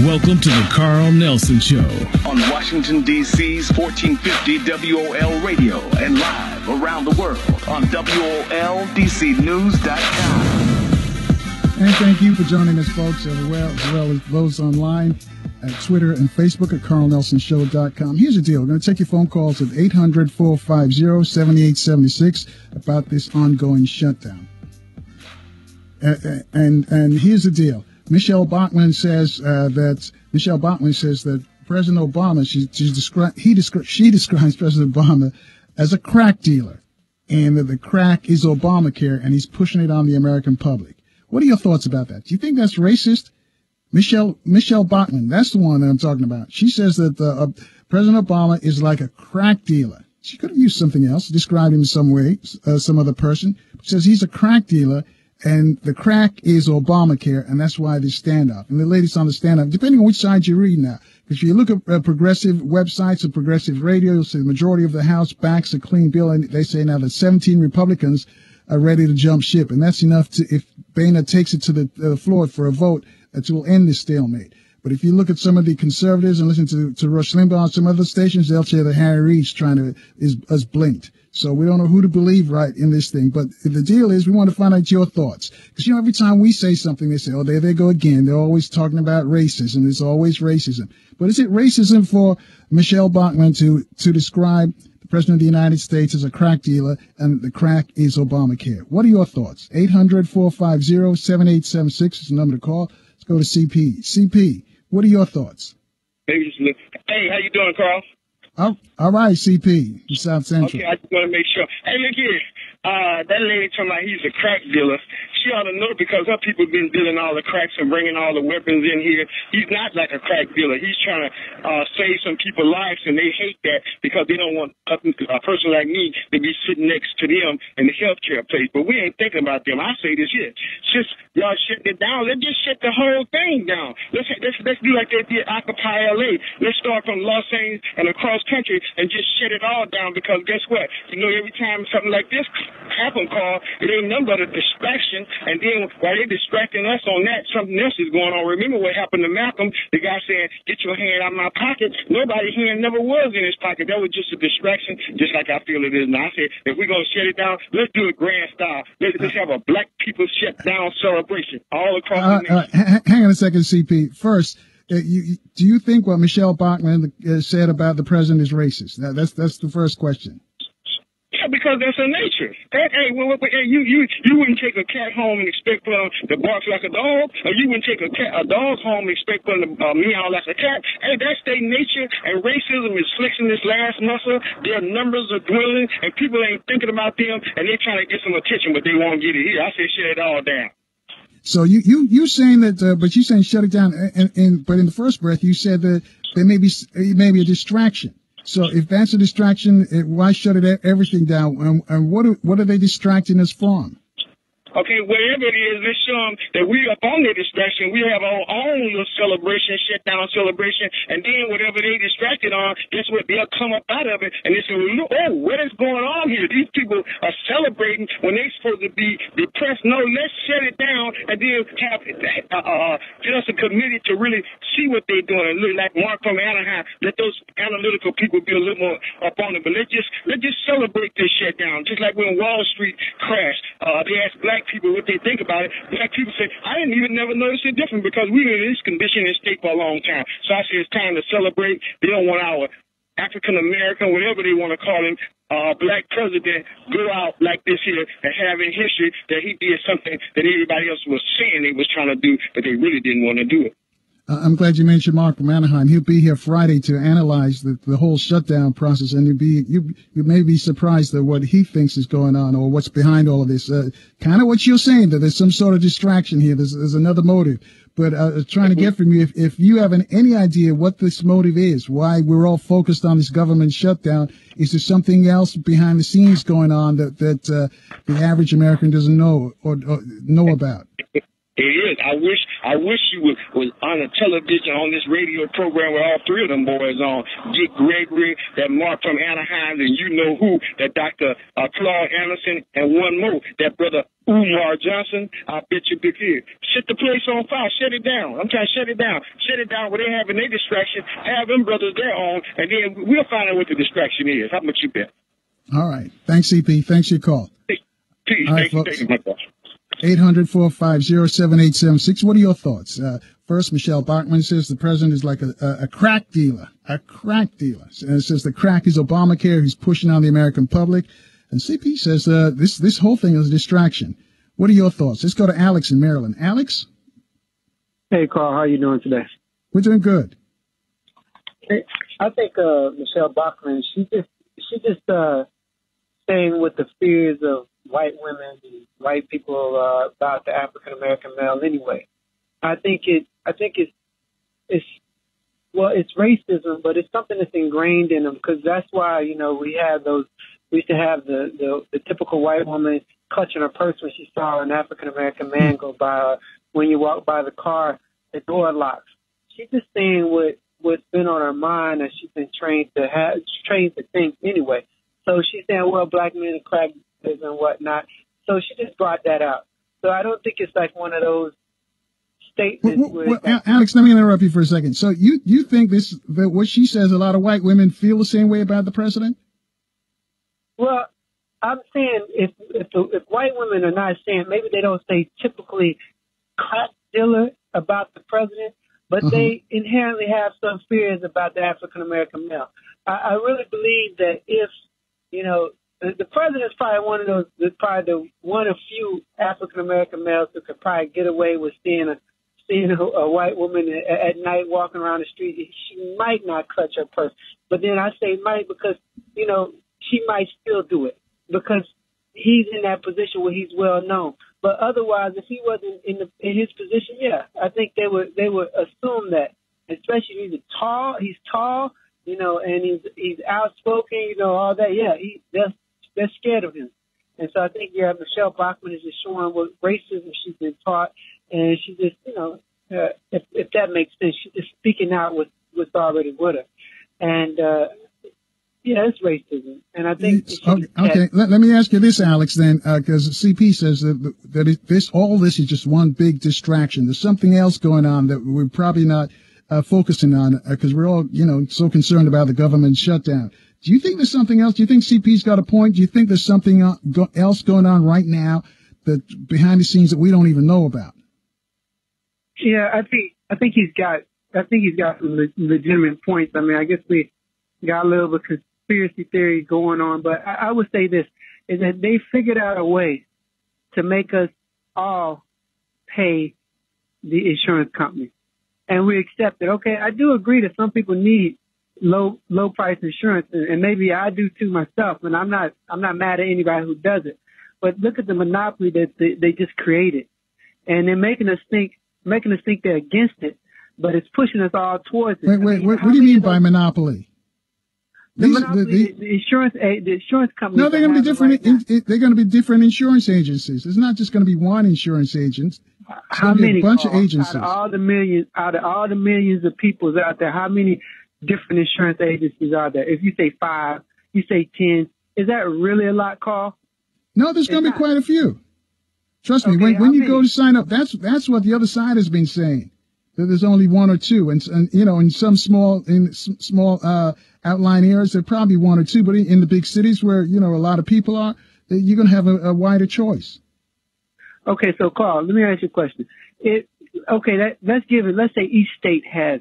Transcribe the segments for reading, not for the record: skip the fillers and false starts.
Welcome to the Carl Nelson Show on Washington, D.C.'s 1450 WOL radio and live around the world on WOLDCnews.com. And thank you for joining us, folks, as well as those online at Twitter and Facebook at carlnelsonshow.com. Here's the deal. We're going to take your phone calls at 800-450-7876 about this ongoing shutdown. And here's the deal. Michelle Bachmann says that President Obama, she describes President Obama as a crack dealer, and that the crack is Obamacare, and he's pushing it on the American public. What are your thoughts about that? Do you think that's racist? Michelle Bachmann, that's the one that I'm talking about. She says that President Obama is like a crack dealer. She could have used something else, described him in some way, some other person. She says he's a crack dealer, and the crack is Obamacare, and that's why this standoff. And the latest on the standoff, depending on which side you read now, because if you look at progressive websites and progressive radio, you'll see the majority of the House backs a clean bill, and they say now that 17 Republicans are ready to jump ship, and that's enough to, if Boehner takes it to the floor for a vote, that will end this stalemate. But if you look at some of the conservatives and listen to Rush Limbaugh on some other stations, they'll say that Harry Reid's is blinked. So we don't know who to believe right in this thing. But the deal is we want to find out your thoughts. Because, every time we say something, they say, oh, there they go again. They're always talking about racism. It's always racism. But is it racism for Michelle Bachmann to describe the President of the United States as a crack dealer and the crack is Obamacare? What are your thoughts? 800-450-7876 is the number to call. Let's go to CP. CP, what are your thoughts? Hey, how you doing, Carl? All right, CP, in South Central. Okay, I just want to make sure. Hey, look here. That lady talking about he's a crack dealer. She ought to know because her people been dealing all the cracks and bringing all the weapons in here. He's not like a crack dealer. He's trying to save some people's lives, and they hate that because they don't want a person like me to be sitting next to them in the healthcare place. But we ain't thinking about them. I say this here. Just y'all shut it down. Let's just shut the whole thing down. Let's do like they did Occupy LA. Let's start from Los Angeles and across country and just shut it all down because guess what? Every time something like this happen, Carl, it ain't nothing but a distraction, and then while they're distracting us on that, something else is going on. Remember what happened to Malcolm, the guy saying, get your hand out of my pocket. Nobody's hand never was in his pocket. That was just a distraction, just like I feel it is now. I said, if we're going to shut it down, let's do it grand style. Let's have a black people shut down celebration all across the nation. Hang on a second, CP. First, do you think what Michelle Bachmann said about the president is racist? That's the first question. Yeah, because that's her nature. Hey, you wouldn't take a cat home and expect for them to bark like a dog, or you wouldn't take a dog home and expect for them to meow like a cat. Hey, that's their nature, and racism is flexing this last muscle. Their numbers are dwindling, and people ain't thinking about them, and they're trying to get some attention, but they won't get it here. I say shut it all down. So you saying that, but you saying shut it down, but in the first breath you said that there may be a distraction. So if that's a distraction, why shut everything down? And what are they distracting us from? Okay, wherever it is, let's show them that we are on their distraction. We have our own little celebration, shutdown celebration, and then whatever they distracted on, guess what? They'll come up out of it, and they say, oh, what is going on here? These people are celebrating when they're supposed to be depressed. No, let's shut it down, and then have get us a committee to really see what they're doing. And look like Mark from Anaheim, let those analytical people be a little more up on it. But let's just celebrate this shutdown, just like when Wall Street crashed. They asked black people what they think about it. Black people say, I didn't even never notice it different because we were in this condition in state for a long time. So I say it's time to celebrate. They don't want our African-American, whatever they want to call him, black president go out like this here and have in history that he did something that everybody else was saying they was trying to do, but they really didn't want to do it. I'm glad you mentioned Mark from Anaheim. He'll be here Friday to analyze the whole shutdown process, and you may be surprised at what he thinks is going on or what's behind all of this. Kind of what you're saying, that there's some sort of distraction here. There's another motive. But I was trying to get from you if you have any idea what this motive is, why we're all focused on this government shutdown. Is there something else behind the scenes going on that the average American doesn't know or know about? It is. I wish you was on the television on this radio program with all three of them boys on. Dick Gregory, that Mark from Anaheim, and you know who, that Dr. Claude Anderson, and one more, that brother Umar Johnson. I bet you big here. Set the place on fire. Shut it down. I'm trying to shut it down. Shut it down where they having their distraction. Have them brothers their own, and then we'll find out what the distraction is. How much you bet? All right. Thanks, CP. Thanks for your call. Peace. All right, Thank you, my boss. 800-450-7876. What are your thoughts? First, Michelle Bachmann says the president is like a crack dealer. A crack dealer. And it says the crack is Obamacare. He's pushing on the American public. And CP says this whole thing is a distraction. What are your thoughts? Let's go to Alex in Maryland. Alex? Hey, Carl. How are you doing today? We're doing good. Hey, I think Michelle Bachmann, she just saying with the fears of white women and white people about the African American male anyway. I think it's racism, but it's something that's ingrained in them, because that's why, we used to have the typical white woman clutching her purse when she saw an African American man go by. When you walk by the car, the door locks. She's just saying what's been on her mind, and she's been trained to think anyway. So she's saying, well, black men are crack and whatnot. So she just brought that out. So I don't think it's like one of those statements. Alex, let me interrupt you for a second. So you think that what she says, a lot of white women feel the same way about the president? Well, I'm saying if white women are not saying, maybe they don't say typically crack dealer about the president, but they inherently have some fears about the African American male. I really believe that if, the president's probably one of those, probably one of few African American males who could probably get away with seeing a white woman at night walking around the street. She might not clutch her purse, but then I say might because she might still do it because he's in that position where he's well known. But otherwise, if he wasn't in his position, yeah, I think they would assume that, especially he's tall, and he's outspoken, all that. Yeah, they're scared of him. And so I think, Michelle Bachmann is just showing what racism she's been taught, and she just, if that makes sense, she's just speaking out what's already with her. And, it's racism. And I think... Okay. Let me ask you this, Alex, then, because CP says that all this is just one big distraction. There's something else going on that we're probably not focusing on because we're all, so concerned about the government shutdown. Do you think there's something else? Do you think CP's got a point? Do you think there's something else going on right now that behind the scenes that we don't even know about? Yeah, I think he's got some legitimate points. I mean, I guess we got a little bit of conspiracy theory going on, but I would say this is that they figured out a way to make us all pay the insurance company. And we accept it. Okay, I do agree that some people need low price insurance, and maybe I do too myself. And I'm not mad at anybody who does it. But look at the monopoly that they just created, and they're making us think they're against it, but it's pushing us all towards it. Wait, what do you mean by monopoly? The insurance company. No, they're going to be different. They're going to be different insurance agencies. It's not just going to be one insurance agent. How many? A bunch of agencies. Out of all the millions of people out there, how many different insurance agencies are there? If you say 5, you say 10, is that really a lot, Carl? No, there's going to be quite a few. Trust me. When you go to sign up, that's what the other side has been saying. That there's only 1 or 2, and in some small outlying areas, there are probably 1 or 2, but in the big cities where a lot of people are, you're going to have a wider choice. Okay, so Carl, let me ask you a question. Let's say each state has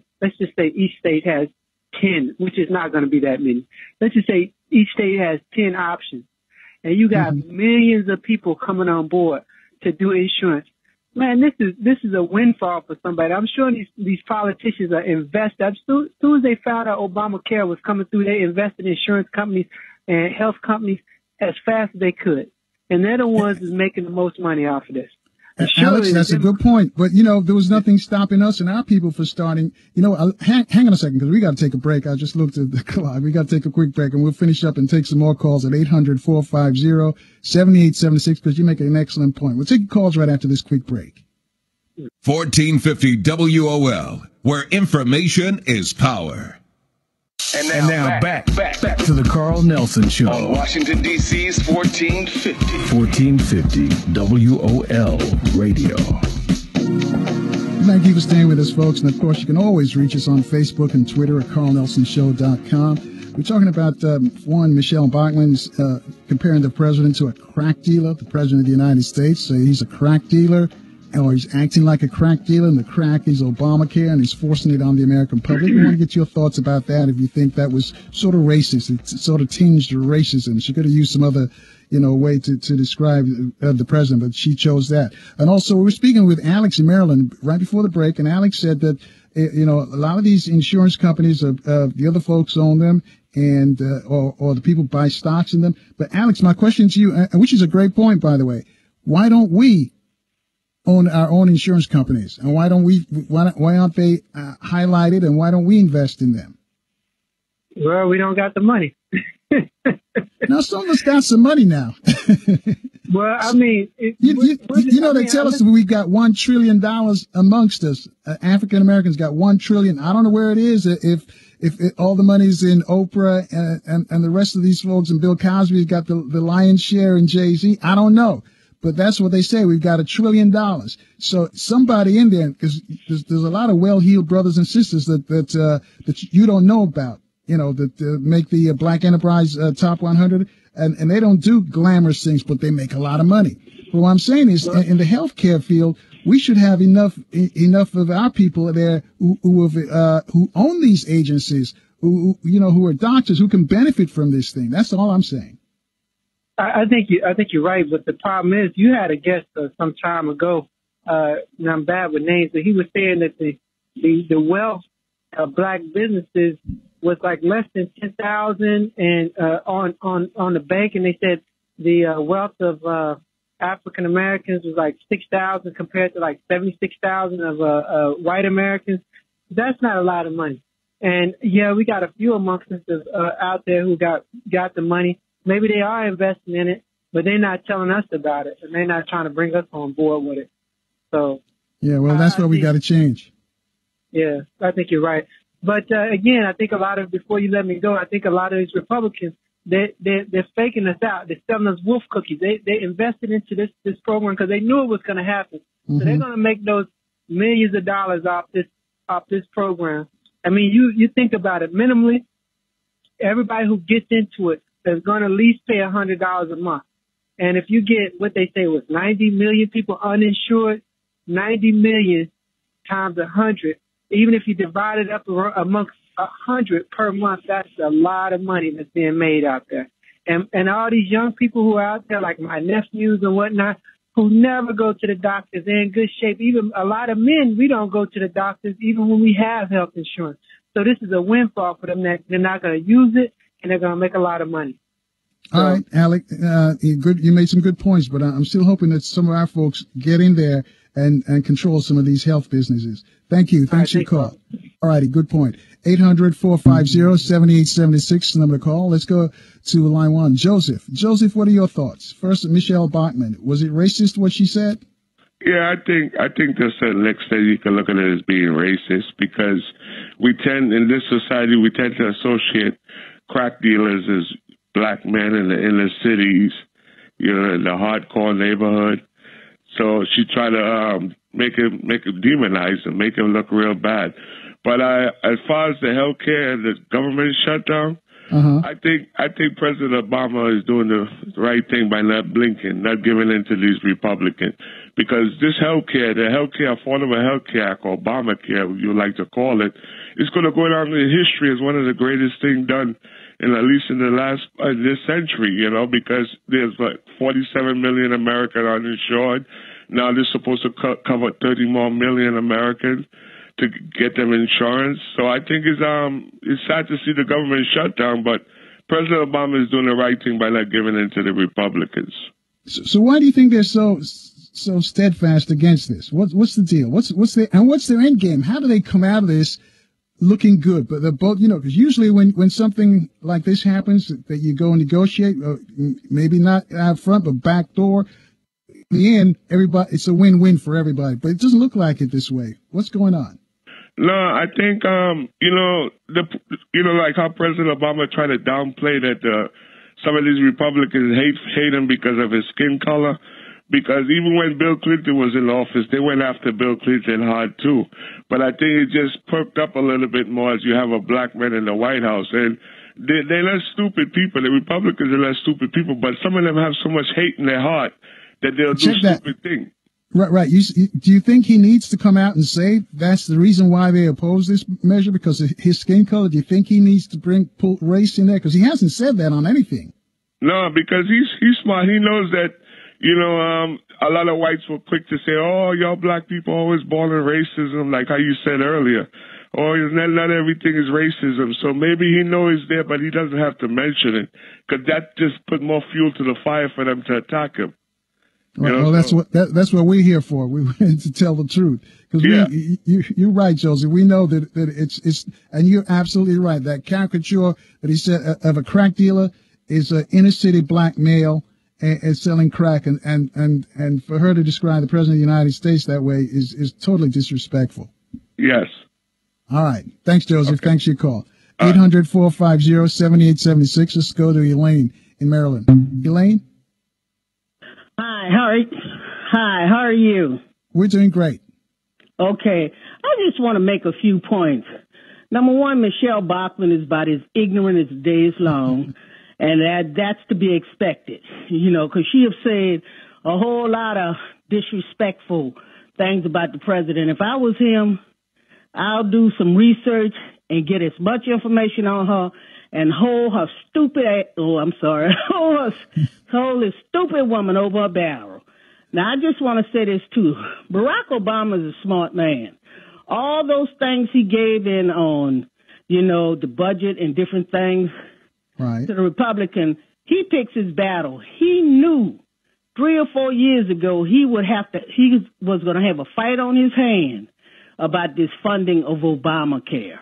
10, which is not going to be that many. Let's just say each state has 10 options, and you got millions of people coming on board to do insurance. Man, this is a windfall for somebody. I'm sure these politicians are invested. As soon as they found out Obamacare was coming through, they invested in insurance companies and health companies as fast as they could. And they're the ones that's making the most money off of this. Alex, that's a good point. But, there was nothing stopping us and our people from starting. Hang on a second, because we got to take a break. I just looked at the clock. We got to take a quick break, and we'll finish up and take some more calls at 800-450-7876, because you make an excellent point. We'll take calls right after this quick break. 1450 WOL, where information is power. And now back to the Carl Nelson Show. On Washington, D.C.'s 1450. 1450 WOL Radio. Thank you for staying with us, folks. And, of course, you can always reach us on Facebook and Twitter at carlnelsonshow.com. We're talking about, Michelle Bachmann's comparing the president to a crack dealer, the president of the United States. So he's a crack dealer, or he's acting like a crack dealer, and the crack is Obamacare, and he's forcing it on the American public. We want to get your thoughts about that, if you think that was sort of racist. It's sort of tinged to racism. She could have used some other way to describe the president, but she chose that. And also, we were speaking with Alex in Maryland right before the break, and Alex said that, a lot of these insurance companies, the other folks own them, and or the people buy stocks in them. But Alex, my question to you, which is a great point, by the way, why don't we own our own insurance companies, and why aren't they highlighted, and why don't we invest in them? Well, we don't got the money. Now, some of us got some money now. Well, I mean, they tell us that we've got $1 trillion amongst us. African Americans got $1 trillion. I don't know where it is. If all the money's in Oprah and the rest of these folks, and Bill Cosby's got the lion's share in Jay-Z. I don't know. But that's what they say. We've got $1 trillion. So somebody in there, because there's a lot of well-heeled brothers and sisters that you don't know about, that make the Black Enterprise Top 100, and they don't do glamorous things, but they make a lot of money. But what I'm saying is, in the healthcare field, we should have enough of our people there who own these agencies, who are doctors, who can benefit from this thing. That's all I'm saying. I think you're right, but the problem is, you had a guest some time ago, and I'm bad with names, but he was saying that the wealth of black businesses was like less than 10,000 and on the bank, and they said the wealth of African Americans was like 6,000 compared to like 76,000 of white Americans. That's not a lot of money. And yeah, we got a few amongst us out there who got the money. Maybe they are investing in it, but they're not telling us about it, and they're not trying to bring us on board with it. So yeah, well, that's what we got to change. Yeah, I think you're right. But again, I think before you let me go, I think a lot of these Republicans, they're faking us out. They're selling us wolf cookies. They invested into this program because they knew it was going to happen. Mm-hmm. So they're going to make those millions of dollars off this program. I mean, you think about it. Minimally, everybody who gets into it is going to at least pay $100 a month. And if you get what they say was 90 million people uninsured, 90 million times 100, even if you divide it up amongst 100 per month, that's a lot of money that's being made out there. And all these young people who are out there, like my nephews and whatnot, who never go to the doctors, they're in good shape. Even a lot of men, we don't go to the doctors even when we have health insurance. So this is a windfall for them that they're not going to use it, and they're going to make a lot of money. All right, Alec, you made some good points, but I'm still hoping that some of our folks get in there and control some of these health businesses. Thank you. Thanks for your call. All righty, good point. 800-450-7876, the number to call. Let's go to line one. Joseph, what are your thoughts? First, Michelle Bachmann. Was it racist what she said? Yeah, I think to a certain extent you can look at it as being racist, because in this society, we tend to associate crack dealers as black men in the inner cities, in the hardcore neighborhood. So she tried to make it demonize and make him look real bad. But as far as the healthcare and the government shutdown, I think President Obama is doing the right thing by not blinking, not giving in to these Republicans, because this affordable healthcare Act, Obamacare, you like to call it, is going to go down in history as one of the greatest things done at least in this century, because there's like 47 million Americans uninsured. Now they're supposed to cover 30 more million Americans to get them insurance. So I think it's sad to see the government shut down, but President Obama is doing the right thing by not giving in to the Republicans. So why do you think they're so steadfast against this? What's the deal? What's their end game? How do they come out of this looking good? But they're both, because usually when something like this happens, that you go and negotiate, maybe not out front, but back door, in the end, it's a win-win for everybody. But it doesn't look like it this way. What's going on? No, I think like how President Obama tried to downplay that some of these Republicans hate him because of his skin color. Because even when Bill Clinton was in office, they went after Bill Clinton hard too. But I think it just perked up a little bit more as you have a black man in the White House. And they're less stupid people. The Republicans are less stupid people, but some of them have so much hate in their heart that they'll do stupid things. Right. Do you think he needs to come out and say that's the reason why they oppose this measure, because of his skin color? Do you think he needs to pull race in there? Because he hasn't said that on anything. No, because he's smart. He knows that, a lot of whites were quick to say, oh, y'all black people always born in racism, like how you said earlier. Oh, not everything is racism. So maybe he knows it's there, but he doesn't have to mention it, because that just put more fuel to the fire for them to attack him. Well, that's what we're here for. We want to tell the truth, because you're right, Joseph. We know that it's, and you're absolutely right. That caricature that he said of a crack dealer is an inner city black male and selling crack, and for her to describe the president of the United States that way is totally disrespectful. Yes. All right. Thanks, Joseph. Okay. Thanks for your call. 800-450-7876. Let's go to Elaine in Maryland. Elaine? Hi, how are you? We're doing great. Okay. I just want to make a few points. Number one, Michelle Bachmann is about as ignorant as the day is long, and that's to be expected, because she have said a whole lot of disrespectful things about the president. If I was him, I'll do some research and get as much information on her and hold this stupid woman over a barrel. Now, I just want to say this, too. Barack Obama is a smart man. All those things he gave in on, the budget and different things to the Republican, he picks his battle. He knew 3 or 4 years ago he was going to have a fight on his hand about this funding of Obamacare.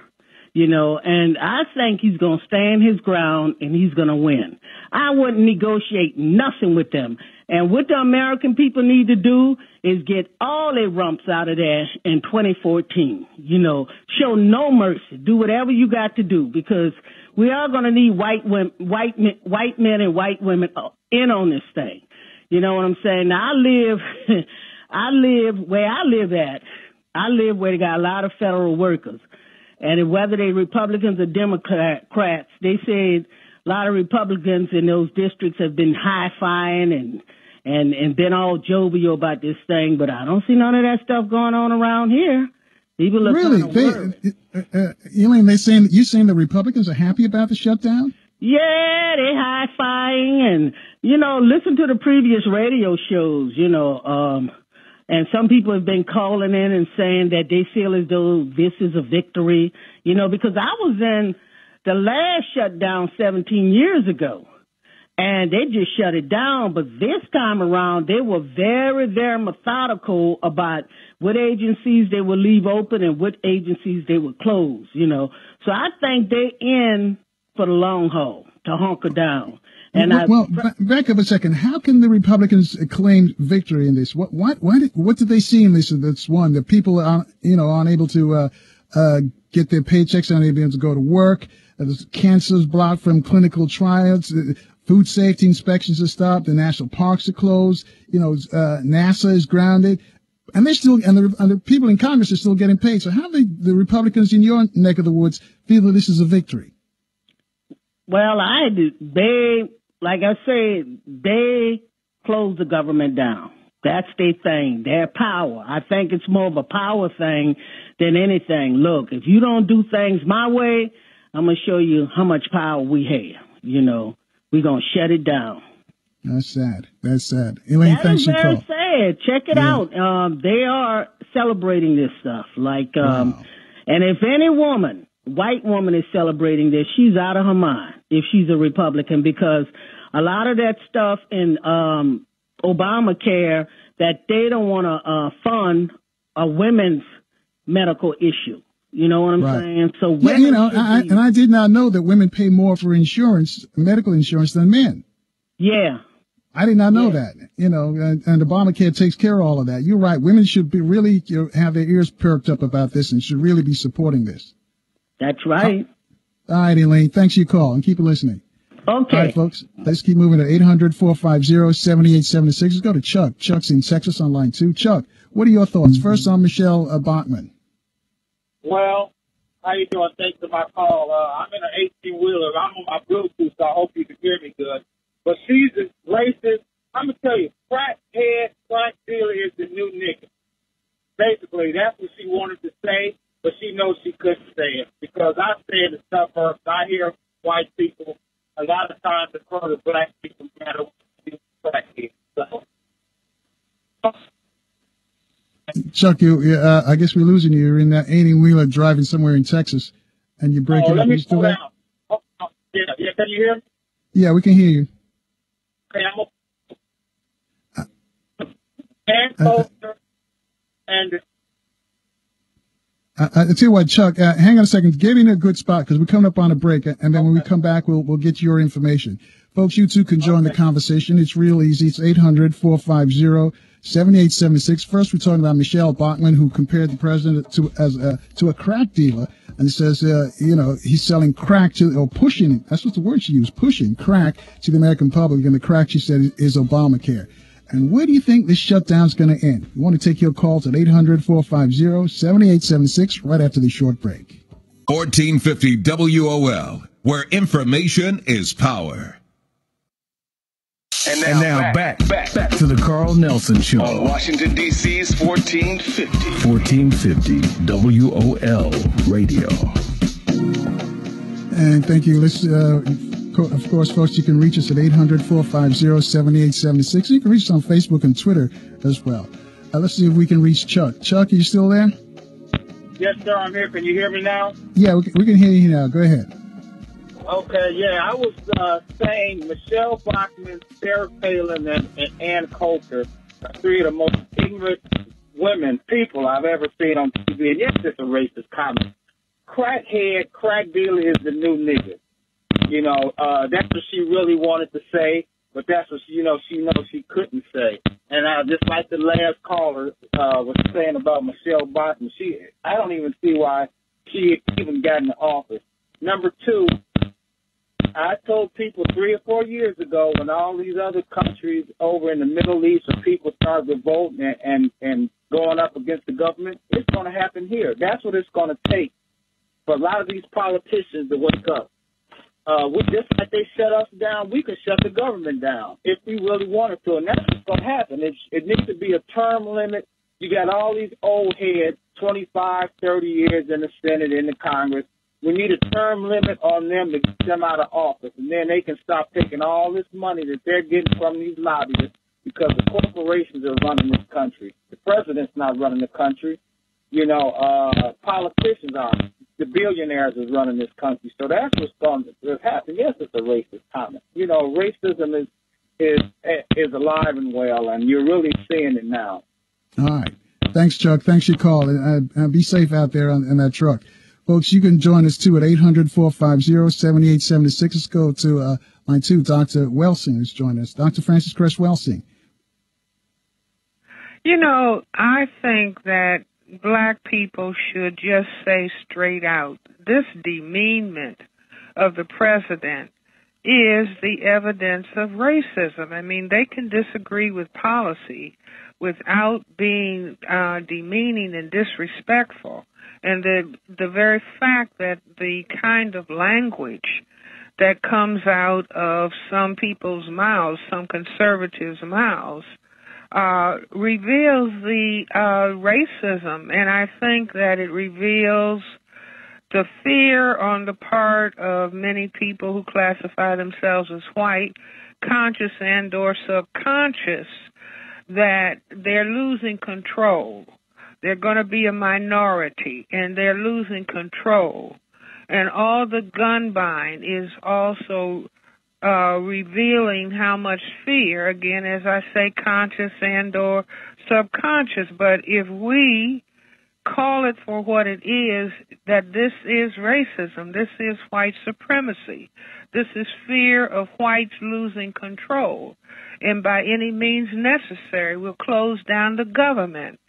And I think he's going to stand his ground and he's going to win. I wouldn't negotiate nothing with them. And what the American people need to do is get all their rumps out of there in 2014. Show no mercy. Do whatever you got to do, because we are going to need white men and white women in on this thing. You know what I'm saying? Now, I live where I live at. I live where they got a lot of federal workers. And whether they Republicans or Democrats, they said a lot of Republicans in those districts have been high-fiving and been all jovial about this thing, but I don't see none of that stuff going on around here. People are really? Elaine, you're saying the Republicans are happy about the shutdown? Yeah, they high-fiving and, listen to the previous radio shows, and some people have been calling in and saying that they feel as though this is a victory, because I was in the last shutdown 17 years ago, and they just shut it down. But this time around, they were very, very methodical about what agencies they would leave open and what agencies they would close, So I think they're in for the long haul, to hunker down. And back up a second. How can the Republicans claim victory in this? What did they see in this that's won? That people are, aren't able to get their paychecks, aren't able to go to work. There's cancers blocked from clinical trials. Food safety inspections are stopped. The national parks are closed. NASA is grounded, and they're still, and the people in Congress are still getting paid. So how do the Republicans in your neck of the woods feel that this is a victory? Well, like I said, they close the government down. That's their thing, their power. I think it's more of a power thing than anything. Look, if you don't do things my way, I'm going to show you how much power we have. We're going to shut it down. That's sad. Elaine, thanks for calling. That's very sad. Check it out. They are celebrating this stuff. And if any white woman is celebrating this, she's out of her mind if she's a Republican, because a lot of that stuff in Obamacare that they don't want to fund a women's medical issue. You know what I'm saying? So I did not know that women pay more for medical insurance than men. Yeah. I did not know that, and Obamacare takes care of all of that. You're right. Women should be really have their ears perked up about this and should really be supporting this. That's right. All right, Elaine. Thanks for your call and keep listening. Okay. All right, folks. Let's keep moving to 800-450-7876. Let's go to Chuck. Chuck's in Texas on line 2. Chuck, what are your thoughts? First on Michelle Bachmann. Well, how you doing? Thanks for my call. I'm in an 18-wheeler. I'm on my Bluetooth, so I hope you can hear me good. But she's a racist. I'm going to tell you, crack dealer is the new nigga. Basically, that's what she wanted to say, but she knows she couldn't say it. Because I say it in suburbs, I hear white people a lot of times refer to black people no matter what crack is. So, Chuck, I guess we're losing you. You're in that 18-wheeler driving somewhere in Texas, and you're breaking up. Are you still there? Yeah, can you hear me? Yeah, we can hear you. Okay, and I tell you what, Chuck, hang on a second. Get in a good spot because we're coming up on a break, and then when we come back, we'll get your information. Folks, you too can join the conversation. It's real easy. It's 800-450-7876. First, we're talking about Michelle Bachmann, who compared the president to a crack dealer, and says, he's selling crack or pushing. That's what the word she used, pushing crack to the American public, and the crack, she said, is Obamacare. And where do you think this shutdown is going to end? We want to take your calls at 800-450-7876 right after the short break. 1450 WOL, where information is power. And now back to the Carl Nelson Show on Washington, D.C.'s 1450. 1450 WOL Radio. And thank you. Of course, folks, you can reach us at 800-450-7876. You can reach us on Facebook and Twitter as well. Let's see if we can reach Chuck. Chuck, are you still there? Yes, sir, I'm here. Can you hear me now? Yeah, we can hear you now. Go ahead. Okay, yeah, I was saying Michelle Bachmann, Sarah Palin, and Ann Coulter are three of the most ignorant people I've ever seen on TV. And yes, it's a racist comment. Crack dealer is the new nigga. That's what she really wanted to say, but that's what she knows she couldn't say. And just like the last caller was saying about Michelle Bachmann, I don't even see why she even got in the office. Number two, I told people 3 or 4 years ago when all these other countries over in the Middle East or people started revolting and going up against the government, it's going to happen here. That's what it's going to take for a lot of these politicians to wake up. Just like they shut us down, we can shut the government down if we really wanted to, and that's what's going to happen. It needs to be a term limit. You got all these old heads, 25, 30 years in the Senate, in the Congress. We need a term limit on them to get them out of office, and then they can stop taking all this money that they're getting from these lobbyists because the corporations are running this country. The president's not running the country. Politicians are. The billionaires is running this country. So that's what's going to happen. Yes, it's a racist comment. Racism is alive and well, and you're really seeing it now. All right. Thanks, Chuck. Thanks for your call. And be safe out there in that truck. Folks, you can join us, too, at 800-450-7876. Let's go to line 2. Dr. Welsing is joining us. Dr. Frances Cress Welsing. I think that black people should just say straight out, this demeanment of the president is the evidence of racism. I mean, they can disagree with policy without being demeaning and disrespectful. And the very fact that the kind of language that comes out of some people's mouths, some conservatives' mouths, reveals the racism, and I think that it reveals the fear on the part of many people who classify themselves as white, conscious and or subconscious, that they're losing control. They're going to be a minority, and they're losing control. And all the gun buying is also revealing how much fear, again, as I say, conscious and or subconscious. But if we call it for what it is, that this is racism, this is white supremacy, this is fear of whites losing control. and by any means necessary, we'll close down the government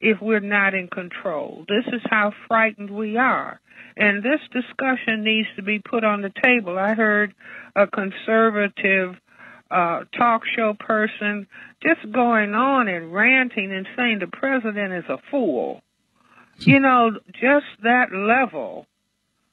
if we're not in control. This is how frightened we are. And this discussion needs to be put on the table. I heard a conservative talk show person just going on and ranting and saying the president is a fool. You know, just that level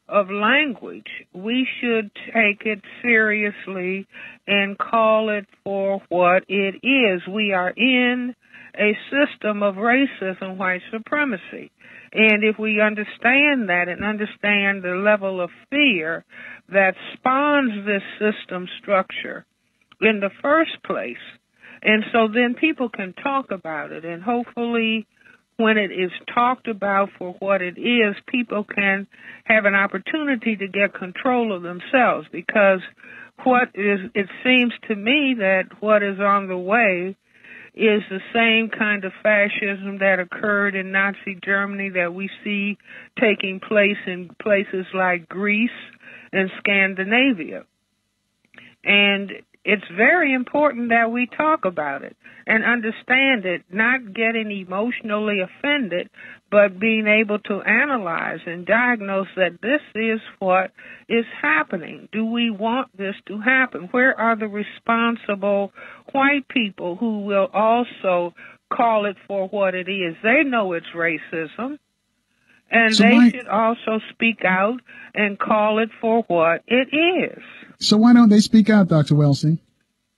of language, we should take it seriously and call it for what it is. We are in a system of racism, white supremacy. And if we understand that and understand the level of fear that spawns this system structure in the first place, and so then people can talk about it, and hopefully when it is talked about for what it is, people can have an opportunity to get control of themselves, because it seems to me that what is on the way is the same kind of fascism that occurred in Nazi Germany that we see taking place in places like Greece and Scandinavia. And it's very important that we talk about it and understand it, not getting emotionally offended, but being able to analyze and diagnose that this is what is happening. Do we want this to happen? Where are the responsible white people who will also call it for what it is? They know it's racism, and so they should also speak out and call it for what it is. So why don't they speak out, Dr. Welsing?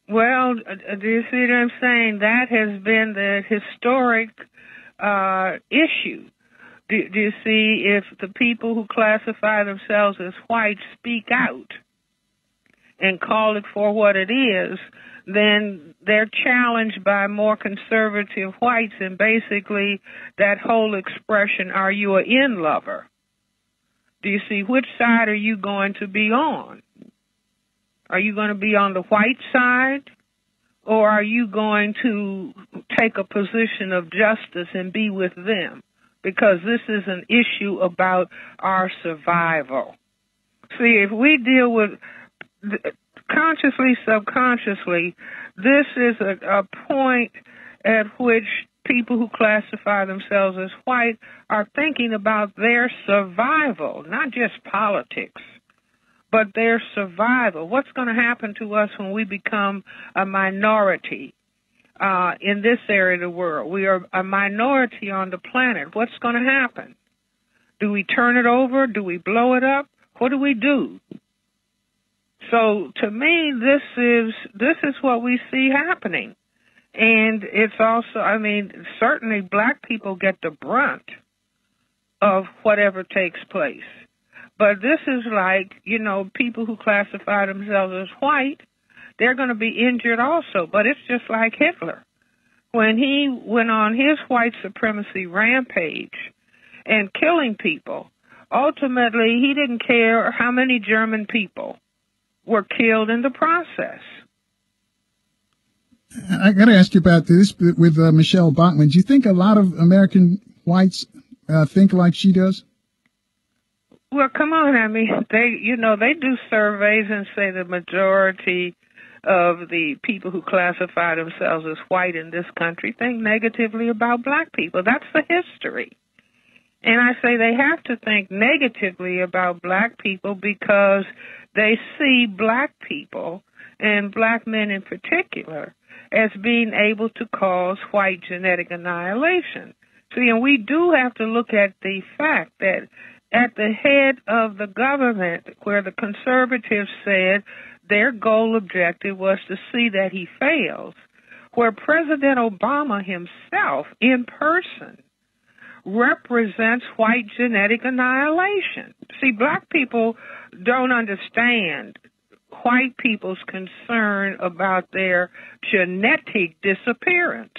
Well, do you see what I'm saying? That has been the historic issue. Do you see, if the people who classify themselves as white speak out and call it for what it is, then they're challenged by more conservative whites, and basically that whole expression, are you an in lover? Do you see, which side are you going to be on? Are you going to be on the white side, or are you going to take a position of justice and be with them? Because this is an issue about our survival. See, if we deal with consciously, subconsciously, this is a point at which people who classify themselves as white are thinking about their survival, not just politics, but their survival. What's going to happen to us when we become a minority in this area of the world? We are a minority on the planet. What's going to happen? Do we turn it over? Do we blow it up? What do we do? So to me, this is what we see happening. And it's also, I mean, certainly black people get the brunt of whatever takes place. But this is like, you know, people who classify themselves as white, they're going to be injured also. But it's just like Hitler. When he went on his white supremacy rampage and killing people, ultimately he didn't care how many German people were killed in the process. I got to ask you about this with Michelle Bachmann. Do you think a lot of American whites think like she does? Well, come on. I mean, they do surveys and say the majority of the people who classify themselves as white in this country think negatively about black people. That's the history. And I say they have to think negatively about black people because they see black people, and black men in particular, as being able to cause white genetic annihilation. See, and we do have to look at the fact that at the head of the government, where the conservatives said their goal objective was to see that he fails, where President Obama himself in person represents white genetic annihilation. See, black people don't understand white people's concern about their genetic disappearance.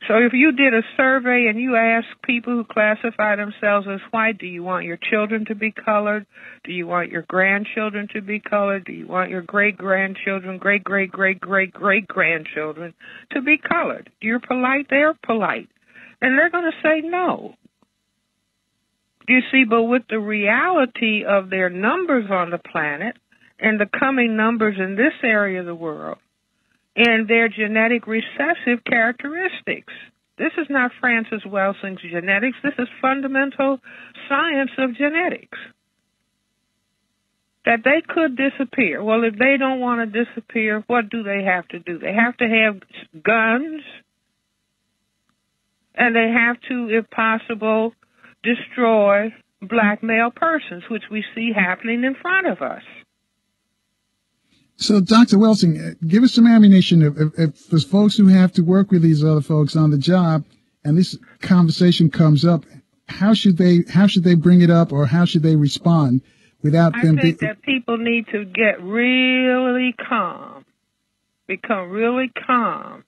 So if you did a survey and you asked people who classify themselves as white, do you want your children to be colored? Do you want your grandchildren to be colored? Do you want your great-grandchildren, great-great-great-great-great-grandchildren to be colored? You're polite, they're polite. And they're going to say no. You see, but with the reality of their numbers on the planet and the coming numbers in this area of the world and their genetic recessive characteristics. This is not Francis Welsing's genetics. This is fundamental science of genetics. That they could disappear. Well, if they don't want to disappear, what do they have to do? They have to have guns, and they have to, if possible, destroy black male persons, which we see happening in front of us. So, Dr. Welsing, give us some ammunition. If there's folks who have to work with these other folks on the job, and this conversation comes up, how should they bring it up, or how should they respond without them? I think that people need to get really calm, become really calm,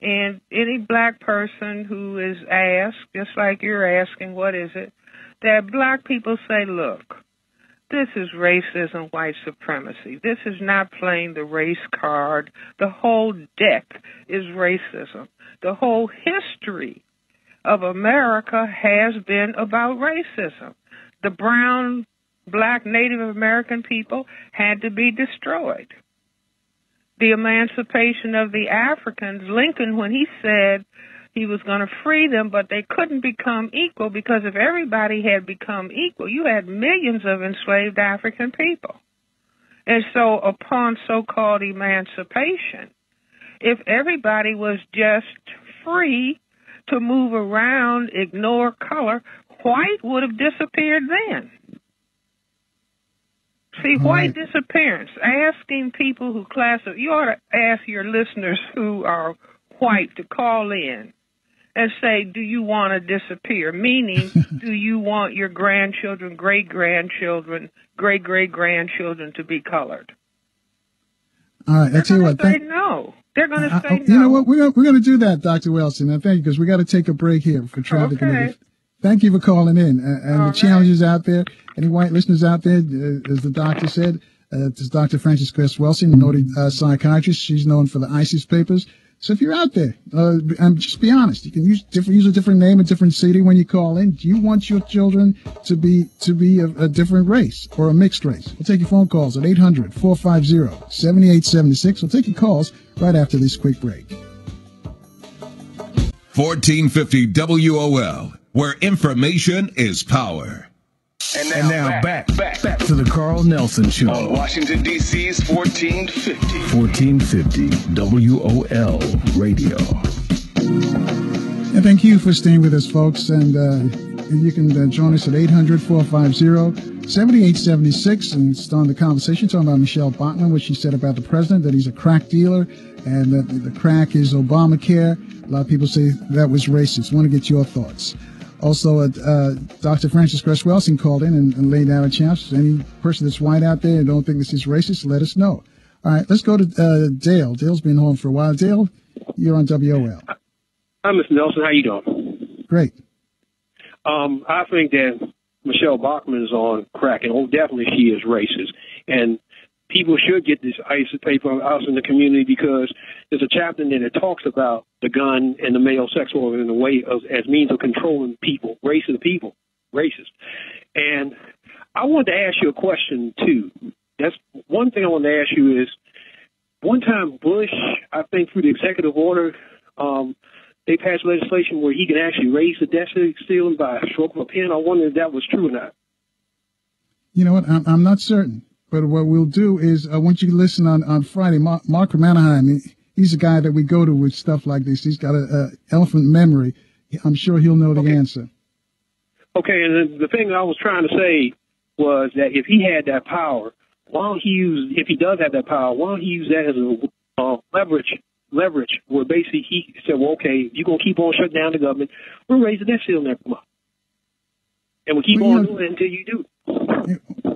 and any black person who is asked, just like you're asking, what is it, that black people say, look, this is racism, white supremacy. This is not playing the race card. The whole deck is racism. The whole history of America has been about racism. The brown, black, Native American people had to be destroyed. The emancipation of the Africans, Lincoln, when he said he was going to free them, but they couldn't become equal, because if everybody had become equal, you had millions of enslaved African people. And so upon so-called emancipation, if everybody was just free to move around, ignore color, white would have disappeared then. See, white disappearance, asking people who classify, you ought to ask your listeners who are white to call in and say, do you want to disappear? Meaning, do you want your grandchildren, great-grandchildren, great-great-grandchildren to be colored? All right, I tell you what. They're going to say no. They're going to say no. You know what? We're going to do that, Dr. Welsing. I thank you, because we got to take a break here for traffic. Okay. Thank you for calling in. And the challenges out there, any white listeners out there, as the doctor said, this is Dr. Frances Cress Welsing, a noted psychiatrist. She's known for the ISIS papers. So if you're out there, and just be honest, you can use a different name, a different city when you call in. Do you want your children to be a different race or a mixed race? We'll take your phone calls at 800-450-7876. We'll take your calls right after this quick break. 1450 WOL, where information is power. And now back to the Carl Nelson Show. On Washington, D.C.'s 1450. 1450 WOL Radio. And thank you for staying with us, folks. And you can join us at 800-450-7876 and start the conversation talking about Michelle Bachmann, what she said about the president, that he's a crack dealer and that the crack is Obamacare. A lot of people say that was racist. Want to get your thoughts. Also, Dr. Frances Cress Welsing called in and laid out a challenge. Any person that's white out there and don't think this is racist, let us know. All right, let's go to Dale. Dale's been home for a while. Dale, you're on WOL. Hi, Mr. Nelson. How you doing? Great. I think that Michelle Bachmann is on crack, and definitely she is racist. And people should get this ISIS paper out in the community, because there's a chapter in there that talks about the gun and the male sex organ in a way as means of controlling people, racist people, racist. And I wanted to ask you a question, too. That's one thing I wanted to ask you is, one time Bush, I think through the executive order, they passed legislation where he can actually raise the debt ceiling by a stroke of a pen. I wonder if that was true or not. You know what? I'm not certain. But what we'll do is, I want you to listen on Friday. Mark Mannerheim, he's a guy that we go to with stuff like this. He's got an elephant memory. I'm sure he'll know the answer. Okay, and the thing I was trying to say was that if he had that power, if he does have that power, why don't he use that as a leverage where basically he said, well, okay, you're going to keep on shutting down the government, we'll raise the debt ceiling every month. And we'll keep on doing it until you do.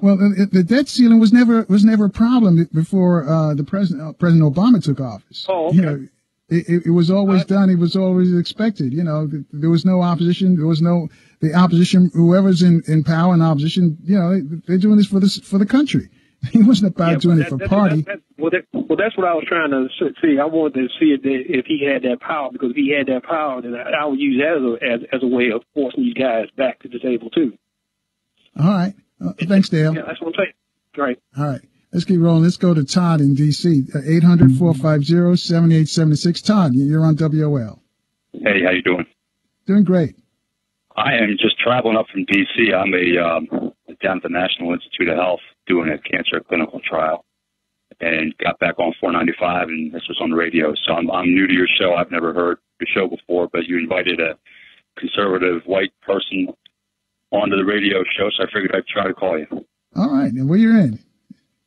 Well, the debt ceiling was never a problem before President Obama took office. Oh, okay. You know, it was always done. It was always expected. You know, there was no opposition. There was the opposition. Whoever's in power in opposition, you know, they're doing this for the country. He wasn't about doing it for party. That's what I was trying to see. I wanted to see if he had that power, because if he had that power, then I would use that as a way of forcing these guys back to the table too. All right. Thanks, Dale. Yeah, that's what I'm saying. Right. All right. Let's keep rolling. Let's go to Todd in D.C. 800-450-7876. Todd, you're on WOL. Hey, how you doing? Doing great. I am just traveling up from D.C. I'm down at the National Institute of Health doing a cancer clinical trial, and got back on 495, and this was on the radio. So I'm new to your show. I've never heard your show before, but you invited a conservative white person onto the radio show, so I figured I'd try to call you. All right, and where you're in.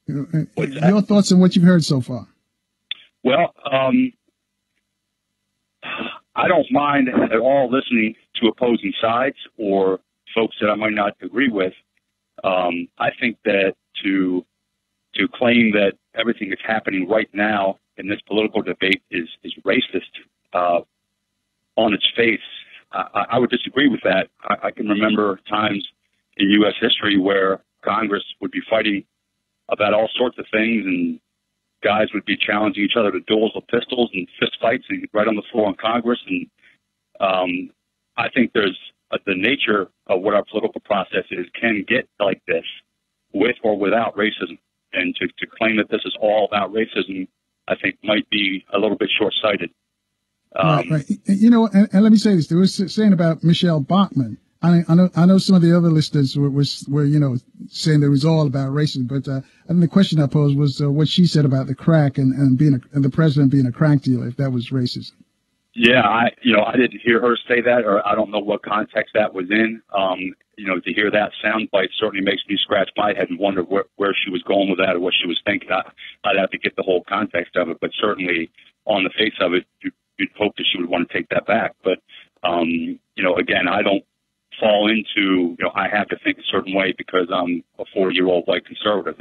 Your thoughts on what you've heard so far? Well, I don't mind at all listening to opposing sides or folks that I might not agree with. I think that to claim that everything that's happening right now in this political debate is racist on its face, I would disagree with that. I can remember times in U.S. history where Congress would be fighting about all sorts of things, and guys would be challenging each other to duels with pistols and fist fights right on the floor in Congress. And I think there's the nature of what our political process is can get like this with or without racism. And to claim that this is all about racism, I think might be a little bit short-sighted. Right. You know, and let me say this. There was saying about Michelle Bachmann. I know some of the other listeners were saying it was all about racism, but I think the question I posed was what she said about the crack and the president being a crack dealer, if that was racism. Yeah, I didn't hear her say that, or I don't know what context that was in. To hear that soundbite certainly makes me scratch my head and wonder where she was going with that or what she was thinking. I'd have to get the whole context of it, but certainly on the face of it, you'd hope that she would want to take that back. But, again, I don't fall into, I have to think a certain way because I'm a 40-year-old white conservative.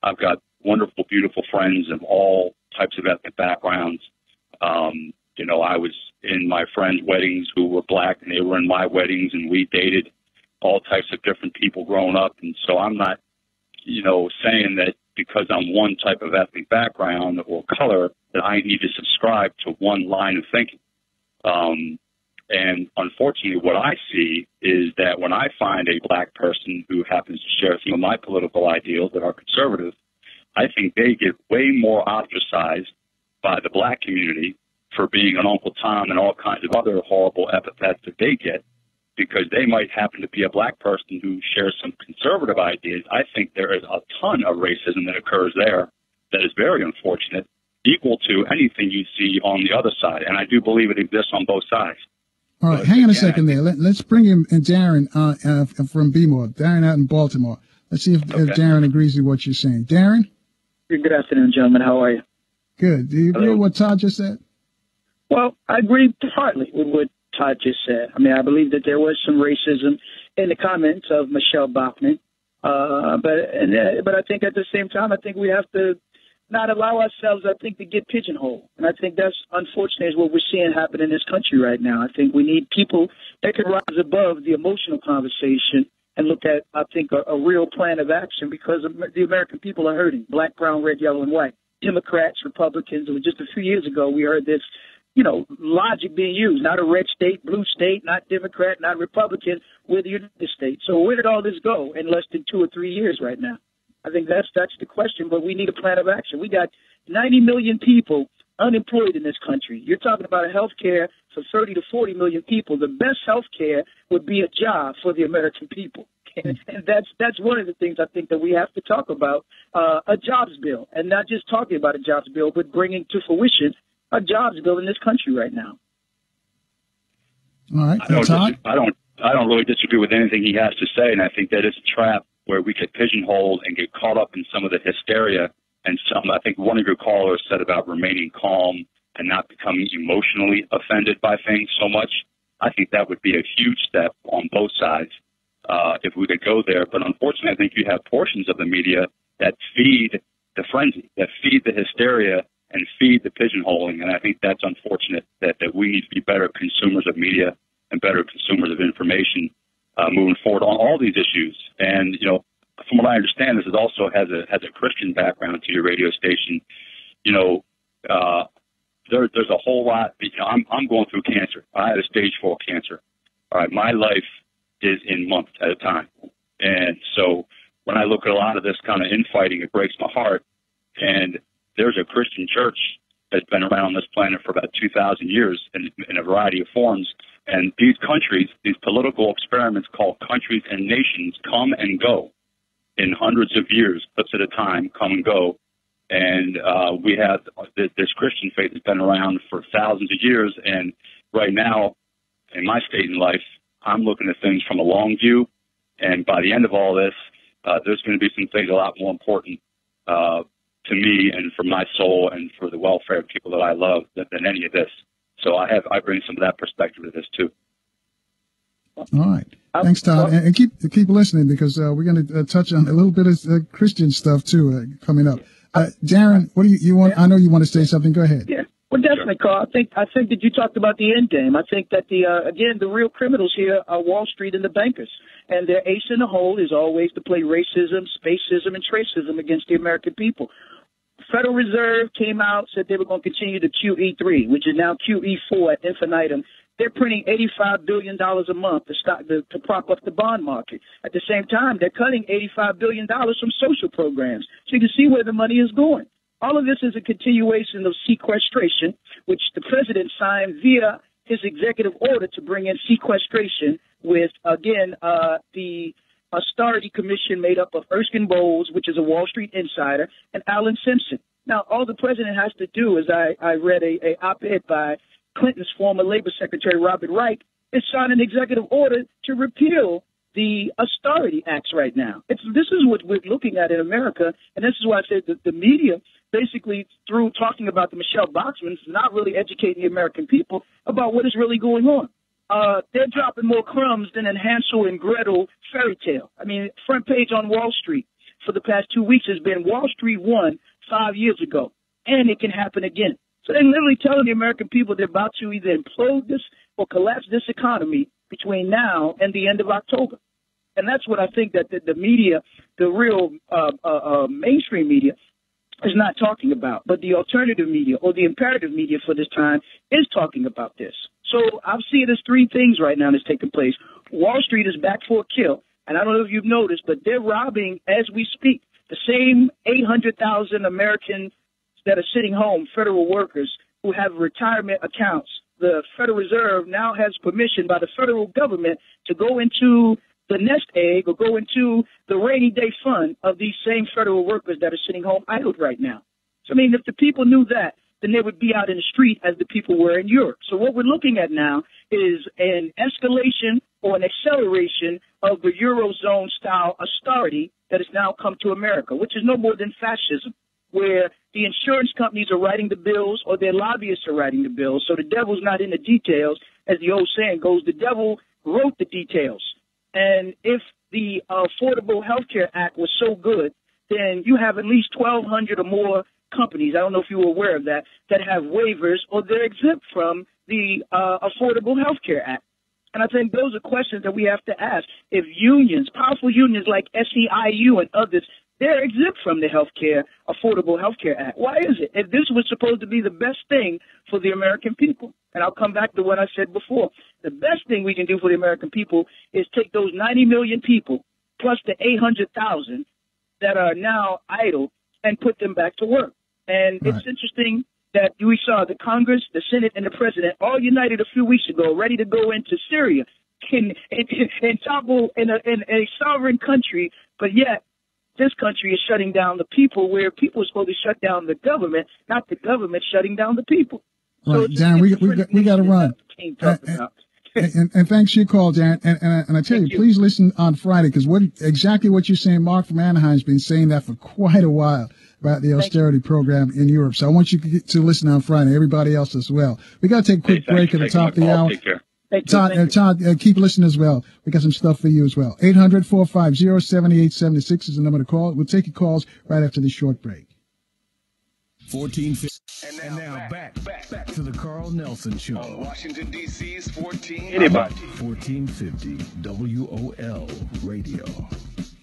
I've got wonderful, beautiful friends of all types of ethnic backgrounds. I was in my friends' weddings who were black, and they were in my weddings, and we dated all types of different people growing up. And so I'm not, saying that because I'm one type of ethnic background or color that I need to subscribe to one line of thinking. And unfortunately, what I see is that when I find a black person who happens to share some of my political ideals that are conservative, I think they get way more ostracized by the black community for being an Uncle Tom and all kinds of other horrible epithets that they get because they might happen to be a black person who shares some conservative ideas. I think there is a ton of racism that occurs there that is very unfortunate, equal to anything you see on the other side. And I do believe it exists on both sides. All right, hang on a second there. Let's bring in Darren from B-More. Darren out in Baltimore. Let's see if Darren agrees with what you're saying. Darren? Good afternoon, gentlemen. How are you? Good. Do you agree with what Todd just said? Well, I agree partly with what Todd just said. I mean, I believe that there was some racism in the comments of Michelle Bachmann. But I think at the same time, I think we have to not allow ourselves, I think, to get pigeonholed. And I think that's unfortunate is what we're seeing happen in this country right now. I think we need people that can rise above the emotional conversation and look at, I think, a real plan of action because the American people are hurting. Black, brown, red, yellow, and white. Democrats, Republicans. It was just a few years ago we heard this, logic being used. Not a red state, blue state, not Democrat, not Republican. We're the United States. So where did all this go in less than 2 or 3 years right now? I think that's the question, but we need a plan of action. We got 90 million people unemployed in this country. You're talking about a health care for 30 to 40 million people. The best health care would be a job for the American people. And that's one of the things I think that we have to talk about, a jobs bill, and not just talking about a jobs bill, but bringing to fruition a jobs bill in this country right now. All right. I don't really disagree with anything he has to say, and I think that is a trap where we get pigeonholed and get caught up in some of the hysteria and I think one of your callers said about remaining calm and not becoming emotionally offended by things so much. I think that would be a huge step on both sides if we could go there. But unfortunately, I think you have portions of the media that feed the frenzy, that feed the hysteria and feed the pigeonholing. And I think that's unfortunate that we need to be better consumers of media and better consumers of information moving forward on all these issues. And, from what I understand, this also has a Christian background to your radio station. There's a whole lot. I'm going through cancer. I had a stage 4 cancer. All right, my life is in months at a time, and so when I look at a lot of this kind of infighting, it breaks my heart. And there's a Christian church that's been around on this planet for about 2,000 years in a variety of forms. And these countries, these political experiments called countries and nations, come and go in hundreds of years, clips at a time, come and go. And we have this Christian faith that's been around for thousands of years. And right now, in my state in life, I'm looking at things from a long view. And by the end of all this, there's going to be some things a lot more important to me and for my soul and for the welfare of people that I love than any of this. So I bring some of that perspective to this too. All right. Thanks, Todd. And keep listening, because we're going to touch on a little bit of Christian stuff too coming up. Darren, what do you want? I know you want to say something. Go ahead. Yeah. Well, definitely, Carl. I think that you talked about the end game. I think that the real criminals here are Wall Street and the bankers, and their ace in the hole is always to play racism, spacism, and tracism against the American people. Federal Reserve came out, said they were going to continue to QE3, which is now QE4 at infinitum. They're printing $85 billion a month to prop up the bond market. At the same time, they're cutting $85 billion from social programs. So you can see where the money is going. All of this is a continuation of sequestration, which the president signed via his executive order to bring in sequestration with, again, the Austerity Commission made up of Erskine Bowles, which is a Wall Street insider, and Alan Simpson. Now, all the president has to do, as I read a op-ed by Clinton's former labor secretary, Robert Reich, is sign an executive order to repeal the Austerity Acts right now. This is what we're looking at in America, and this is why I said that the media, basically through talking about the Michelle Bachmann, is not really educating the American people about what is really going on. They're dropping more crumbs than in Hansel and Gretel fairy tale. I mean, front page on Wall Street for the past 2 weeks has been Wall Street won 5 years ago, and it can happen again. So they're literally telling the American people they're about to either implode this or collapse this economy between now and the end of October. And that's what I think that the media, the real mainstream media, is not talking about. But the alternative media or the imperative media for this time is talking about this. So I'm seeing there's three things right now that's taking place. Wall Street is back for a kill. And I don't know if you've noticed, but they're robbing, as we speak, the same 800,000 Americans that are sitting home, federal workers who have retirement accounts. The Federal Reserve now has permission by the federal government to go into the nest egg or go into the rainy day fund of these same federal workers that are sitting home idled right now. So, I mean, if the people knew that, then they would be out in the street as the people were in Europe. So what we're looking at now is an escalation or an acceleration of the Eurozone-style austerity that has now come to America, which is no more than fascism, where the insurance companies are writing the bills or their lobbyists are writing the bills. So the devil's not in the details. As the old saying goes, the devil wrote the details. And if the Affordable Health Care Act was so good, then you have at least 1,200 or more companies, I don't know if you were aware of that, that have waivers or they're exempt from the Affordable Health Care Act. And I think those are questions that we have to ask. If unions, powerful unions like SEIU and others, they're exempt from the Affordable Health Care Act. Why is it? If this was supposed to be the best thing for the American people, and I'll come back to what I said before, the best thing we can do for the American people is take those 90 million people plus the 800,000 that are now idle and put them back to work. And It's interesting that we saw the Congress, the Senate, and the President all united a few weeks ago, ready to go into Syria and topple in a sovereign country, but yet this country is shutting down the people, where people are supposed to shut down the government, not the government shutting down the people. Right, so Darren, we got to run. And thanks for your call, Darren. And I tell you, please listen on Friday, because exactly what you're saying, Mark from Anaheim has been saying that for quite a while about the austerity program in Europe. So I want you to listen on Friday, everybody else as well. We got to take a quick break at the top of the hour. Take care. Todd, keep listening as well. We got some stuff for you as well. 800-450-7876 is the number to call. We'll take your calls right after this short break. 1450. And now back to the Carl Nelson Show. On Washington, D.C.'s 1450 WOL Radio.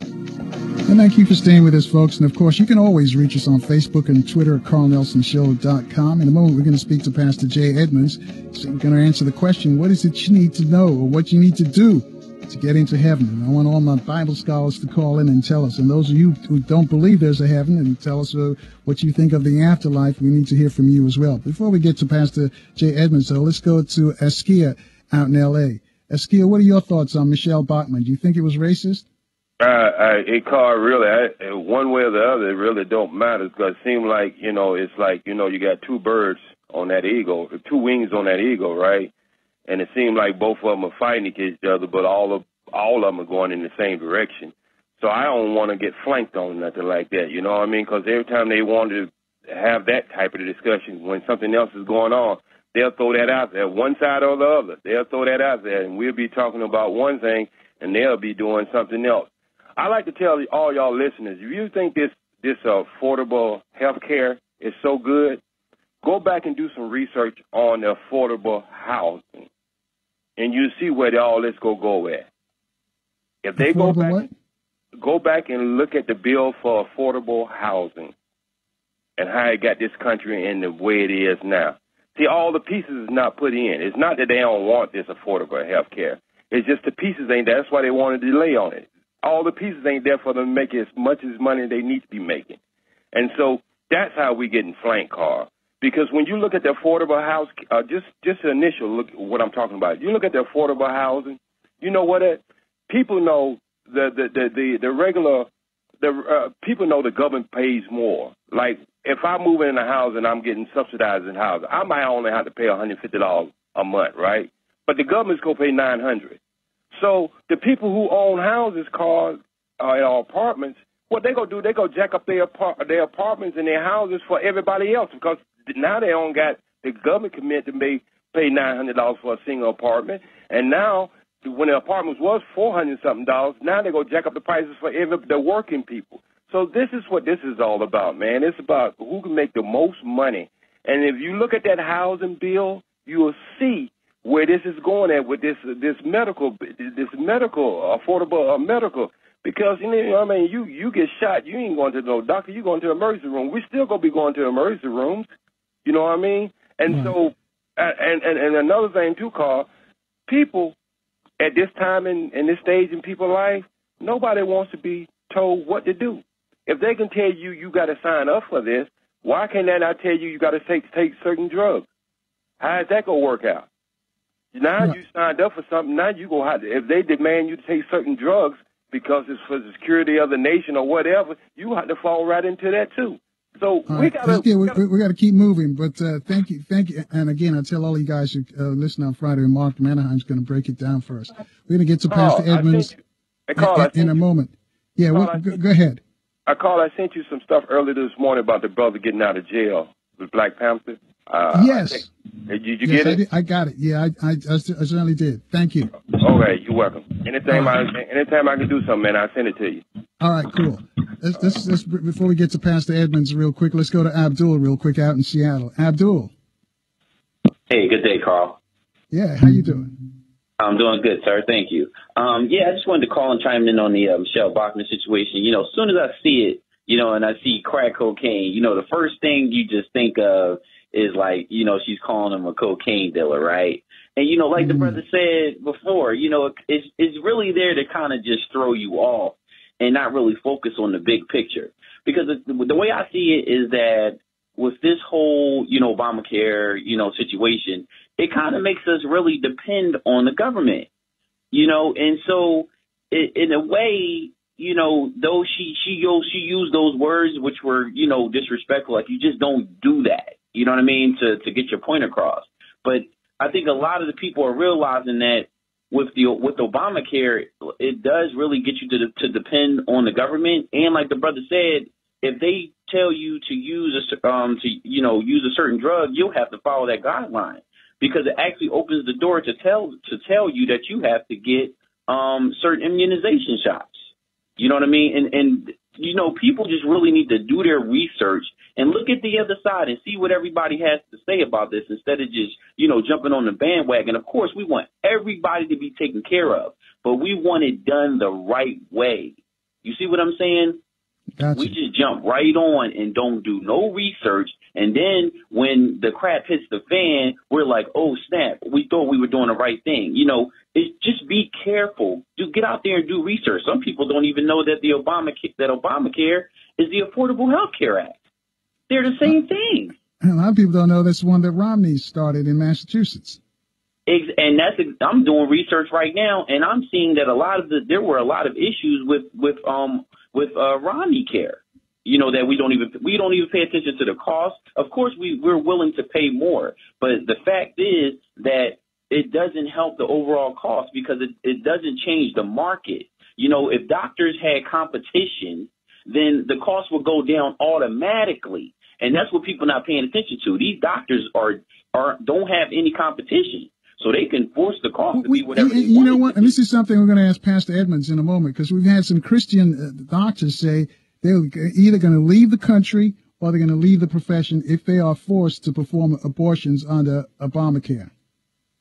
And thank you for staying with us, folks. And, of course, you can always reach us on Facebook and Twitter at carlnelsonshow.com. In a moment, we're going to speak to Pastor Jay Edmonds. So we're going to answer the question, what is it you need to know or what you need to do to get into heaven. And I want all my Bible scholars to call in and tell us. And those of you who don't believe there's a heaven, and tell us what you think of the afterlife. We need to hear from you as well. Before we get to Pastor J. Edmonds, though, let's go to Askia out in L.A. Askia, what are your thoughts on Michelle Bachmann? Do you think it was racist? It called really, one way or the other, it really don't matter, because it seems like, it's like, you got two birds on that eagle, two wings on that eagle, right? And it seemed like both of them are fighting against each other, but all of them are going in the same direction. So I don't want to get flanked on nothing like that, you know what I mean? Because every time they want to have that type of discussion, when something else is going on, they'll throw that out there, one side or the other. They'll throw that out there, and we'll be talking about one thing, and they'll be doing something else. I like to tell all y'all listeners, if you think this affordable health care is so good, go back and do some research on the affordable housing, and you see where all this go at. If they go back and look at the bill for affordable housing and how it got this country in the way it is now. See, all the pieces is not put in. It's not that they don't want this affordable health care. It's just the pieces ain't there. That's why they want to delay on it. All the pieces ain't there for them to make as much as money they need to be making. And so that's how we getting flanked, Carl. Because when you look at the affordable house, just the initial look at what I'm talking about. You look at the affordable housing, you know what? People know people know the government pays more. Like if I move in a house and I'm getting subsidized in housing, I might only have to pay $150 a month, right? But the government's gonna pay $900. So the people who own houses, cars, apartments, what they gonna do? They go jack up their apartments and their houses for everybody else, because now they don't got the government commit to pay $900 for a single apartment, and now when the apartments was $400-something, now they go jack up the prices for the working people. So this is what this is all about, man. It's about who can make the most money. And if you look at that housing bill, you will see where this is going at with this medical affordable medical. Because you get shot, you ain't going to no doctor, you going to the emergency room. We still gonna be going to emergency rooms, you know what I mean? And so, and another thing too, Carl, people at this time in this stage in people's life, nobody wants to be told what to do. If they can tell you you got to sign up for this, why can't they not tell you got to take certain drugs? How is that gonna work out? Now you signed up for something. Now you go have to, if they demand you to take certain drugs because it's for the security of the nation or whatever, you have to fall right into that too. So we got to keep moving. But thank you. And again, I tell all you guys who listen on Friday, Mark Manaheim's going to break it down for us. We're going to get to Pastor Edmonds in a moment. Yeah, go ahead. I sent you some stuff earlier this morning about the brother getting out of jail with Black Panther. Yes. Did you get it? I got it. Yeah, I certainly did. Thank you. Okay, you're welcome. Anytime I can do something, man, I'll send it to you. All right, cool. Let's before we get to Pastor Edmonds real quick, let's go to Abdul real quick out in Seattle. Abdul. Hey, good day, Carl. Yeah, how you doing? I'm doing good, sir. Thank you. I just wanted to call and chime in on the Michelle Bachmann situation. As soon as I see it, and I see crack cocaine, the first thing you just think of is like, she's calling him a cocaine dealer, right? And, like the brother said before, it's really there to kind of just throw you off and not really focus on the big picture. Because the way I see it is that with this whole, Obamacare, situation, it kind of makes us really depend on the government, and so in a way, though she used those words which were, disrespectful, like you just don't do that. You know what I mean? To get your point across. But I think a lot of the people are realizing that with Obamacare, it does really get you to depend on the government. And like the brother said, if they tell you to use a certain drug, you'll have to follow that guideline, because it actually opens the door to tell you that you have to get certain immunization shots. You know what I mean? And people just really need to do their research and look at the other side and see what everybody has to say about this, instead of just, jumping on the bandwagon. Of course, we want everybody to be taken care of, but we want it done the right way. You see what I'm saying? Gotcha. We just jump right on and don't do no research. And then when the crap hits the fan, we're like, oh, snap, we thought we were doing the right thing. You know, just be careful. Get out there and do research. Some people don't even know that Obamacare is the Affordable Health Care Act. They're the same thing. A lot of people don't know that's one that Romney started in Massachusetts. And I'm doing research right now, and I'm seeing that there were a lot of issues with Romney Care. You know, that we don't even pay attention to the cost. Of course, we're willing to pay more, but the fact is that it doesn't help the overall cost because it doesn't change the market. You know, if doctors had competition, then the cost will go down automatically, and that's what people are not paying attention to. These doctors don't have any competition. So they can force the cost to be whatever they want. You know what? And this is something we're going to ask Pastor Edmonds in a moment, because we've had some Christian doctors say they're either going to leave the country or they're going to leave the profession if they are forced to perform abortions under Obamacare.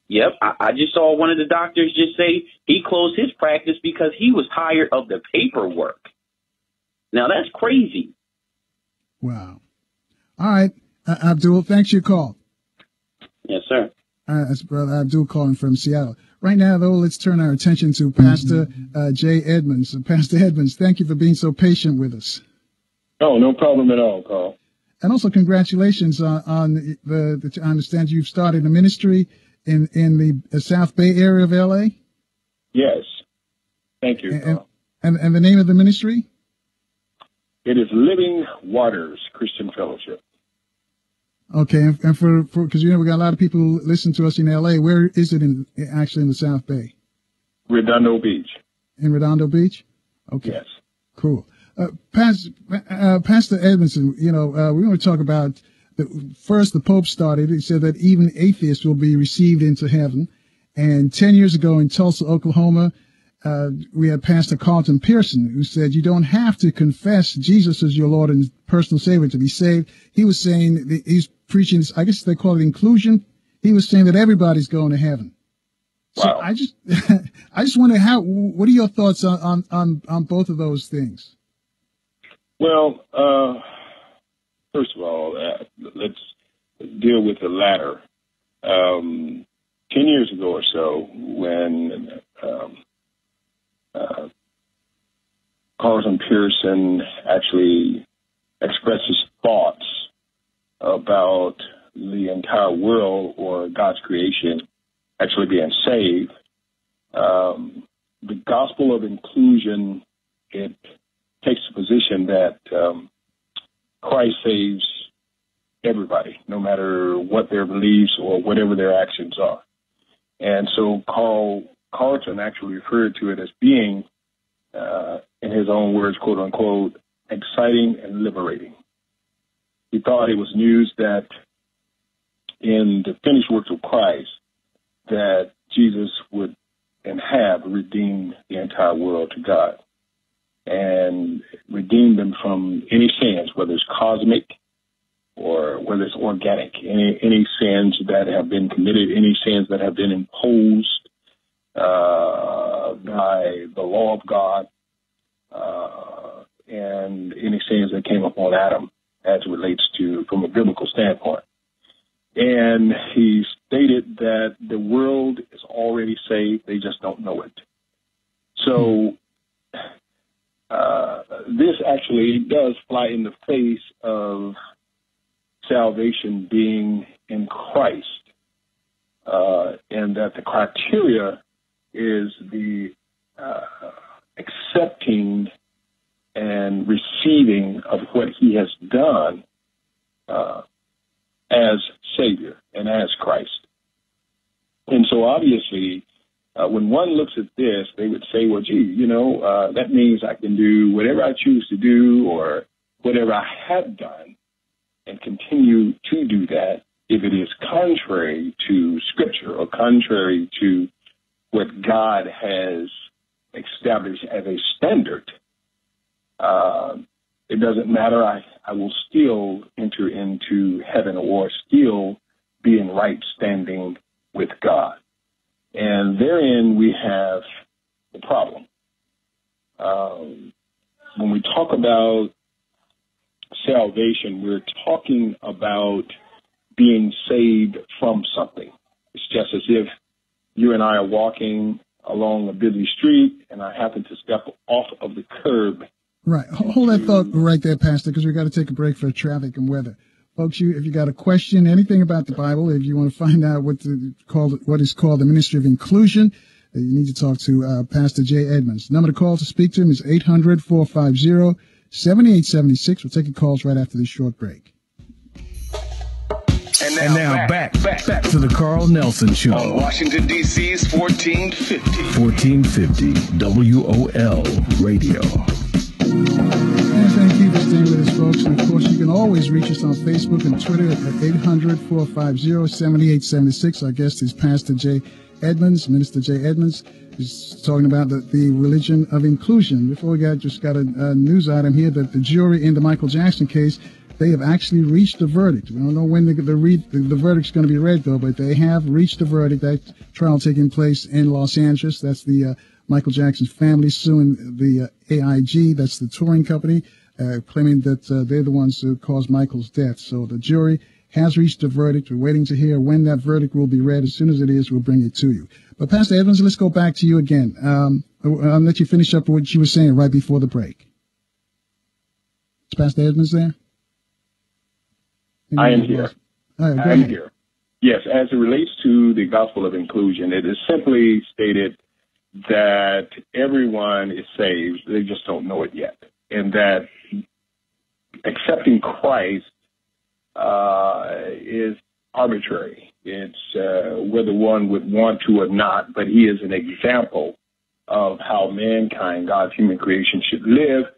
Yep. I just saw one of the doctors just say he closed his practice because he was tired of the paperwork. Now, that's crazy. Wow. All right. Abdul, thanks for your call. Yes, sir. That's Brother Abdul calling from Seattle. Right now, though, let's turn our attention to Pastor Jay Edmonds. Pastor Edmonds, thank you for being so patient with us. Oh, no problem at all, Carl. And also, congratulations on I understand you've started a ministry in the South Bay area of L.A.? Yes. Thank you, Carl. And the name of the ministry? It is Living Waters Christian Fellowship. Okay, and for because we got a lot of people who listen to us in L.A. Where is it actually in the South Bay? Redondo Beach. In Redondo Beach? Okay. Yes. Cool. Pastor Edmondson, we want to talk about the Pope started. He said that even atheists will be received into heaven. And 10 years ago in Tulsa, Oklahoma, we had Pastor Carlton Pearson, who said you don't have to confess Jesus as your Lord and personal Savior to be saved. He was saying, he's preaching, I guess they call it inclusion. He was saying that everybody's going to heaven. Wow. So I just wonder what are your thoughts on both of those things? Well, first of all, let's deal with the latter. 10 years ago or so, when Carlton Pearson actually expressed his thoughts about the entire world or God's creation actually being saved, the gospel of inclusion, it takes the position that Christ saves everybody, no matter what their beliefs or whatever their actions are. And so Carlton actually referred to it as being, in his own words, quote unquote, exciting and liberating. He thought it was news that in the finished works of Christ, that Jesus would and have redeemed the entire world to God and redeemed them from any sins, whether it's cosmic or whether it's organic, any sins that have been committed, any sins that have been imposed by the law of God, and any sins that came upon Adam as it relates to from a biblical standpoint. And he stated that the world is already saved, they just don't know it. So this actually does fly in the face of salvation being in Christ, and that the criteria is the accepting and receiving of what he has done as Savior and as Christ. And so obviously, when one looks at this, they would say, well, gee, that means I can do whatever I choose to do or whatever I have done and continue to do that if it is contrary to Scripture or contrary to what God has established as a standard. It doesn't matter. I will still enter into heaven or still be in right standing with God. And therein we have the problem. When we talk about salvation, we're talking about being saved from something. It's just as if you and I are walking along a busy street and I happen to step off of the curb. Right. Hold that thought right there, Pastor, because we've got to take a break for traffic and weather. Folks, if you got a question, anything about the Bible, if you want to find out what is called the Ministry of Inclusion, you need to talk to Pastor Jay Edmonds. The number to call to speak to him is 800-450-7876. We'll take your calls right after this short break. And now back to the Carl Nelson Show. On Washington, D.C.'s 1450. 1450 WOL Radio. And thank you for staying with us, folks. And, of course, you can always reach us on Facebook and Twitter at 800-450-7876. Our guest is Pastor Jay Edmonds, Minister Jay Edmonds. He's talking about the religion of inclusion. Before we got a news item here that the jury in the Michael Jackson case, they have actually reached a verdict. We don't know when the verdict's going to be read, though, but they have reached a verdict. That trial taking place in Los Angeles. That's the Michael Jackson's family suing the AIG, that's the touring company, claiming that they're the ones who caused Michael's death. So the jury has reached a verdict. We're waiting to hear when that verdict will be read. As soon as it is, we'll bring it to you. But Pastor Evans, let's go back to you again. I'll let you finish up what you were saying right before the break. Is Pastor Edmonds there? I am here. All right, I am here. Yes, as it relates to the gospel of inclusion, it is simply stated that everyone is saved. They just don't know it yet. And that accepting Christ is arbitrary. It's whether one would want to or not, but he is an example of how mankind, God's human creation, should live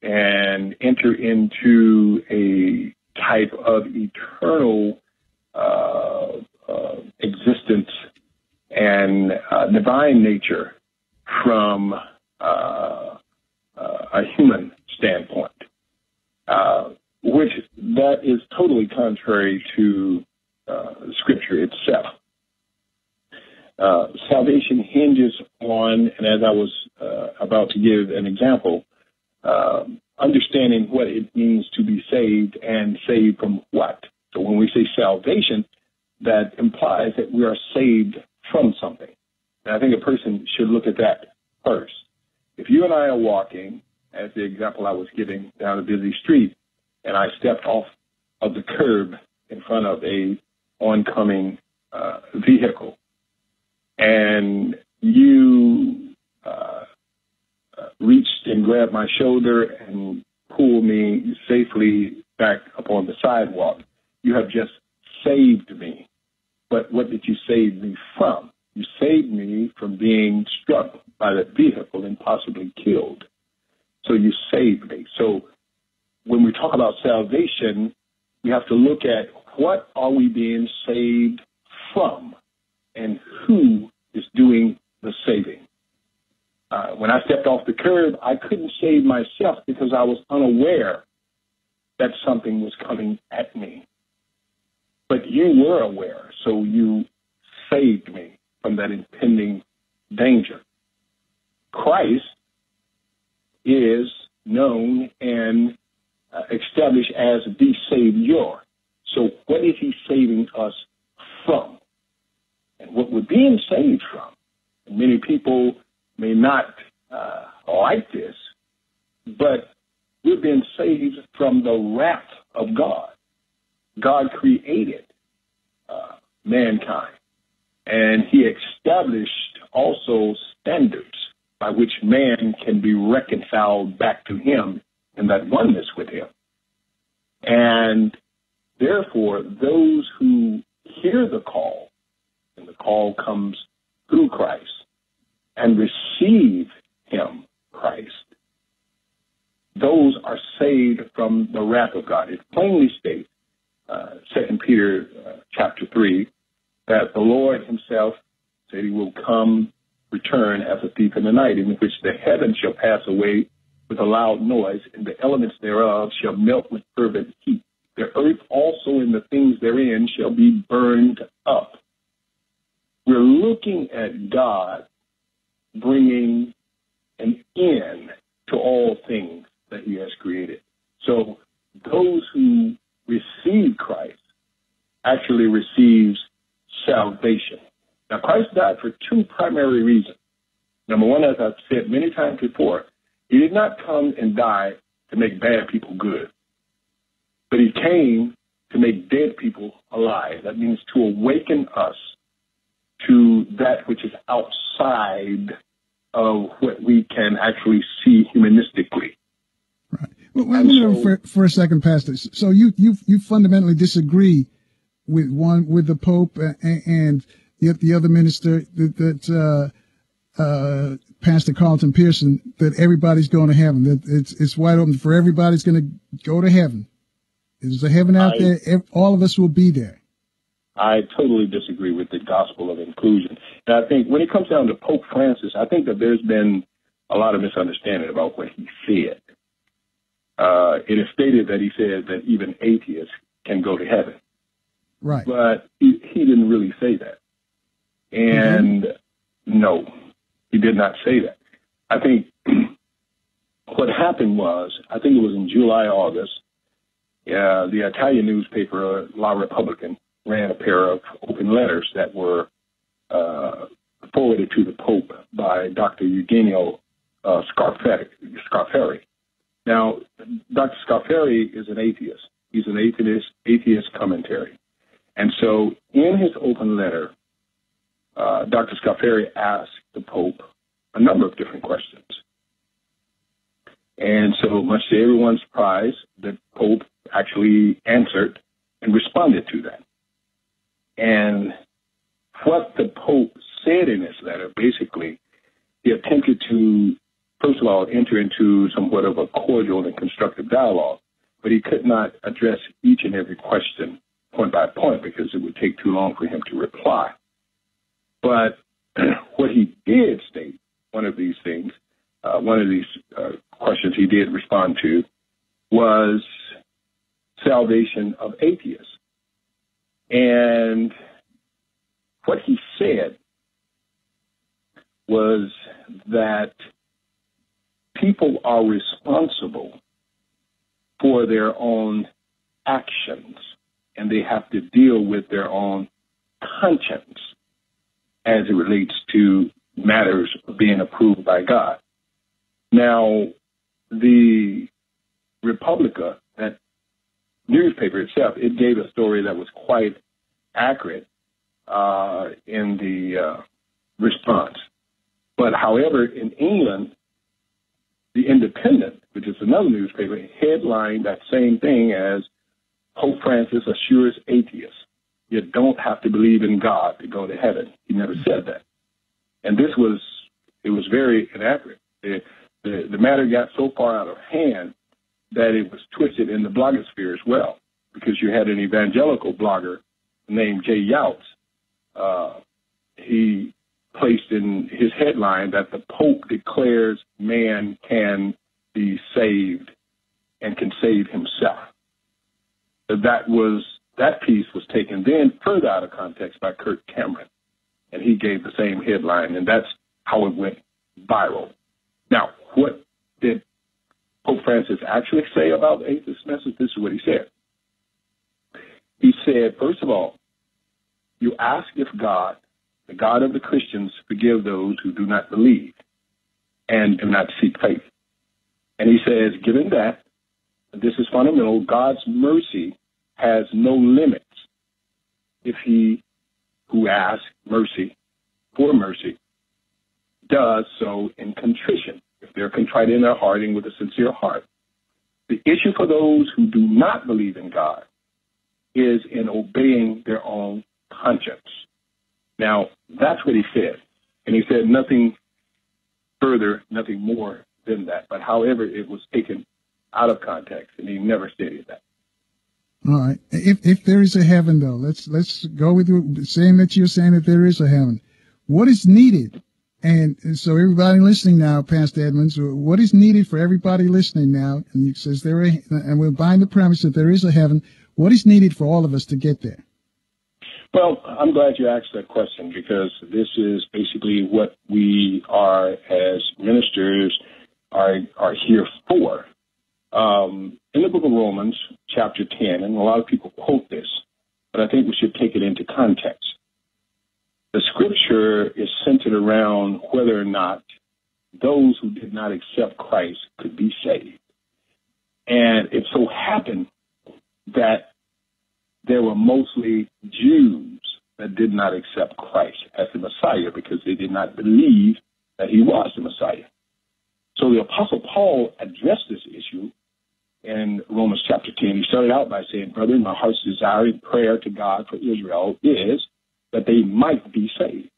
and enter into a type of eternal existence and divine nature from a human standpoint, which that is totally contrary to Scripture itself. Salvation hinges on, and as I was about to give an example, understanding what it means to be saved and saved from what. So when we say salvation, that implies that we are saved from something. And I think a person should look at that first. If you and I are walking, as the example I was giving, down a busy street, and I stepped off of the curb in front of a oncoming vehicle, and you reached and grabbed my shoulder and pulled me safely back upon the sidewalk, you have just saved me. But what did you save me from? You saved me from being struck by that vehicle and possibly killed. So you saved me. So when we talk about salvation, we have to look at what are we being saved from and who is doing the saving. When I stepped off the curb, I couldn't save myself because I was unaware that something was coming at me. But you were aware, so you saved me from that impending danger. Christ is known and established as the Savior. So what is he saving us from? And what we're being saved from, and many people may not like this, but we've been saved from the wrath of God. God created mankind, and he established also standards by which man can be reconciled back to him in that oneness with him. And therefore, those who hear the call, and the call comes through Christ, and receive him, Christ, those are saved from the wrath of God. It plainly states, 2 Peter chapter 3, that the Lord himself said he will return as a thief in the night, in which the heavens shall pass away with a loud noise, and the elements thereof shall melt with fervent heat. The earth also and the things therein shall be burned up. We're looking at God bringing an end to all things that he has created. So actually receives salvation. Now, Christ died for two primary reasons. Number one, as I've said many times before, he did not come and die to make bad people good, but he came to make dead people alive. That means to awaken us to that which is outside of what we can actually see humanistically. Right. Well, for a second, Pastor. So you fundamentally disagree with the Pope and the other minister that Pastor Carlton Pearson, that everybody's going to heaven, that it's wide open for everybody's going to go to heaven. There's a heaven out there. All of us will be there. I totally disagree with the gospel of inclusion. And I think when it comes down to Pope Francis, I think that there's been a lot of misunderstanding about what he said. It is stated that he said that even atheists can go to heaven. Right. But he didn't really say that. And no, he did not say that. I think what happened was, I think it was in July, August, the Italian newspaper, La Repubblica, ran a pair of open letters that were forwarded to the Pope by Dr. Eugenio Scarfari. Now, Dr. Scarfari is an atheist. He's an atheist commentary. And so in his open letter, Dr. Scarfari asked the Pope a number of different questions. And so much to everyone's surprise, the Pope actually answered and responded to that. And what the Pope said in his letter, basically, he attempted to, first of all, enter into somewhat of a cordial and constructive dialogue, but he could not address each and every question point by point because it would take too long for him to reply. But what he did state, one of these questions he did respond to was salvation of atheists. And what he said was that people are responsible for their own actions, and they have to deal with their own conscience as it relates to matters being approved by God. Now, the Republica, that newspaper itself, it gave a story that was quite accurate in the response. But however, in England, the Independent, which is another newspaper, headlined that same thing as Pope Francis assures atheists, you don't have to believe in God to go to heaven. He never said that. And it was very inaccurate. The matter got so far out of hand that it was twisted in the blogosphere as well, because you had an evangelical blogger named Jay Youts. He placed in his headline that the Pope declares man can be saved and can save himself. That piece was taken then further out of context by Kirk Cameron, and he gave the same headline, and that's how it went viral. Now, what did Pope Francis actually say about the atheist message? This is what he said. He said, first of all, you ask if God, the God of the Christians, forgive those who do not believe and do not seek faith. And he says, given that, this is fundamental, God's mercy has no limits if he who asks mercy for mercy does so in contrition, if they're contrite in their heart and with a sincere heart. The issue for those who do not believe in God is in obeying their own conscience. Now, that's what he said. And he said nothing further, nothing more than that. But however, it was taken out of context, and he never stated that. All right. If there is a heaven, though, let's go with saying that you're saying that there is a heaven. What is needed? And so everybody listening now, Pastor Edmonds, what is needed for everybody listening now? And he says and we're buying the premise that there is a heaven. What is needed for all of us to get there? Well, I'm glad you asked that question, because this is basically what we are as ministers are here for. In the book of Romans, chapter 10, and a lot of people quote this, but I think we should take it into context. The scripture is centered around whether or not those who did not accept Christ could be saved. And it so happened that there were mostly Jews that did not accept Christ as the Messiah because they did not believe that he was the Messiah. So the Apostle Paul addressed this issue in Romans chapter 10. He started out by saying, "Brethren, my heart's desire and prayer to God for Israel is that they might be saved."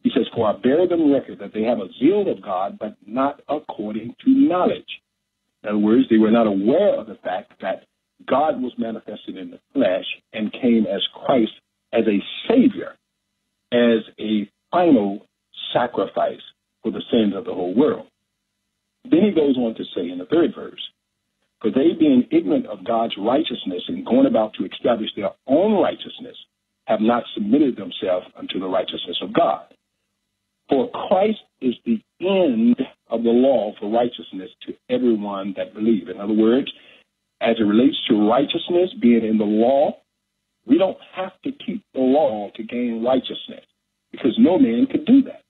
He says, "For I bear them record that they have a zeal of God, but not according to knowledge." In other words, they were not aware of the fact that God was manifested in the flesh and came as Christ, as a Savior, as a final sacrifice for the sins of the whole world. Then he goes on to say in the third verse, "For they, being ignorant of God's righteousness and going about to establish their own righteousness, have not submitted themselves unto the righteousness of God. For Christ is the end of the law for righteousness to everyone that believes." In other words, as it relates to righteousness being in the law, we don't have to keep the law to gain righteousness because no man could do that.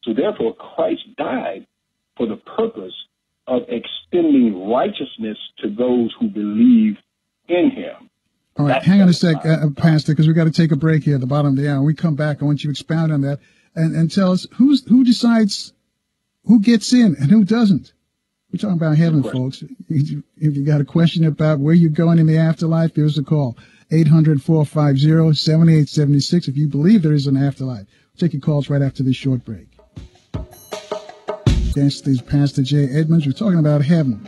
So therefore, Christ died for the purpose of extending righteousness to those who believe in him. All right, hang on a sec, Pastor, because we've got to take a break here at the bottom of the hour. When we come back, I want you to expound on that and tell us who decides who gets in and who doesn't. We're talking about heaven, folks. If you got a question about where you're going in the afterlife, give us a call. 800-450-7876 if you believe there is an afterlife. We'll take your calls right after this short break. This is Pastor Jay Edmonds. We're talking about heaven.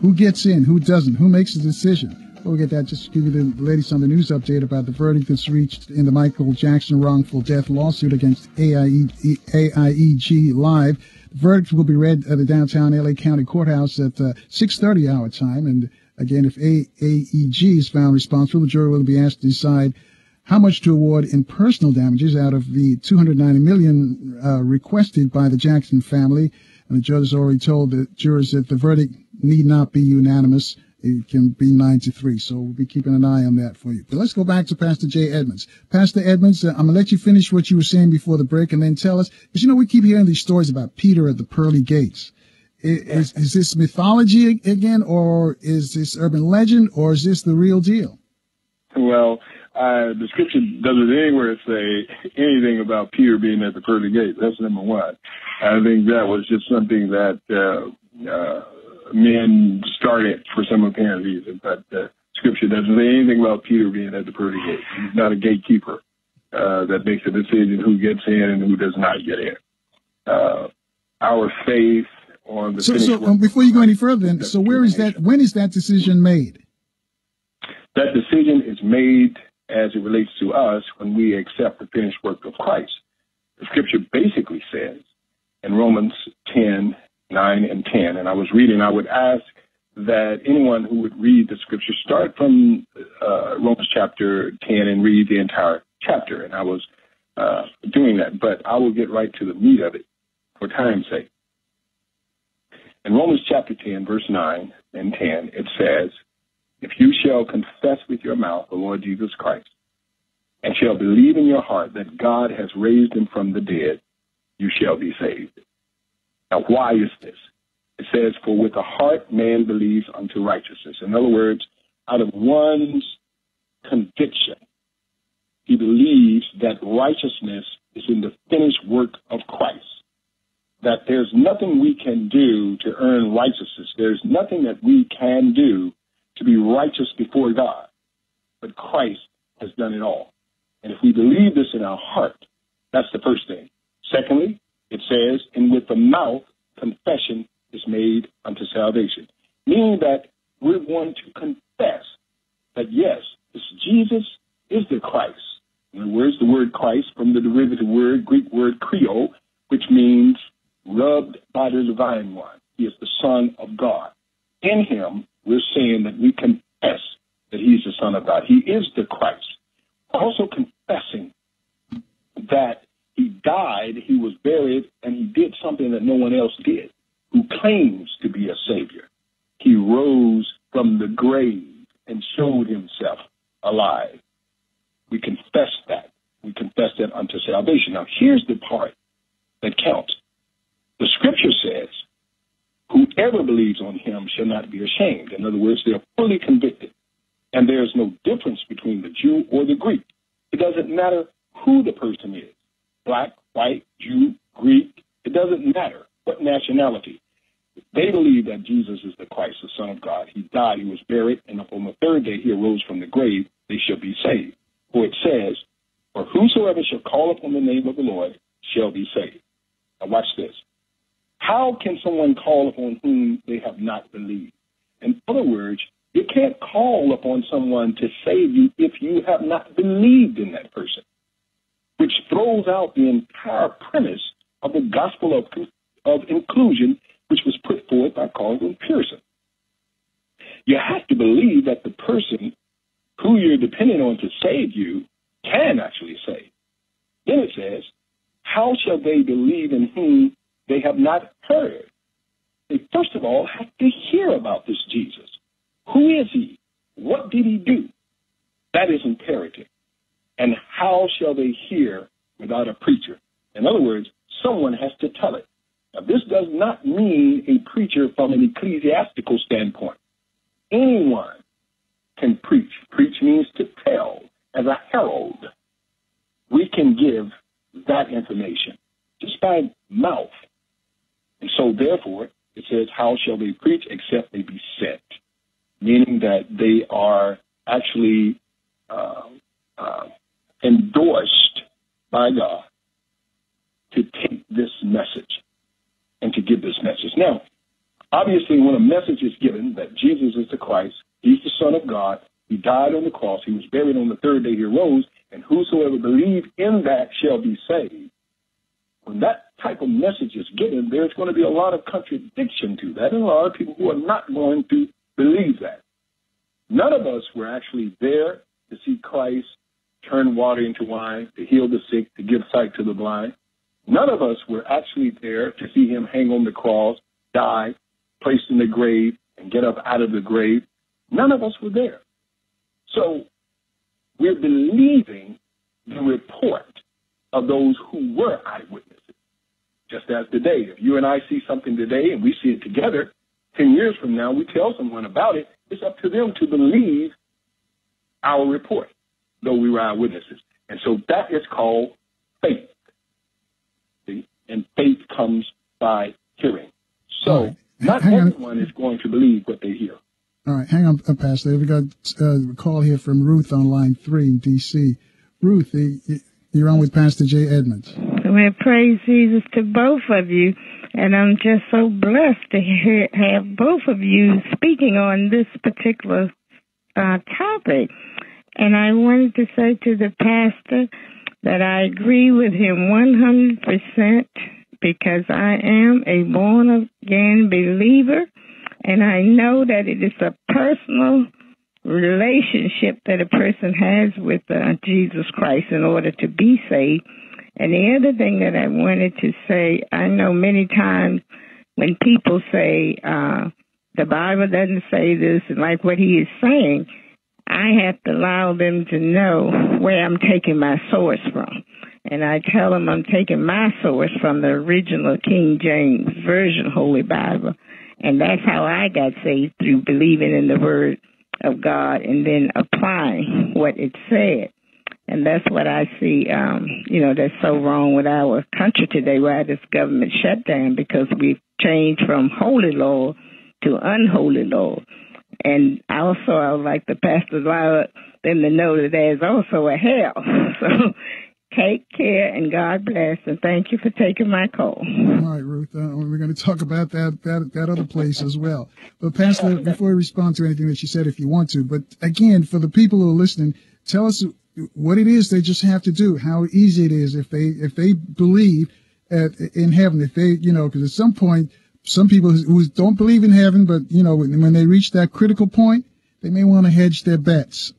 Who gets in, who doesn't, who makes the decision. Before we get that, just to give you the latest on the news update about the verdict that's reached in the Michael Jackson wrongful death lawsuit against AIEG Live. The verdict will be read at the downtown LA County Courthouse at 6:30 our time. And again, if AIEG is found responsible, the jury will be asked to decide how much to award in personal damages out of the $290 million requested by the Jackson family. And the judge has already told the jurors that the verdict need not be unanimous. It can be 9-3. So we'll be keeping an eye on that for you. But let's go back to Pastor Jay Edmonds. Pastor Edmonds, I'm going to let you finish what you were saying before the break and then tell us, because, we keep hearing these stories about Peter at the pearly gates. Is this mythology again, or is this urban legend, or is this the real deal? Well, the scripture doesn't anywhere say anything about Peter being at the pearly gate. That's number one. I think that was just something that men started for some apparent reason, but scripture doesn't say anything about Peter being at the pearly gate. He's not a gatekeeper that makes a decision who gets in and who does not get in. Our faith on the so before you go any further, then, so where is that? When is that decision made? That decision is made as it relates to us when we accept the finished work of Christ. The scripture basically says in Romans 10:9 and 10, and I would ask that anyone who would read the scripture start from Romans chapter 10 and read the entire chapter. And I was doing that, but I will get right to the meat of it for time's sake. In Romans chapter 10, verse 9 and 10, it says, "If you shall confess with your mouth the Lord Jesus Christ, and shall believe in your heart that God has raised him from the dead, you shall be saved." Now, why is this? It says, "For with the heart man believes unto righteousness." In other words, out of one's conviction, he believes that righteousness is in the finished work of Christ, that there's nothing we can do to earn righteousness. There's nothing that we can do to be righteous before God, but Christ has done it all. And if we believe this in our heart, that's the first thing. Secondly, it says, "And with the mouth, confession is made unto salvation," meaning that we're going to confess that, yes, this Jesus is the Christ. In other words, the word Christ from the derivative word, Greek word Creole, which means rubbed by the divine one. He is the Son of God. In him, we're saying that we confess that he's the Son of God. He is the Christ. Also confessing that he died, he was buried, and he did something that no one else did, who claims to be a Savior. He rose from the grave and showed himself alive. salvation. Now, here's the part that counts. The scripture says, whoever believes on him shall not be ashamed. In other words, they are fully convicted. And there's no difference between the Jew or the Greek. It doesn't matter who the person is, black, white, Jew, Greek. It doesn't matter what nationality. If they believe that Jesus is the Christ, the Son of God. He died, he was buried, and on the third day he arose from the grave. They shall be saved. For it says, for whosoever shall call upon the name of the Lord shall be saved. Now watch this. How can someone call upon whom they have not believed? In other words, you can't call upon someone to save you if you have not believed in that person, which throws out the entire premise of the gospel of inclusion, which was put forth by Carlton Pearson. You have to believe that the person who you're depending on to save you can actually save. Then it says, how shall they believe in whom they have not heard? They first of all have to hear about this Jesus. Who is he? What did he do? That is imperative. And how shall they hear without a preacher? In other words, someone has to tell it. Now, this does not mean a preacher from an ecclesiastical standpoint. Anyone can preach. Preach means to tell. As a herald, we can give that information just by mouth. And so, therefore, it says, how shall they preach except they be sent? Meaning that they are actually endorsed by God to take this message and to give this message. Now, obviously, when a message is given that Jesus is the Christ, he's the Son of God, he died on the cross, he was buried on the third day, he arose, and whosoever believes in that shall be saved. When that type of message is given, there's going to be a lot of contradiction to that, and a lot of people who are not going to believe that. None of us were actually there to see Christ turn water into wine, to heal the sick, to give sight to the blind. None of us were actually there to see him hang on the cross, die, placed in the grave, and get up out of the grave. None of us were there. So we're believing the report of those who were eyewitnesses. Just as today, if you and I see something today and we see it together, 10 years from now, we tell someone about it, it's up to them to believe our report, though we were eyewitnesses. And so that is called faith. See? And faith comes by hearing. So not everyone is going to believe what they hear. All right, hang on, Pastor. We got a call here from Ruth on line 3 in D.C. Ruth, you're on with Pastor J. Edmonds. Well, praise Jesus to both of you. And I'm just so blessed to have both of you speaking on this particular topic. And I wanted to say to the pastor that I agree with him 100% because I am a born-again believer, and I know that it is a personal relationship that a person has with Jesus Christ in order to be saved. And the other thing that I wanted to say, I know many times when people say the Bible doesn't say this, and like what he is saying, I have to allow them to know where I'm taking my source from. And I tell them I'm taking my source from the original King James Version Holy Bible. And that's how I got saved, through believing in the Word of God and then applying what it said. And that's what I see, that's so wrong with our country today, why this government shutdown, because we've changed from holy law to unholy law. And also, I would like the pastors allow them to know that there's also a hell. So take care, and God bless, and thank you for taking my call. All right, Ruth, we're going to talk about that other place as well. But Pastor, before we respond to anything that you said, if you want to, but again, for the people who are listening, tell us what it is they just have to do, how easy it is if they believe in heaven, if they, because at some point, some people who don't believe in heaven, but, when they reach that critical point, they may want to hedge their bets,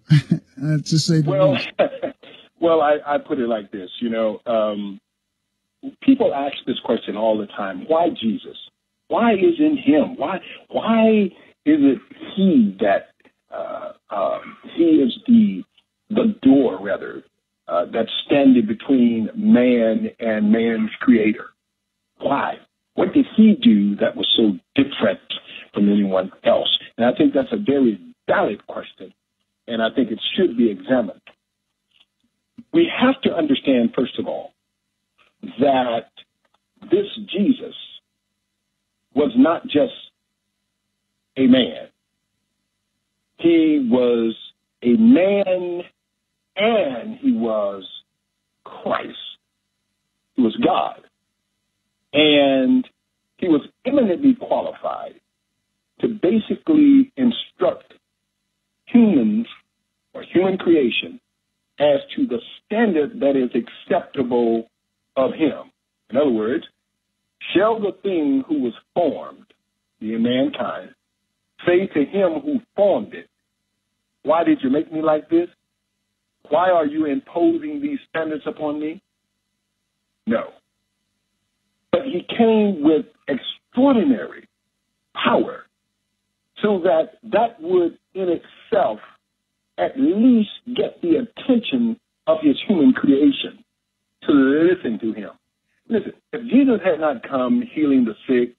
to say the least. Well, I put it like this, people ask this question all the time. Why Jesus? Why isn't him? Why is it he that he is the door, rather, that's standing between man and man's creator. Why? What did he do that was so different from anyone else? And I think that's a very valid question, and I think it should be examined. We have to understand, first of all, that this Jesus was not just a man. He was a man and he was Christ. He was God. And he was eminently qualified to basically instruct humans or human creation as to the standard that is acceptable of him. In other words, shall the thing who was formed, being mankind, say to him who formed it, why did you make me like this? Why are you imposing these standards upon me? No. But he came with extraordinary power so that would in itself at least get the attention of his human creation to listen to him. Listen, if Jesus had not come healing the sick,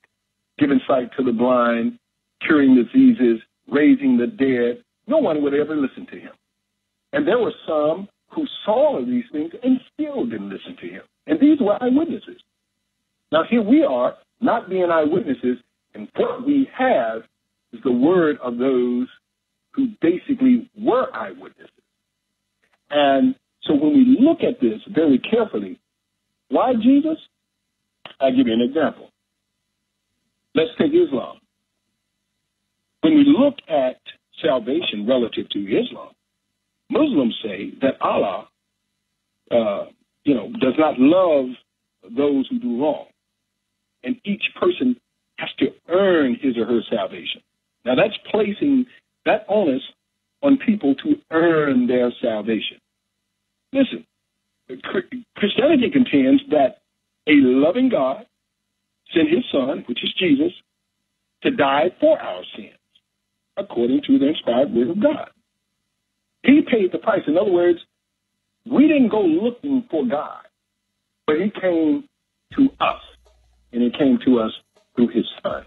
giving sight to the blind, curing diseases, raising the dead, no one would ever listen to him. And there were some who saw all of these things and still didn't listen to him. And these were eyewitnesses. Now here we are, not being eyewitnesses, and what we have is the word of those who basically were eyewitnesses. And so when we look at this very carefully, why Jesus? I'll give you an example. Let's take Islam. When we look at salvation relative to Islam, Muslims say that Allah, does not love those who do wrong. And each person has to earn his or her salvation. Now that's placing that onus on people to earn their salvation. Listen, Christianity contends that a loving God sent his son, which is Jesus, to die for our sins, according to the inspired word of God. He paid the price. In other words, we didn't go looking for God, but he came to us, and he came to us through his son.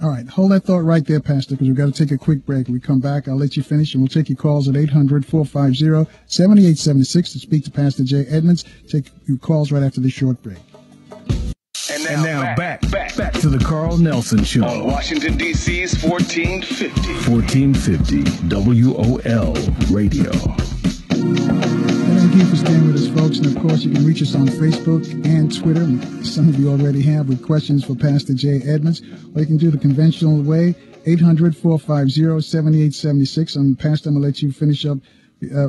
All right, hold that thought right there, Pastor, because we've got to take a quick break. When we come back, I'll let you finish, and we'll take your calls at 800-450-7876 to speak to Pastor Jay Edmonds. Take your calls right after this short break. And now back to the Carl Nelson Show. On Washington, D.C.'s 1450. 1450 WOL Radio. Thank you for staying with us, folks. And, of course, you can reach us on Facebook and Twitter. Some of you already have with questions for Pastor Jay Edmonds. Or you can do the conventional way, 800-450-7876. And, Pastor, I'm going to let you finish up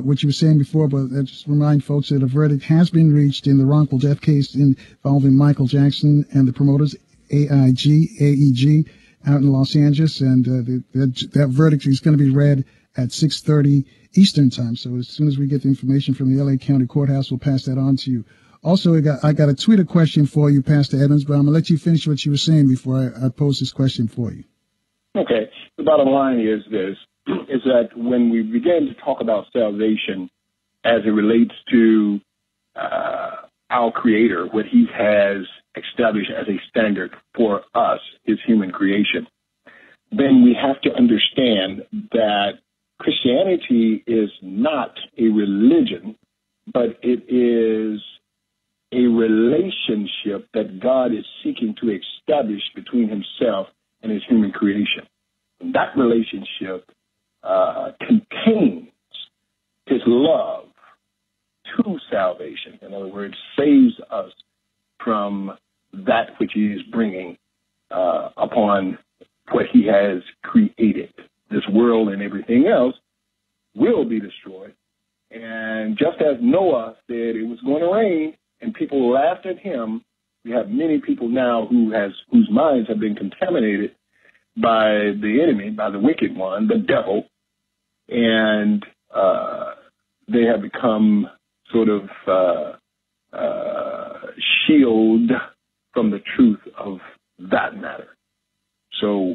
what you were saying before, but just remind folks that a verdict has been reached in the wrongful death case involving Michael Jackson and the promoters AEG out in Los Angeles, and that verdict is going to be read at 6:30 Eastern time. So as soon as we get the information from the LA County Courthouse, we'll pass that on to you. Also, I got a Twitter question for you, Pastor Edmonds, but I'm going to let you finish what you were saying before I pose this question for you. Okay. The bottom line is this, is that when we begin to talk about salvation as it relates to our Creator, what he has established as a standard for us, his human creation, then we have to understand that Christianity is not a religion, but it is a relationship that God is seeking to establish between himself and his human creation. And that relationship contains his love to salvation. In other words, saves us from that which he is bringing upon what he has created. This world and everything else will be destroyed. And just as Noah said it was going to rain and people laughed at him, we have many people now whose minds have been contaminated by the enemy, by the wicked one, the devil, and they have become sort of shield from the truth of that matter. So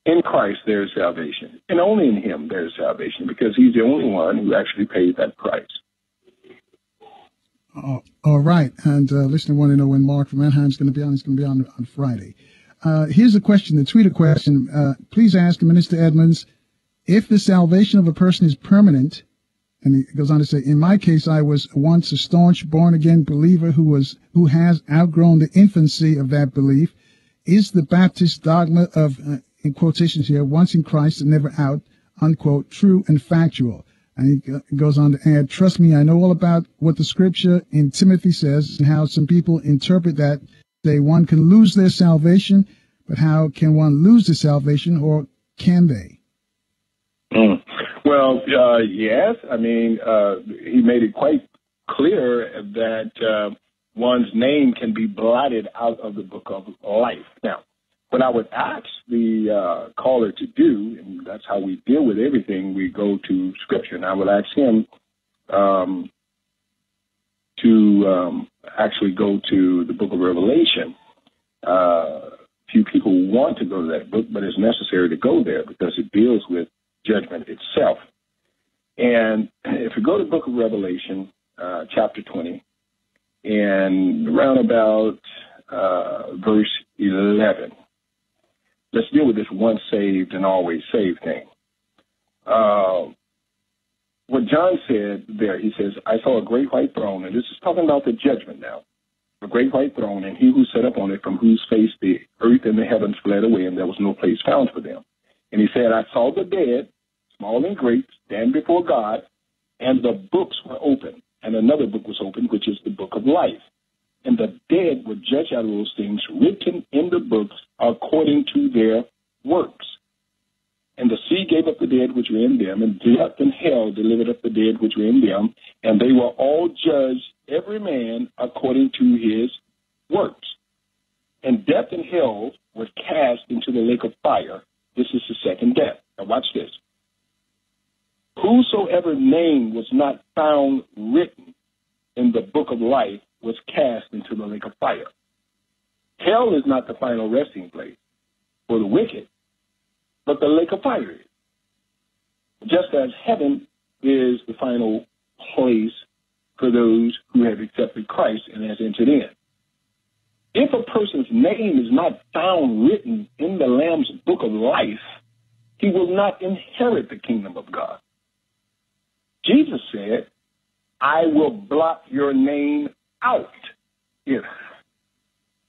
in Christ there is salvation, and only in him there is salvation, because he's the only one who actually paid that price. All right. And listener want to know when Mark from Anaheim's going to be on. He's going to be on Friday. Here's a question, the Twitter question. Please ask Minister Edmonds, if the salvation of a person is permanent, and he goes on to say, in my case, I was once a staunch born-again believer who has outgrown the infancy of that belief. Is the Baptist dogma of, in quotations here, once in Christ and never out, unquote, true and factual? And he goes on to add, trust me, I know all about what the scripture in Timothy says and how some people interpret that. Say one can lose their salvation, but how can one lose their salvation, or can they? Well, yes. I mean, he made it quite clear that one's name can be blotted out of the book of life. Now, what I would ask the caller to do, and that's how we deal with everything, we go to Scripture. And I would ask him to actually go to the book of Revelation. Few people want to go to that book, but it's necessary to go there because it deals with judgment itself. And if we go to the book of Revelation, chapter 20, and around about verse 11, let's deal with this once saved and always saved thing. What John said there, he says, I saw a great white throne, and this is talking about the judgment now, a great white throne, and he who sat upon it, from whose face the earth and the heavens fled away, and there was no place found for them. And he said, I saw the dead, small and great, stand before God, and the books were open. And another book was opened, which is the book of life. And the dead were judged out of those things written in the books according to their works. And the sea gave up the dead which were in them, and death and hell delivered up the dead which were in them, and they were all judged, every man according to his works. And death and hell were cast into the lake of fire. This is the second death. Now watch this. Whosoever name was not found written in the book of life was cast into the lake of fire. Hell is not the final resting place for the wicked, but the lake of fire is. Just as heaven is the final place for those who have accepted Christ and has entered in. If a person's name is not found written in the Lamb's book of life, he will not inherit the kingdom of God. Jesus said, I will blot your name out if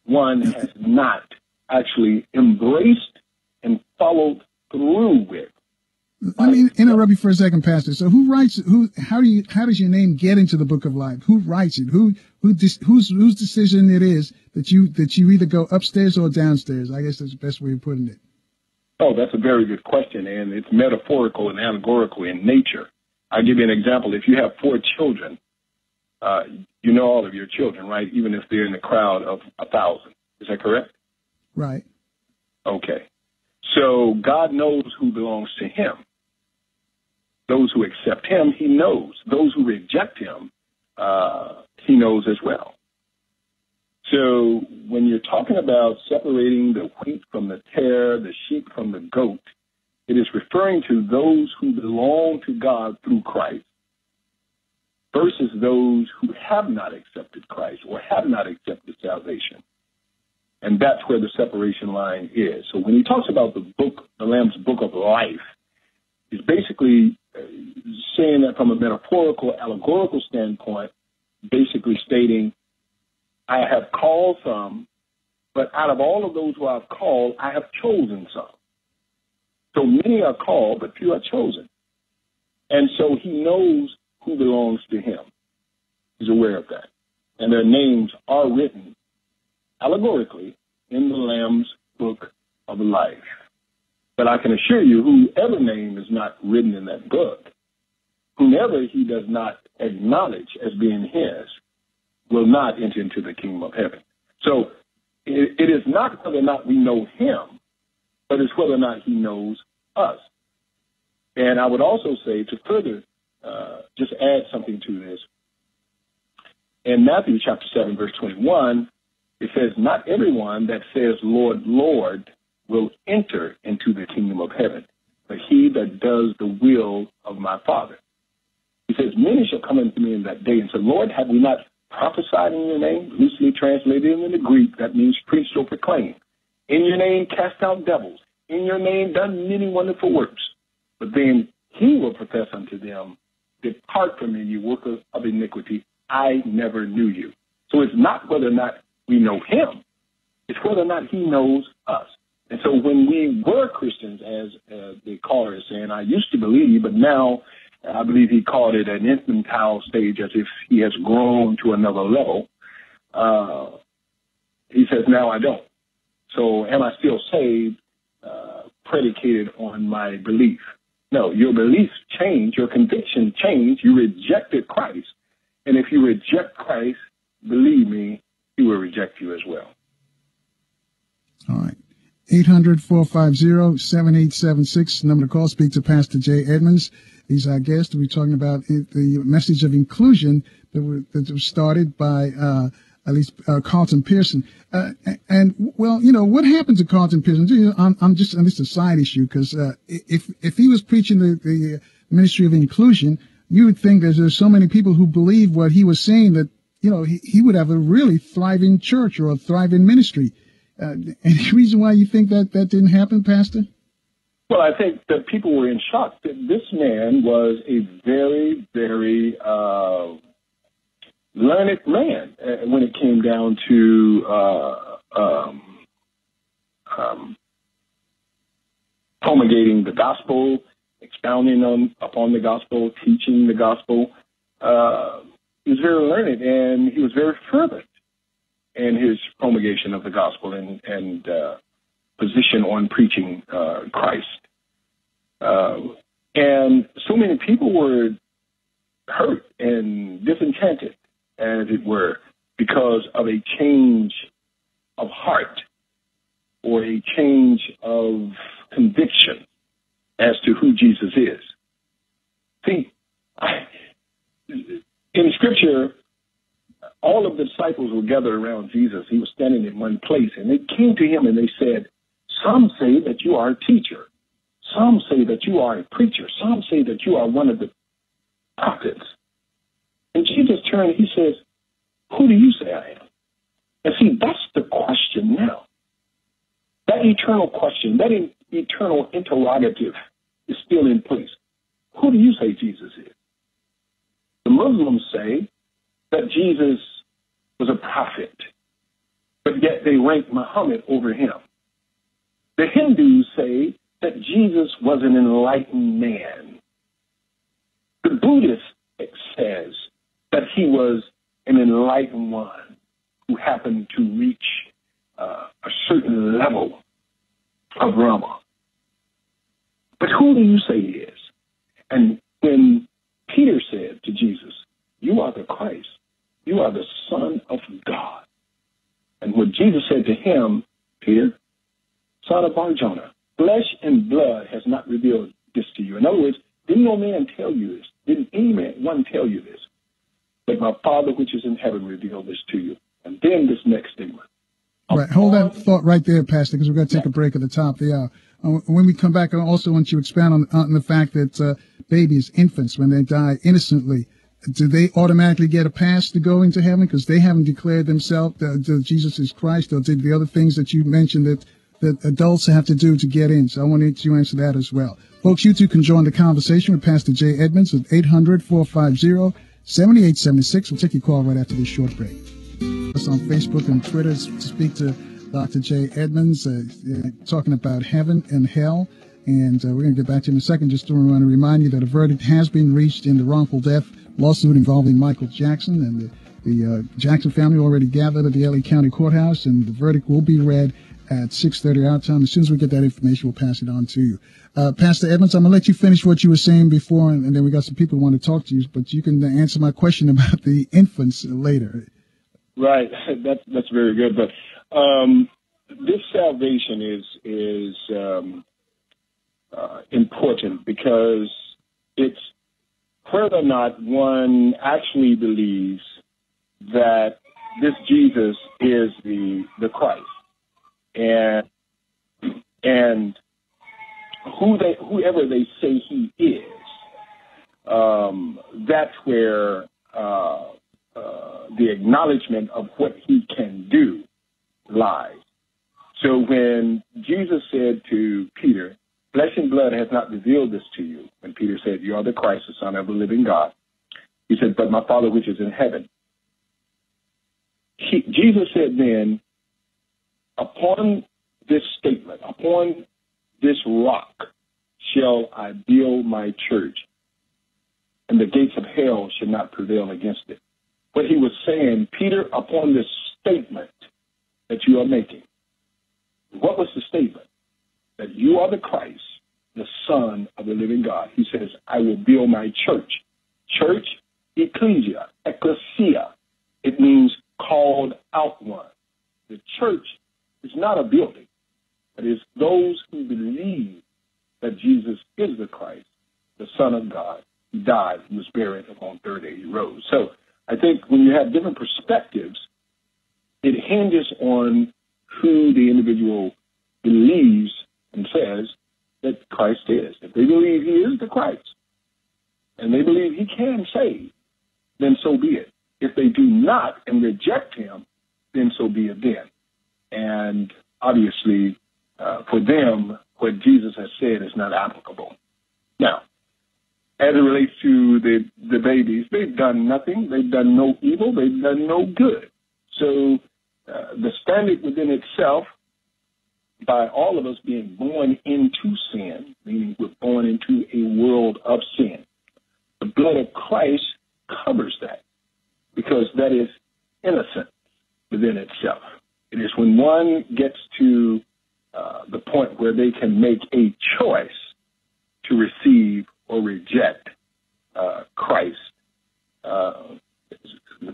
one has not actually embraced and followed through with. Let me interrupt you for a second, Pastor. So how does your name get into the book of life? Who writes it? Whose decision it is that you either go upstairs or downstairs? I guess that's the best way of putting it. Oh, that's a very good question, and it's metaphorical and allegorical in nature. I'll give you an example. If you have 4 children, you know all of your children, right? Even if they're in a crowd of 1,000. Is that correct? Right. Okay. So God knows who belongs to him. Those who accept him, he knows. Those who reject him, he knows as well. So when you're talking about separating the wheat from the tare, the sheep from the goat, it is referring to those who belong to God through Christ versus those who have not accepted Christ or have not accepted salvation. And that's where the separation line is. So when he talks about the Lamb's book of life, he's basically saying that from a metaphorical, allegorical standpoint, basically stating, I have called some, but out of all of those who I've called, I have chosen some. So many are called, but few are chosen. And so he knows who belongs to him. He's aware of that. And their names are written allegorically in the Lamb's book of life. But I can assure you, whoever name is not written in that book, whomever he does not acknowledge as being his, will not enter into the kingdom of heaven. So it is not whether or not we know him, but it's whether or not he knows us. And I would also say, to further just add something to this, in Matthew chapter 7, verse 21, it says, not everyone that says, Lord, Lord, will enter into the kingdom of heaven, but he that does the will of my Father. He says, many shall come unto me in that day and say, Lord, have we not prophesied in your name, loosely translated in the Greek, that means preached or proclaimed. In your name cast out devils. In your name done many wonderful works. But then he will profess unto them, depart from me, you workers of iniquity. I never knew you. So it's not whether or not we know him. It's whether or not he knows us. And so when we were Christians, as the caller is saying, I used to believe, but now I believe he called it an infantile stage, as if he has grown to another level. He says, now I don't. So am I still saved, predicated on my belief? No, your beliefs change, your conviction change. You rejected Christ. And if you reject Christ, believe me, he will reject you as well. All right. 800-450-7876. Number to call. Speak to Pastor Jay Edmonds. He's our guest. We're talking about the message of inclusion that was started by at least Carlton Pearson. And well, you know, what happened to Carlton Pearson? I'm just on this a side issue, because if he was preaching the ministry of inclusion, you would think that there's so many people who believe what he was saying that, you know, he would have a really thriving church or a thriving ministry. Any reason why you think that didn't happen, Pastor? Well, I think that people were in shock that this man was a very, very learned man when it came down to promulgating the gospel, expounding upon the gospel, teaching the gospel. He was very learned, and he was very fervent in his promulgation of the gospel and position on preaching Christ. And so many people were hurt and disenchanted, as it were, because of a change of heart or a change of conviction as to who Jesus is. See, in Scripture, all of the disciples were gathered around Jesus. He was standing in one place, and they came to him and they said, some say that you are a teacher. Some say that you are a preacher. Some say that you are one of the prophets. And Jesus turned and he says, who do you say I am? And see, that's the question now. That eternal question, that eternal interrogative is still in place. Who do you say Jesus is? The Muslims say that Jesus was a prophet, but yet they rank Muhammad over him. The Hindus say that Jesus was an enlightened man. The Buddhist says that he was an enlightened one who happened to reach a certain level of Rama. But who do you say he is? And when Peter said to Jesus, you are the Christ, you are the Son of God. And when Jesus said to him, Peter, son of Bar-Jonah, flesh and blood has not revealed this to you. In other words, didn't no man tell you this? Didn't any one tell you this? But my Father which is in heaven revealed this to you. And then this next statement. Right. Hold that thought right there, Pastor, because we're going to take a break at the top of the hour. When we come back, I also want you to expand on the fact that babies, infants, when they die innocently, do they automatically get a pass to go into heaven because they haven't declared themselves that Jesus is Christ, or did the other things that you mentioned that adults have to do to get in? So I want you to answer that as well. Folks, you too can join the conversation with Pastor Jay Edmonds at 800-450-7876. We'll take your call right after this short break. Us on Facebook and Twitter to speak to Dr. Jay Edmonds, talking about heaven and hell. And we're going to get back to him in a second. Just want to remind you that a verdict has been reached in the wrongful death lawsuit involving Michael Jackson. And the Jackson family already gathered at the LA County Courthouse, and the verdict will be read at 6:30 our time. As soon as we get that information, we'll pass it on to you. Pastor Edmonds, I'm going to let you finish what you were saying before, and then we got some people who want to talk to you, but you can answer my question about the infants later. Right. That's very good. But this salvation is important because it's whether or not one actually believes that this Jesus is the Christ, and whoever they say he is, that's where the acknowledgement of what he can do lies. So when Jesus said to Peter, flesh and blood has not revealed this to you, when Peter said, you are the Christ, the Son of the living God, he said, but my Father which is in heaven. Jesus said then, upon this statement, upon this rock shall I build my church, and the gates of hell shall not prevail against it. What he was saying, Peter, upon this statement that you are making, what was the statement? That you are the Christ, the Son of the living God. He says, I will build my church. Church, ecclesia, ecclesia. It means called out one. The church is not a building. It is those who believe that Jesus is the Christ, the Son of God. He died, he was buried, upon the third day he rose. So I think when you have different perspectives, it hinges on who the individual believes and says that Christ is. If they believe he is the Christ and they believe he can save, then so be it. If they do not and reject him, then so be it then. And obviously, for them, what Jesus has said is not applicable. Now, as it relates to the babies, they've done nothing. They've done no evil. They've done no good. So the standard within itself, by all of us being born into sin, meaning we're born into a world of sin, the blood of Christ covers that, because that is innocent within itself. It is when one gets to the point where they can make a choice to receive or reject Christ,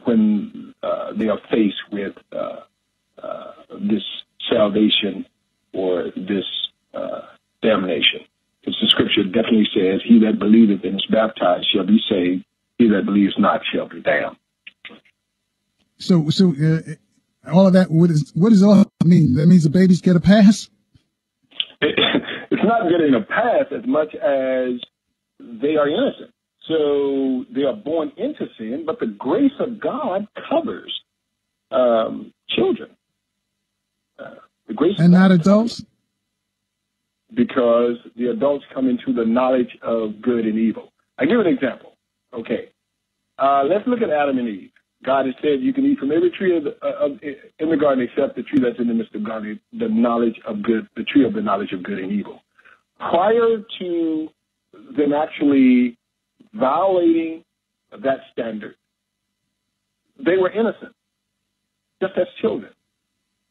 when they are faced with this salvation or this damnation. Because the scripture definitely says, he that believeth and is baptized shall be saved, he that believes not shall be damned. So all of that, what does all that mean? That means the babies get a pass? It's not getting a pass as much as they are innocent. So they are born into sin, but the grace of God covers children. The grace and not adults? Because the adults come into the knowledge of good and evil. I give an example. Okay. Let's look at Adam and Eve. God has said you can eat from every tree in the garden except the tree that's in the midst of the garden, the knowledge of good, the tree of the knowledge of good and evil. Prior to them actually violating that standard, they were innocent, just as children.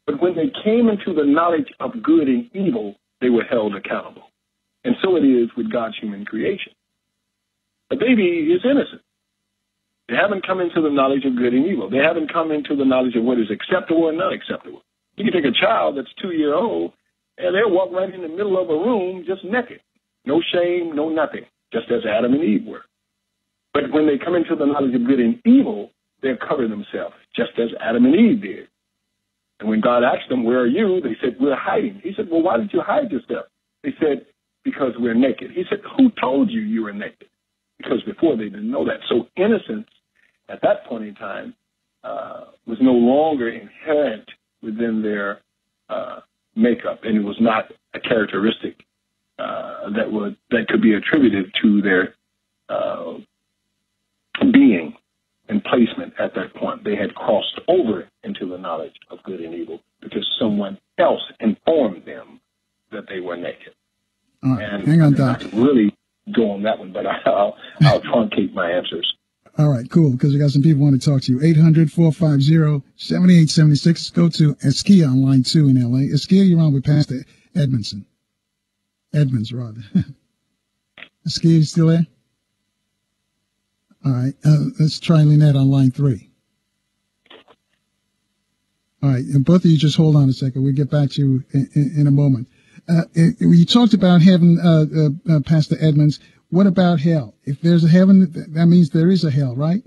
But when they came into the knowledge of good and evil, they were held accountable. And so it is with God's human creation. A baby is innocent. They haven't come into the knowledge of good and evil. They haven't come into the knowledge of what is acceptable and not acceptable. You can take a child that's 2-year-old, and they'll walk right in the middle of a room just naked. No shame, no nothing, just as Adam and Eve were. But when they come into the knowledge of good and evil, they'll cover themselves, just as Adam and Eve did. And when God asked them, where are you? They said, we're hiding. He said, well, why did you hide yourself? They said, because we're naked. He said, who told you were naked? Because before they didn't know that. So innocence at that point in time was no longer inherent within their makeup, and it was not a characteristic that could be attributed to their being and placement at that point. They had crossed over into the knowledge of good and evil because someone else informed them that they were naked. All right. And hang on, Doc. I can really go on that one, but I'll truncate my answers. All right, cool, because we got some people want to talk to you. 800-450-7876. Let's go to Eskia on line 2 in L.A. Eskia, you're on with Pastor Edmondson. Edmonds, rather. Eskia, you still there? All right, let's try Lynette on line 3. All right, and both of you just hold on a second. We'll get back to you in a moment. You talked about heaven, Pastor Edmonds. What about hell? If there's a heaven, that means there is a hell, right?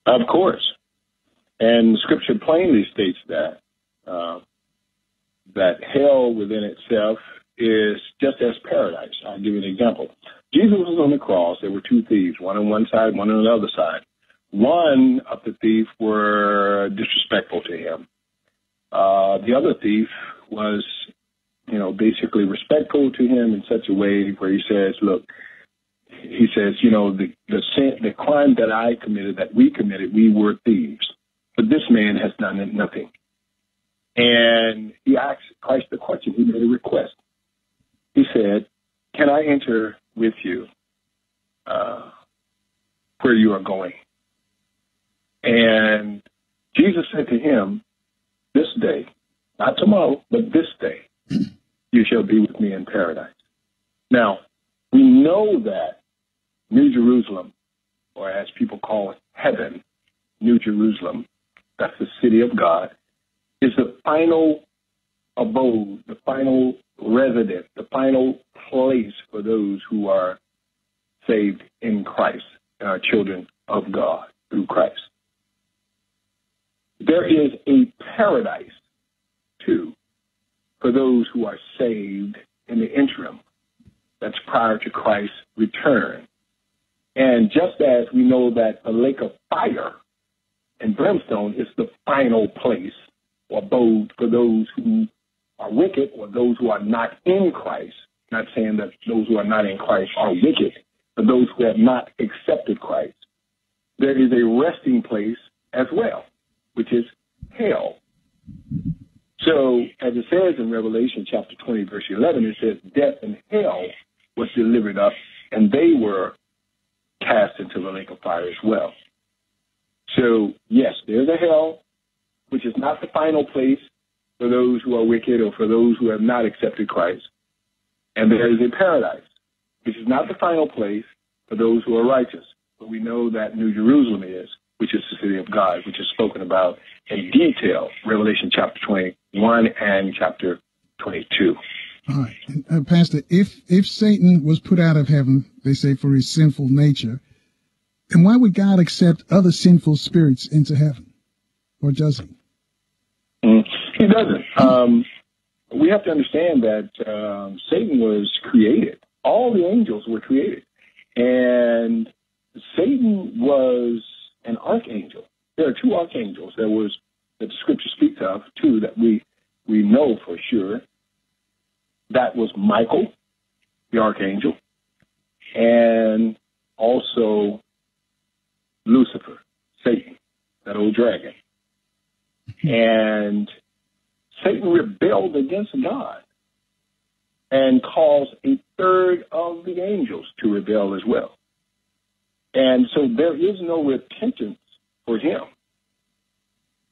Of course. And Scripture plainly states that hell within itself is just as paradise. I'll give you an example. Jesus was on the cross. There were 2 thieves, one on one side, one on the other side. One of the thieves were disrespectful to him. The other thief was, basically respectful to him in such a way where he says, look, he says, the crime that I committed, that we committed, we were thieves. But this man has done nothing. And he asked Christ the question. He made a request. He said, can I enter with you where you are going? And Jesus said to him, this day, not tomorrow, but this day, you shall be with me in paradise. Now, we know that New Jerusalem, or as people call it, heaven, New Jerusalem, that's the city of God, is the final abode, the final residence, the final place for those who are saved in Christ and are children of God through Christ. There is a paradise, too, for those who are saved in the interim. That's prior to Christ's return. And just as we know that the lake of fire and brimstone is the final place or abode for those who are wicked or those who are not in Christ, not saying that those who are not in Christ are wicked, but those who have not accepted Christ, there is a resting place as well, which is hell. So, as it says in Revelation chapter 20, verse 11, it says, death and hell was delivered up, and they were cast into the lake of fire as well. So, yes, there's a hell, which is not the final place for those who are wicked or for those who have not accepted Christ. And there is a paradise, which is not the final place for those who are righteous. But we know that New Jerusalem is, which is the city of God, which is spoken about in detail, Revelation chapter 21 and chapter 22. All right. Pastor, if Satan was put out of heaven, they say, for his sinful nature, then why would God accept other sinful spirits into heaven? Or does he? He doesn't. We have to understand that Satan was created. All the angels were created. And Satan was an archangel. There are two archangels that the scripture speaks of, two that we know for sure. That was Michael, the archangel, and also Lucifer, Satan, that old dragon. And Satan rebelled against God and caused a third of the angels to rebel as well. And so there is no repentance for him,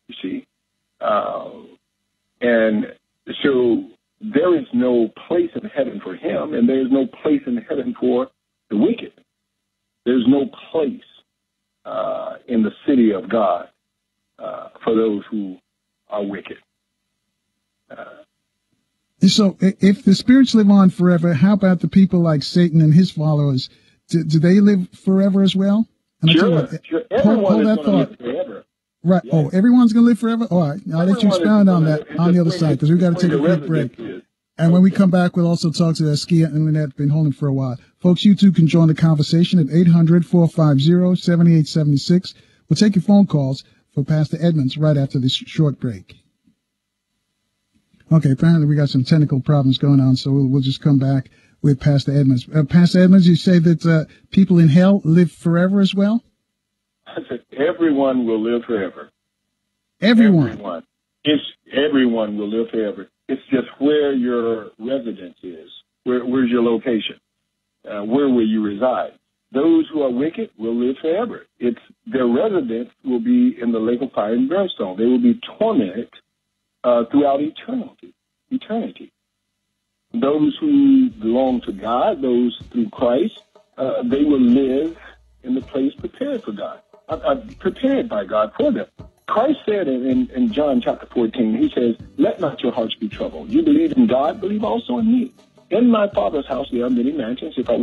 you see. And so there is no place in heaven for him, and there is no place in heaven for the wicked. There's no place in the city of God for those who are wicked. So if the spirits live on forever, how about the people like Satan and his followers? Do they live forever as well? And Sure. Everyone is going to live forever. Right. Yeah. Oh, everyone's going to live forever? All right. I'll let you expound on that on the other side, because we've got to take a quick break. And when we come back, we'll also talk to Askia and Lynette, been holding for a while. Folks, you too can join the conversation at 800-450-7876. We'll take your phone calls for Pastor Edmonds right after this short break. Okay, apparently we got some technical problems going on, so we'll just come back with Pastor Edmonds. Pastor Edmonds, you say that people in hell live forever as well? I said everyone will live forever. Everyone? Everyone will live forever. It's just where your residence is. Where's your location? Where will you reside? Those who are wicked will live forever. Their residence will be in the lake of fire and brimstone. They will be tormented throughout eternity. Those who belong to God, those through Christ, they will live in the place prepared for God, prepared by God for them. Christ said in John chapter 14, he says, let not your hearts be troubled. You believe in God, believe also in me. In my Father's house there are many mansions. If it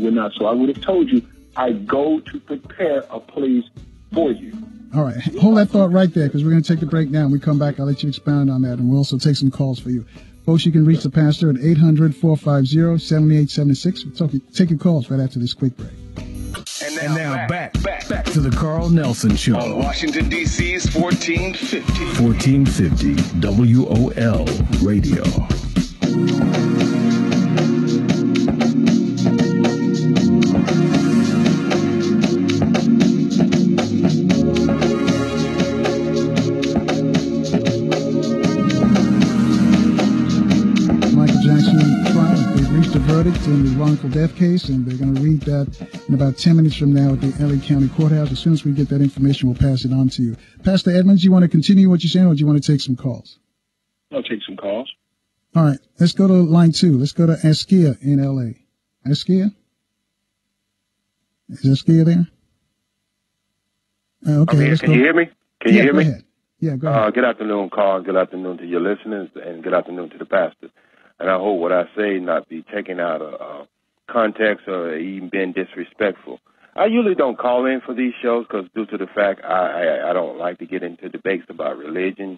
were not so, I would have told you, I go to prepare a place for you. All right. Hold that thought right there, because we're going to take the break now. When we come back, I'll let you expound on that, and we'll also take some calls for you. Folks, you can reach the pastor at 800-450-7876. We'll take your calls right after this quick break. And And now back to the Carl Nelson Show. On Washington, D.C.'s 1450. 1450 WOL Radio. Verdict in the wrongful death case, and they're going to read that in about 10 minutes from now at the LA County Courthouse. As soon as we get that information, we'll pass it on to you. Pastor Edmonds, you want to continue what you're saying, or do you want to take some calls? I'll take some calls. All right, let's go to line 2. Let's go to Askia in LA. Askia? Is Askia there? Okay, I'm here. Can you hear me? Can you hear me? Go ahead. Yeah, go ahead. Good afternoon, Carl. Good afternoon to your listeners, and good afternoon to the pastor. And I hope what I say not be taken out of context or even being disrespectful. I usually don't call in for these shows because due to the fact I don't like to get into debates about religion.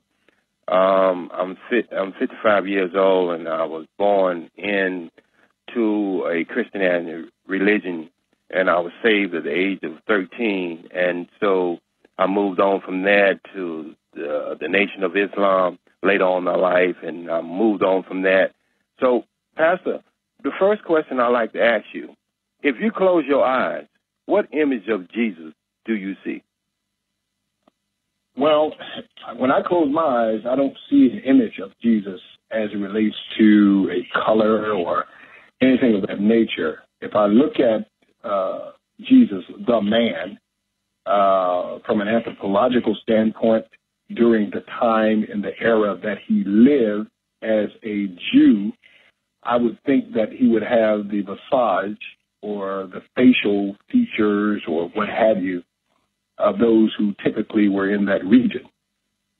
I'm 55 years old, and I was born into a Christian religion, and I was saved at the age of 13. And so I moved on from that to the Nation of Islam later on in my life, and I moved on from that. So, Pastor, the first question I'd like to ask you, if you close your eyes, what image of Jesus do you see? Well, when I close my eyes, I don't see an image of Jesus as it relates to a color or anything of that nature. If I look at Jesus, the man, from an anthropological standpoint, during the time and the era that he lived as a Jew, I would think that he would have the visage or the facial features or what have you of those who typically were in that region.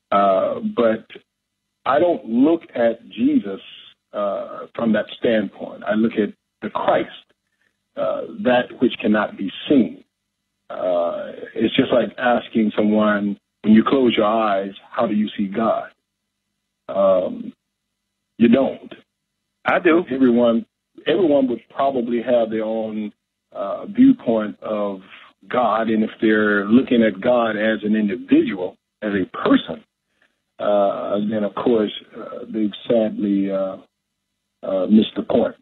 But I don't look at Jesus from that standpoint. I look at the Christ, that which cannot be seen. It's just like asking someone, when you close your eyes, how do you see God? You don't. I do. Everyone would probably have their own viewpoint of God, and if they're looking at God as an individual, as a person, then of course they've sadly missed the point.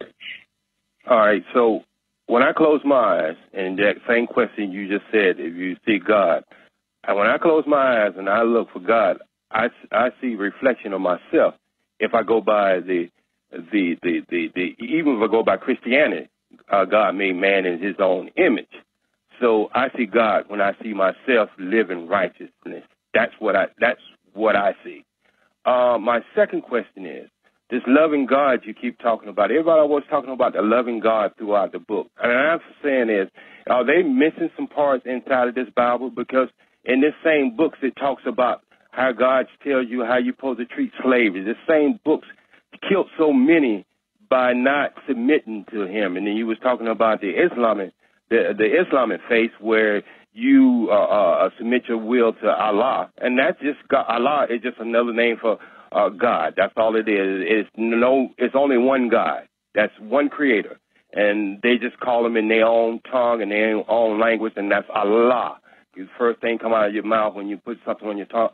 All right. So when I close my eyes, and that same question you just said, if you see God, and when I close my eyes and I look for God, I see reflection of myself. If I go by even if I go by Christianity, God made man in his own image. So I see God when I see myself live in righteousness. That's what I see. My second question is, this loving God you keep talking about. Everybody was talking about the loving God throughout the book. And I'm saying is, are they missing some parts inside of this Bible? Because in this same books it talks about how God tells you how you're supposed to treat slavery. The same books killed so many by not submitting to him. And then you was talking about the Islamic faith where you submit your will to Allah. And that's just God. Allah is just another name for God. That's all it is. It's only one God. That's one creator. And they just call him in their own tongue and their own language, and that's Allah. The first thing come out of your mouth when you put something on your tongue,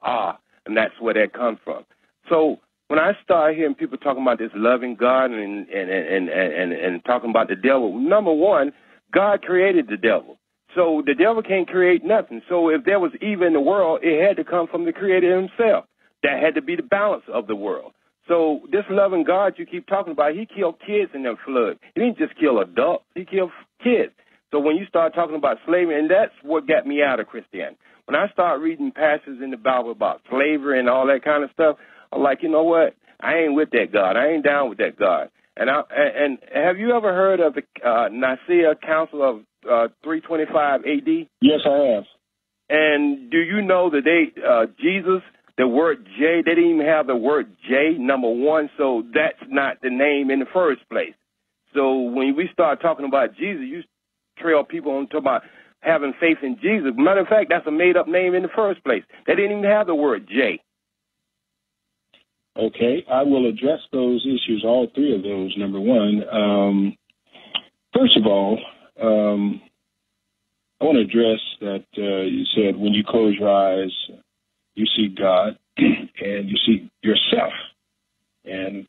and that's where that comes from. So when I start hearing people talking about this loving God and talking about the devil, number one, God created the devil. So the devil can't create nothing. So if there was evil in the world, it had to come from the Creator himself. That had to be the balance of the world. So this loving God you keep talking about, he killed kids in that flood. He didn't just kill adults, he killed kids. So when you start talking about slavery, and that's what got me out of Christianity. When I start reading passages in the Bible about slavery and all that kind of stuff, I'm like, you know what? I ain't with that God. I ain't down with that God. And have you ever heard of the Nicaea Council of 325 A.D.? Yes, I have. And do you know that Jesus, the word J, they didn't even have the word J, number one, so that's not the name in the first place. So when we start talking about Jesus, you trail people on talking about having faith in Jesus. Matter of fact, that's a made-up name in the first place. They didn't even have the word J. Okay, I will address those issues, all three of those. Number one, first of all, I want to address that you said when you close your eyes, you see God and you see yourself. And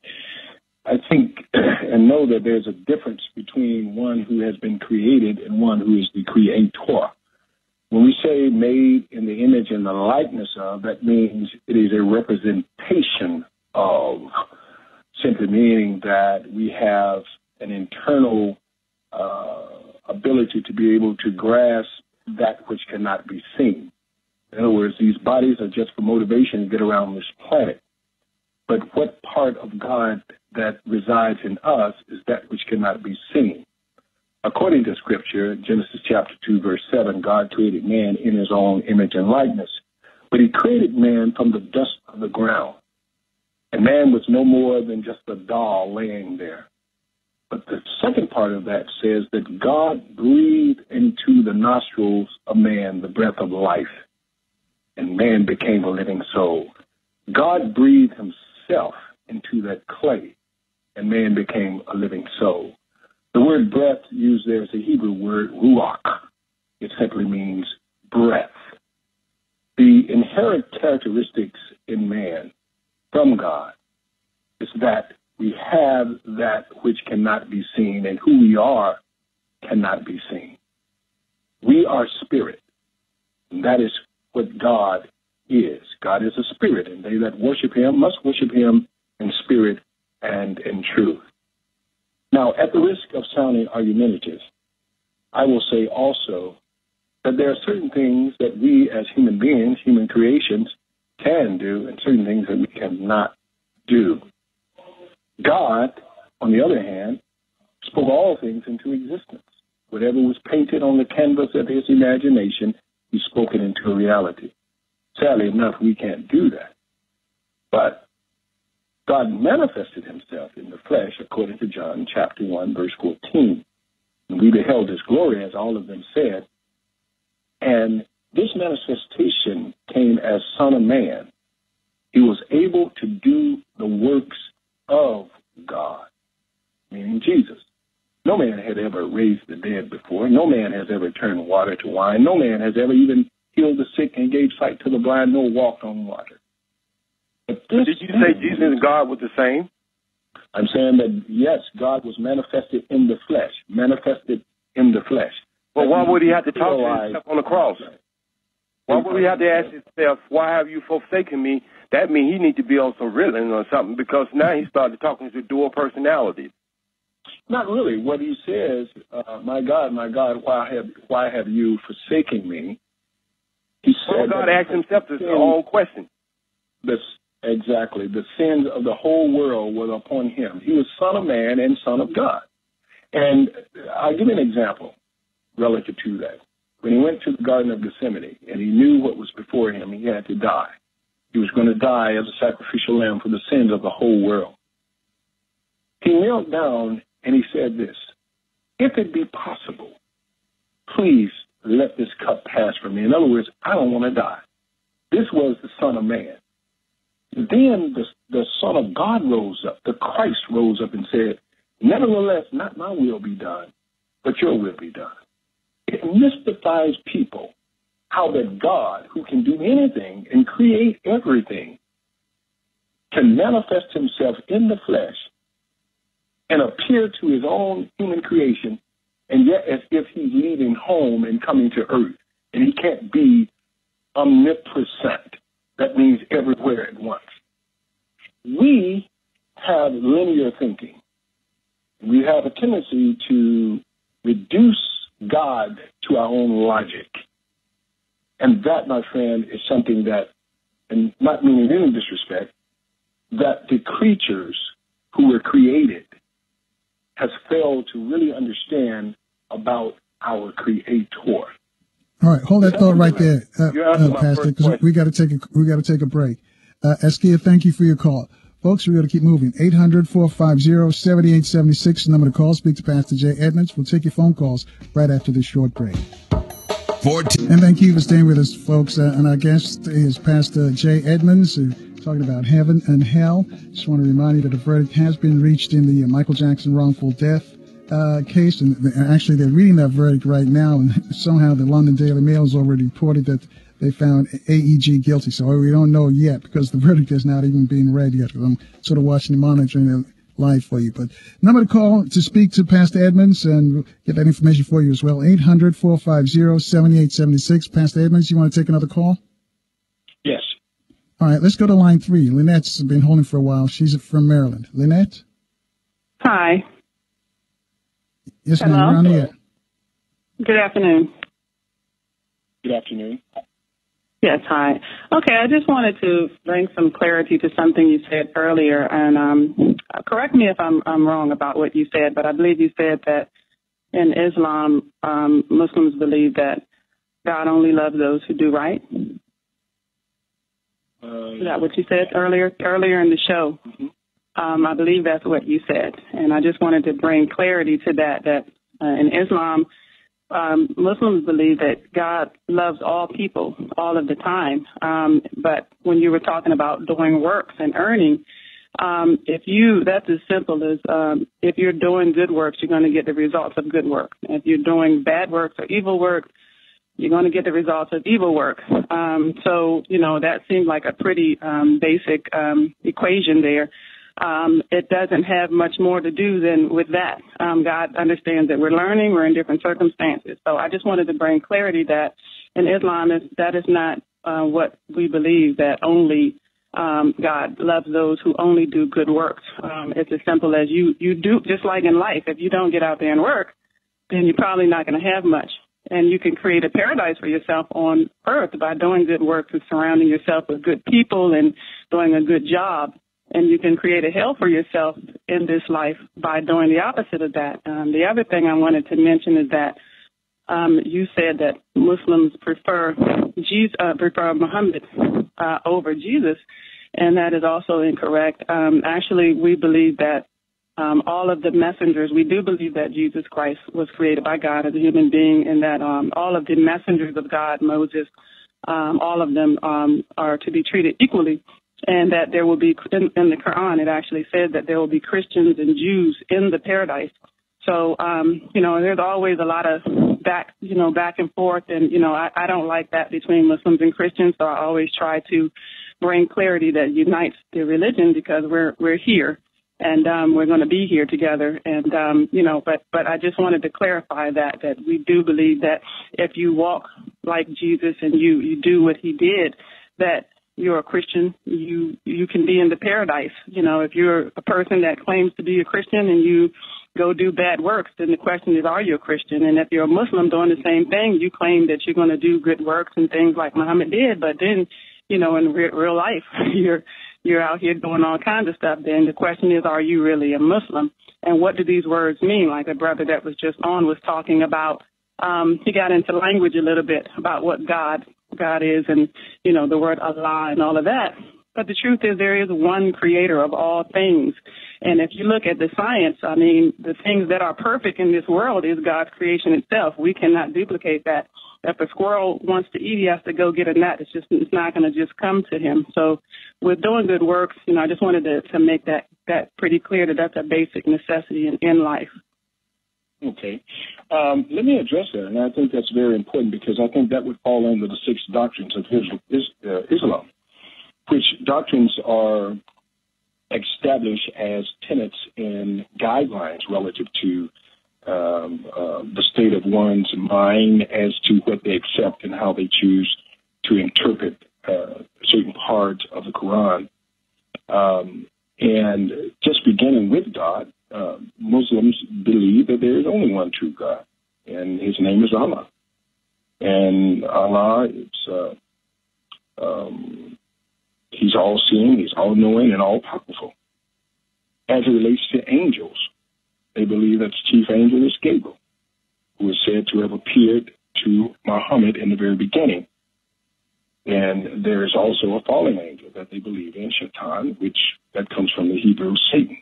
I think and know that there's a difference between one who has been created and one who is the creator. When we say made in the image and the likeness of, that means it is a representation of, simply meaning that we have an internal ability to be able to grasp that which cannot be seen. In other words, these bodies are just for motivation to get around this planet. But what part of God that resides in us is that which cannot be seen? According to Scripture, Genesis chapter 2, verse 7, God created man in his own image and likeness. But he created man from the dust of the ground. And man was no more than just a doll laying there. But the second part of that says that God breathed into the nostrils of man the breath of life, and man became a living soul. God breathed himself into that clay, and man became a living soul. The word breath used there is a Hebrew word, ruach. It simply means breath. The inherent characteristics in man from God is that we have that which cannot be seen, and who we are cannot be seen. We are spirit, and that is what God is. God is a spirit, and they that worship him must worship him in spirit and in truth. Now, at the risk of sounding argumentative, I will say also that there are certain things that we as human beings, human creations, can do, and certain things that we cannot do. God, on the other hand, spoke all things into existence. Whatever was painted on the canvas of his imagination, he spoke it into a reality. Sadly enough, we can't do that. But God manifested himself in the flesh, according to John chapter 1, verse 14. And we beheld his glory, as all of them said. And this manifestation came as Son of Man. He was able to do the works of God, meaning Jesus. No man had ever raised the dead before. No man has ever turned water to wine. No man has ever even healed the sick and gave sight to the blind, nor walked on water. But did you say Jesus and God were the same? I'm saying that, yes, God was manifested in the flesh. Manifested in the flesh. Well, why would he have to talk to himself on the cross? Why would he have to ask himself, why have you forsaken me? That means he need to be on some Ritalin or something, because now he started talking to dual personalities. Not really. What he says, my God, why have you forsaken me? He said, God asked himself this whole question. Exactly. The sins of the whole world were upon him. He was Son of Man and Son of God. And I'll give you an example relative to that. When he went to the Garden of Gethsemane and he knew what was before him, he had to die. He was going to die as a sacrificial lamb for the sins of the whole world. He knelt down and he said this, if it be possible, please let this cup pass from me. In other words, I don't want to die. This was the Son of Man. Then the Son of God rose up, the Christ rose up and said, nevertheless, not my will be done, but your will be done. It mystifies people how that God, who can do anything and create everything, can manifest himself in the flesh and appear to his own human creation, and yet as if he's leaving home and coming to earth, and he can't be omnipresent. That means everywhere at once. We have linear thinking. We have a tendency to reduce God to our own logic. And that, my friend, is something that, and not meaning any disrespect, that the creatures who were created has failed to really understand about our Creator. All right, hold that thought right there, Pastor, because we got to take a break. Askia, thank you for your call. Folks, we're going to keep moving. 800-450-7876, number to call. Speak to Pastor Jay Edmonds. We'll take your phone calls right after this short break. 14. And thank you for staying with us, folks. And our guest is Pastor Jay Edmonds, talking about heaven and hell. Just want to remind you that a verdict has been reached in the Michael Jackson wrongful death case, and actually they're reading that verdict right now, and somehow the London Daily Mail has already reported that they found AEG guilty. So we don't know yet because the verdict is not even being read yet. I'm sort of watching and monitoring it live for you. But number to call to speak to Pastor Edmonds and we'll get that information for you as well, 800-450-7876. Pastor Edmonds, you want to take another call? Yes. All right, let's go to line 3. Lynette's been holding for a while. She's from Maryland. Lynette? Hi. Yes, Hello? ma'am, you're on the air. Good afternoon. Good afternoon. Yes, hi. Okay, I just wanted to bring some clarity to something you said earlier, and correct me if I'm wrong about what you said, but I believe you said that in Islam, Muslims believe that God only loves those who do right. Is that what you said earlier in the show? Mm-hmm. I believe that's what you said, and I just wanted to bring clarity to that in Islam, Muslims believe that God loves all people all of the time. But when you were talking about doing works and earning, that's as simple as if you're doing good works, you're going to get the results of good work. If you're doing bad works or evil work, you're going to get the results of evil work. So, that seems like a pretty basic equation there. It doesn't have much more to do than with that. God understands that we're learning, we're in different circumstances. So I just wanted to bring clarity that in Islam, that is not what we believe, that only God loves those who only do good works. It's as simple as you do, just like in life, if you don't get out there and work, then you're probably not going to have much. And you can create a paradise for yourself on earth by doing good work and surrounding yourself with good people and doing a good job. And you can create a hell for yourself in this life by doing the opposite of that. The other thing I wanted to mention is that you said that Muslims prefer Muhammad over Jesus, and that is also incorrect. Actually, we believe that all of the messengers, we do believe that Jesus Christ was created by God as a human being, and that all of the messengers of God, Moses, all of them are to be treated equally. And that there will be, in the Quran, it actually said that there will be Christians and Jews in the paradise. So, there's always a lot of back and forth. And, I don't like that between Muslims and Christians. So I always try to bring clarity that unites the religion because we're here and we're going to be here together. And, but I just wanted to clarify that we do believe that if you walk like Jesus and you do what he did, that you're a Christian, you can be in the paradise. If you're a person that claims to be a Christian and you go do bad works, then the question is, are you a Christian? And if you're a Muslim doing the same thing, you claim that you're going to do good works and things like Muhammad did, but then, in real life, you're out here doing all kinds of stuff. Then the question is, are you really a Muslim? And what do these words mean? Like a brother that was just on was talking about, he got into language a little bit about what God is and, the word Allah and all of that. But the truth is there is one creator of all things. And if you look at the science, the things that are perfect in this world is God's creation itself. We cannot duplicate that. If a squirrel wants to eat, he has to go get a nut. It's not going to just come to him. So with doing good works, I just wanted to make that pretty clear that that's a basic necessity in life. Okay. Let me address that, and I think that's very important because I think that would fall under the 6 doctrines of Islam, which doctrines are established as tenets and guidelines relative to the state of one's mind as to what they accept and how they choose to interpret certain parts of the Quran. And just beginning with God, Muslims believe that there is only one true God, and his name is Allah. And Allah is, he's all-seeing, he's all-knowing, and all-powerful. As it relates to angels, they believe that the chief angel is Gabriel, who is said to have appeared to Muhammad in the very beginning. And there is also a fallen angel that they believe in, Shaitan, that comes from the Hebrew Satan,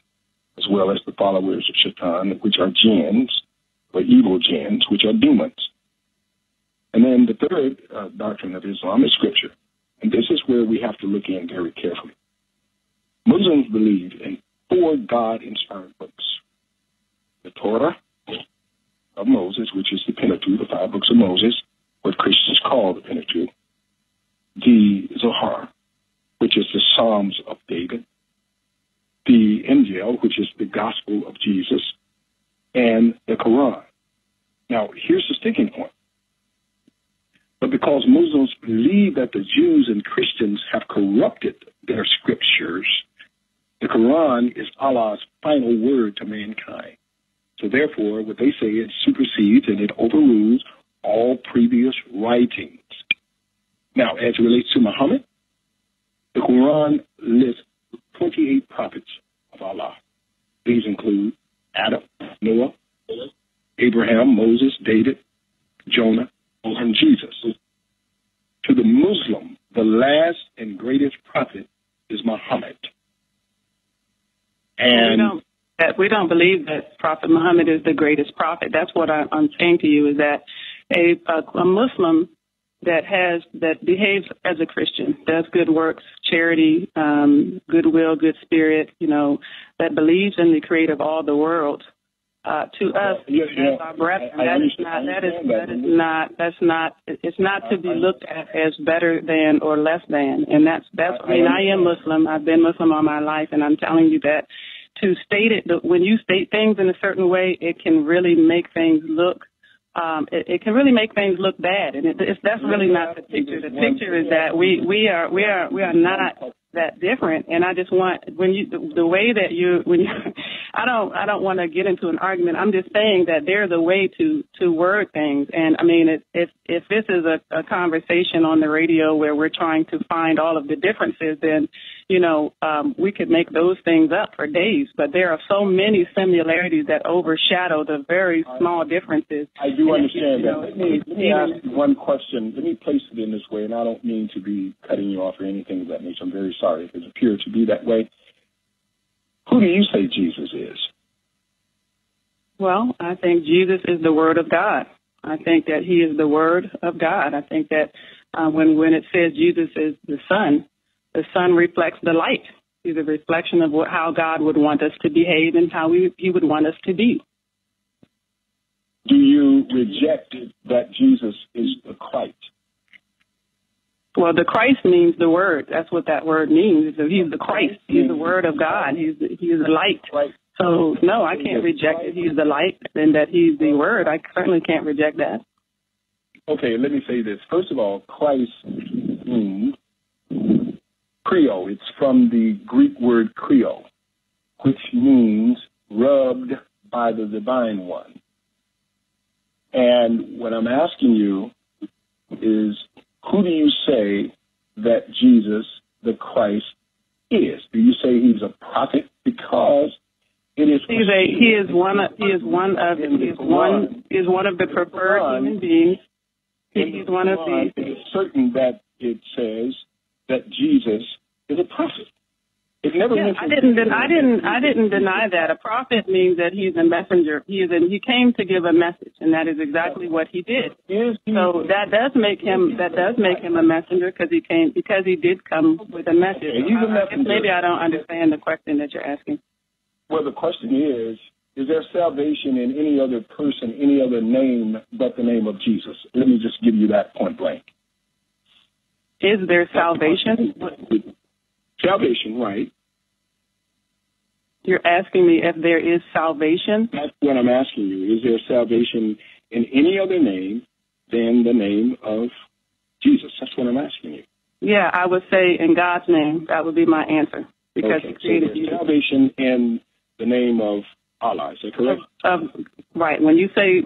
as well as the followers of Shaitan, which are jinns, or evil jinns, which are demons. And then the third doctrine of Islam is Scripture. And this is where we have to look in very carefully. Muslims believe in 4 God-inspired books: the Torah, of Moses, which is the Pentateuch, the 5 books of Moses, what Christians call the Pentateuch, the Zohar, which is the Psalms of David, the Injil, which is the Gospel of Jesus, and the Quran. Now, here's the sticking point. But because Muslims believe that the Jews and Christians have corrupted their scriptures, the Quran is Allah's final word to mankind. So therefore, what they say, it supersedes and it overrules all previous writings. Now, as it relates to Muhammad, the Quran lists 28 prophets of Allah. These include Adam, Noah, Abraham, Moses, David, Jonah, and Jesus. To the Muslim, the last and greatest prophet is Muhammad. And we don't believe that Prophet Muhammad is the greatest prophet. That's what I'm saying to you, is that a Muslim that behaves as a Christian, does good works, charity, goodwill, good spirit, that believes in the Creator of all the world. To us, as our brethren, it's not to be looked at as better than or less than. And I am Muslim. I've been Muslim all my life, and I'm telling you that to state it, when you state things in a certain way, it can really make things look it can really make things look bad, and that's really not the picture. The picture is that we are not that different, and I just want the way that I don't want to get into an argument. I'm just saying that there's a way to word things, and I mean if this is a conversation on the radio where we're trying to find all of the differences, then we could make those things up for days. But there are so many similarities that overshadow the very small differences. I do understand that. Let me ask you one question. Let me place it in this way, and I don't mean to be cutting you off or anything of that nature. I'm very sorry if it appears to be that way. Who do you say Jesus is? Well, I think Jesus is the Word of God. I think that He is the Word of God. I think that when it says Jesus is the Son reflects the light. He's a reflection of how God would want us to behave and how He would want us to be. Do you reject that Jesus is the Christ? Well, the Christ means the Word. That's what that word means. So He's the Christ. He's the Word of God. He's the light. Right. So, no, I can't reject it. He's the light and that He's the Word. I certainly can't reject that. Okay, let me say this. First of all, Christ means Creole. It's from the Greek word Creole, which means rubbed by the Divine One. And what I'm asking you is, who do you say that Jesus, the Christ, is? Do you say He's a prophet? Because it is. He is one of the preferred human beings. He's one of the. It is certain that it says that Jesus is a prophet. It never mentions. I didn't deny that. A prophet means that he's a messenger. He came to give a message, and that is exactly what he did. So that does make him a messenger because he did come with a message. He's a messenger. Maybe I don't understand the question that you're asking. Well, the question is there salvation in any other person, any other name but the name of Jesus? Let me just give you that point blank. Is there salvation? Salvation, right. You're asking me if there is salvation? That's what I'm asking you. Is there salvation in any other name than the name of Jesus? That's what I'm asking you. Yeah, I would say in God's name. That would be my answer. Because He created you. Salvation in the name of Allah. Is that correct? Right. When you say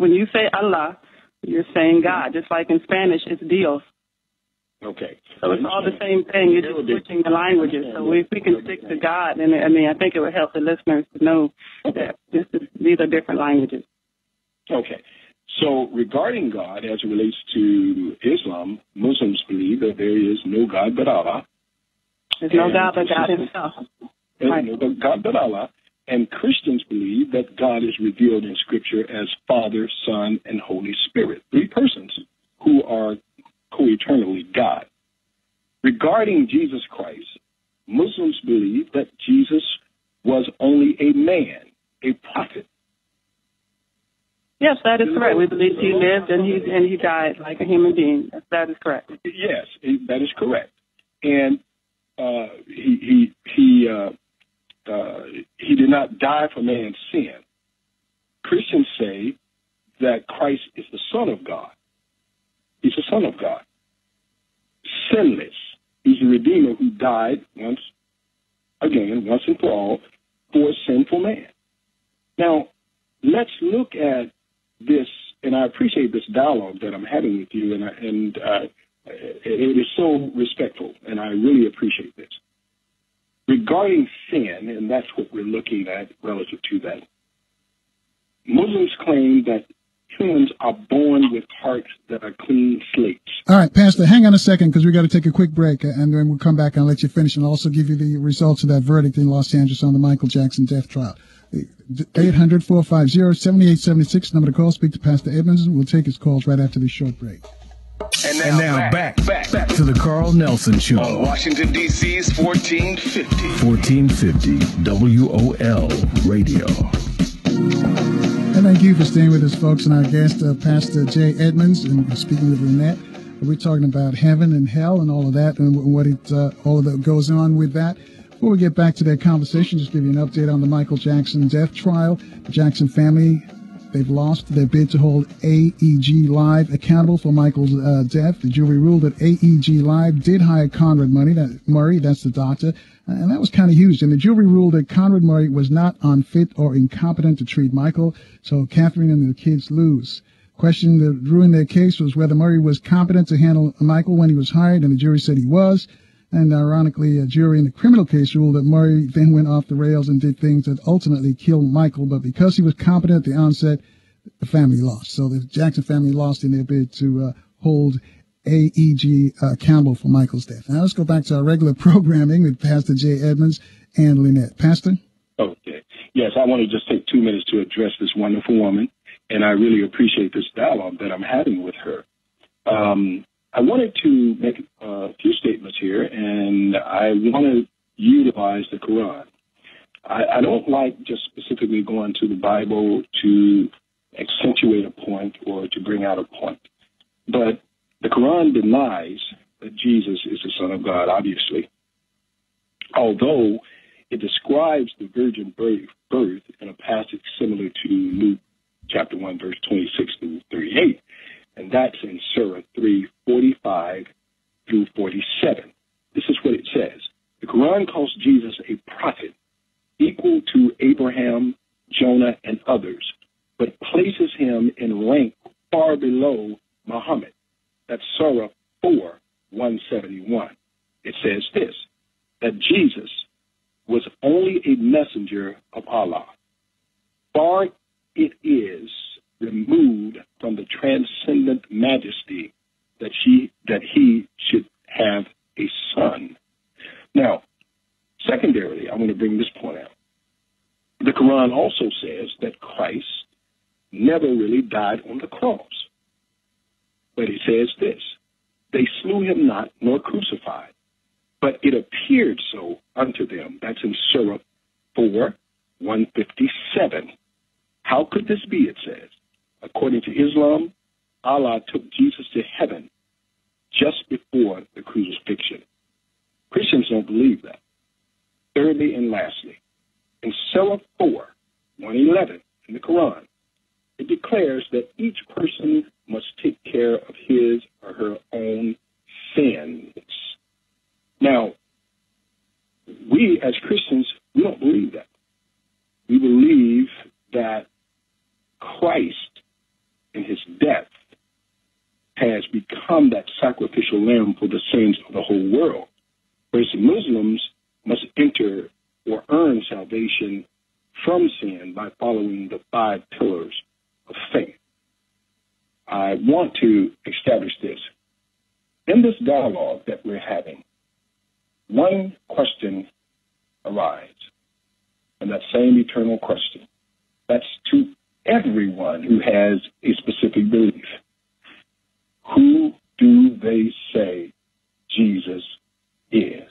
Allah, you're saying God. Just like in Spanish, it's Dios. Okay. So it's all the same thing. You're just switching the languages. So if we can stick to God, and I think it would help the listeners to know that these are different languages. Okay. So regarding God, as it relates to Islam, Muslims believe that there is no God but Allah. There's no God but God Himself. There's no God but Allah. And Christians believe that God is revealed in Scripture as Father, Son, and Holy Spirit, 3 persons who are co-eternally God. Regarding Jesus Christ, Muslims believe that Jesus was only a man, a prophet. Yes, That is correct. We believe he lived and he died like a human being. That is correct. Yes, that is correct. And he did not die for man's sin. Christians say that Christ is the Son of God. He's the Son of God. Sinless. He's the Redeemer who died once and for all, for a sinful man. Now, let's look at this, and I appreciate this dialogue that I'm having with you, and it is so respectful, and I really appreciate this. Regarding sin, and that's what we're looking at relative to that, Muslims claim that humans are born with hearts that are clean slates. All right, Pastor, hang on a second because we got to take a quick break, and then we'll come back and let you finish and also give you the results of that verdict in Los Angeles on the Michael Jackson death trial. 800-450-7876, number to call. Speak to Pastor Edmonds. We'll take his calls right after this short break. And now back to the Carl Nelson Show. On Washington, D.C.'s 1450. 1450 WOL Radio. And thank you for staying with us, folks, and our guest, Pastor Jay Edmonds, and speaking with Lynette. We're talking about heaven and hell and all of that, and what all of that goes on with that. Before we get back to that conversation, just give you an update on the Michael Jackson death trial. The Jackson family, they've lost their bid to hold AEG Live accountable for Michael's death. The jury ruled that AEG Live did hire Conrad Murray, that's the doctor, and that was kind of huge. And the jury ruled that Conrad Murray was not unfit or incompetent to treat Michael, so Catherine and the kids lose. Question that ruined their case was whether Murray was competent to handle Michael when he was hired, and the jury said he was. And ironically, a jury in the criminal case ruled that Murray then went off the rails and did things that ultimately killed Michael. But because he was competent at the onset, the family lost. So the Jackson family lost in their bid to hold AEG accountable for Michael's death. Now let's go back to our regular programming with Pastor Jay Edmonds and Lynette. Pastor? Okay. Yes, I want to just take 2 minutes to address this wonderful woman, and I really appreciate this dialogue that I'm having with her. I wanted to make a few statements here, and I want to utilize the Quran. I don't like just specifically going to the Bible to accentuate a point or to bring out a point. But the Quran denies that Jesus is the Son of God, obviously. Although it describes the virgin birth in a passage similar to Luke chapter 1, verse 26 through 38. And that's in Surah 3:45 through 47. This is what it says. The Quran calls Jesus a prophet, equal to Abraham, Jonah, and others, but places him in rank far below Muhammad. That's Surah 4:171. It says this, that Jesus was only a messenger of Allah. Far it is removed from the transcendent majesty that he should have a son. Now, secondarily, I want to bring this point out. The Quran also says that Christ never really died on the cross. But it says this, they slew him not nor crucified, but it appeared so unto them. That's in Surah 4:157. How could this be, it says? According to Islam, Allah took Jesus to heaven just before the crucifixion. Christians don't believe that. Thirdly and lastly, in Surah 4:111 in the Quran, it declares that each person must take care of his or her own sins. Now, we as Christians, we don't believe that. We believe that Christ in his death has become that sacrificial lamb for the sins of the whole world. Whereas Muslims must enter or earn salvation from sin by following the 5 pillars of faith. I want to establish this. In this dialogue that we're having, one question arises, and that same eternal question. That's to everyone who has a specific belief. Who do they say Jesus is?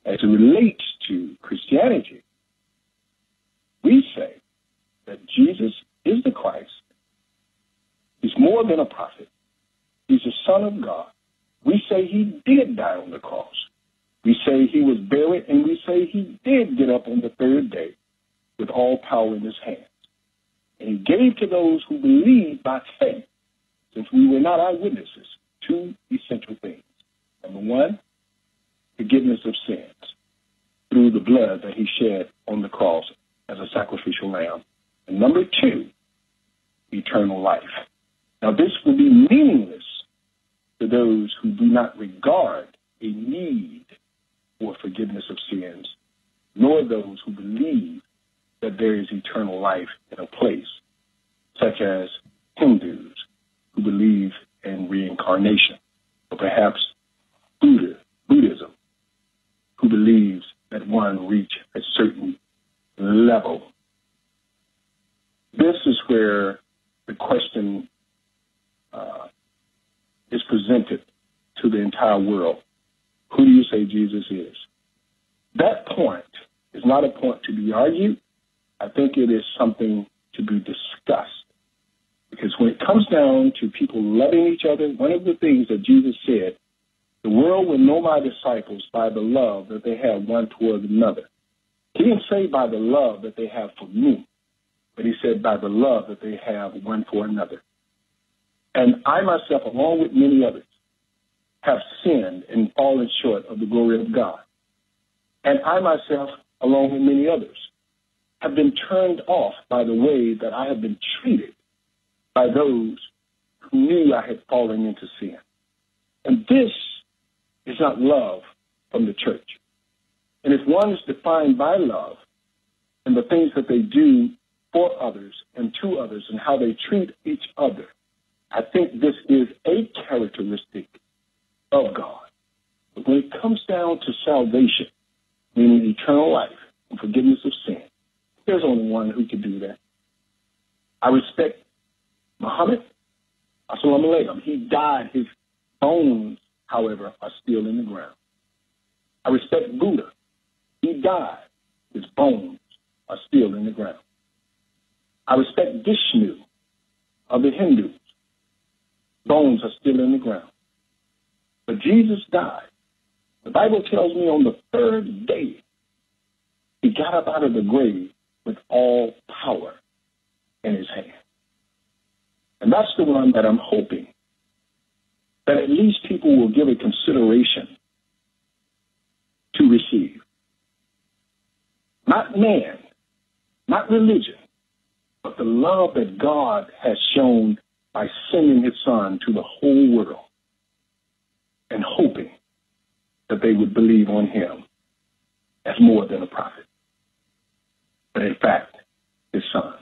As it relates to Christianity, we say that Jesus is the Christ, more than a prophet. He's the Son of God. We say he did die on the cross. We say he was buried, and we say he did get up on the third day with all power in his hands. And he gave to those who believe by faith, since we were not eyewitnesses, two essential things. Number one, forgiveness of sins through the blood that he shed on the cross as a sacrificial lamb. And number two, eternal life. Now, this will be meaningless to those who do not regard a need for forgiveness of sins, nor those who believe that there is eternal life in a place, such as Hindus who believe in reincarnation, or perhaps Buddhism, who believes that one reach a certain level. This is where the question is presented to the entire world. Who do you say Jesus is? That point is not a point to be argued. I think it is something to be discussed. Because when it comes down to people loving each other, one of the things that Jesus said, the world will know my disciples by the love that they have one toward another. He didn't say by the love that they have for me, but he said by the love that they have one for another. And I myself, along with many others, have sinned and fallen short of the glory of God. And I myself, along with many others, have been turned off by the way that I have been treated by those who knew I had fallen into sin. And this is not love from the church. And if one is defined by love and the things that they do for others and to others and how they treat each other, I think this is a characteristic of God. But when it comes down to salvation, meaning eternal life and forgiveness of sin, there's only one who can do that. I respect Muhammad, assalamu alaikum. He died. His bones, however, are still in the ground. I respect Buddha. He died. His bones are still in the ground. I respect Vishnu of the Hindus. Bones are still in the ground. But Jesus died. The Bible tells me on the third day, he got up out of the grave with all power in his hand. And that's the one that I'm hoping that at least people will give a consideration to receive. Not man, not religion, but the love that God has shown by sending his son to the whole world and hoping that they would believe on him as more than a prophet. But in fact, his son,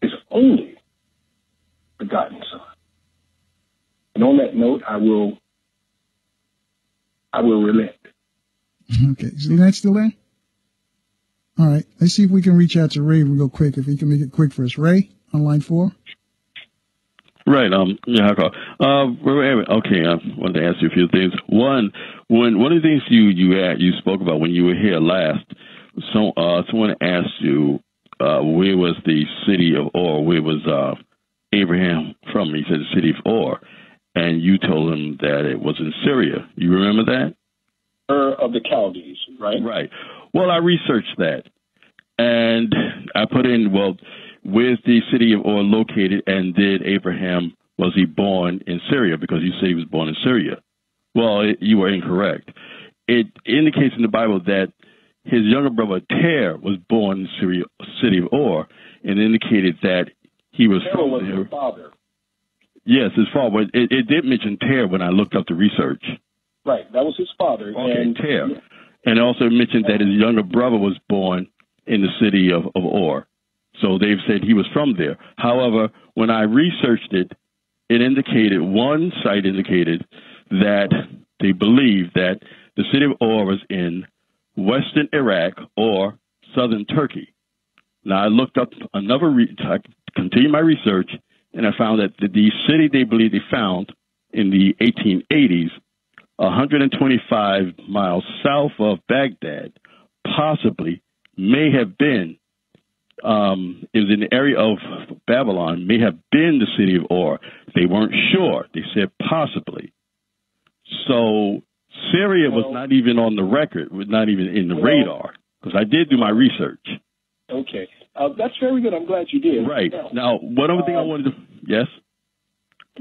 his only begotten son. And on that note, I will relent. Okay. Is Lynette still there? All right. Let's see if we can reach out to Ray real quick, if he can make it quick for us. Ray, on line 4. Right. Yeah. Okay. I wanted to ask you a few things. One of the things you spoke about when you were here last. Someone asked you where was the city of Ur? Where was Abraham from? He said the city of Ur, and you told him that it was in Syria. You remember that? Of the Chaldees, right? Right. Well, I researched that, and I put in, where's the city of Ur located, and was he born in Syria? Because you say he was born in Syria. Well, you were incorrect. It indicates in the Bible that his younger brother Ter was born in the city of Ur, and indicated that he was from was there. His father. Yes, his father. It did mention Ter when I looked up the research. Right, that was his father. Okay, and Ter. And it also mentioned that his younger brother was born in the city of Ur. So they've said he was from there. However, when I researched it, one site indicated that they believe that the city of Ur was in western Iraq or southern Turkey. Now, I looked up I continued my research, and I found that the city they believe they found in the 1880s, 125 miles south of Baghdad, possibly may have been it was in the area of Babylon, may have been the city of Or. They weren't sure. They said possibly. So Syria was not even on the record, was not even in the radar, because I did do my research. Okay. That's very good. I'm glad you did. Right. Now, one other thing I wanted to, yes?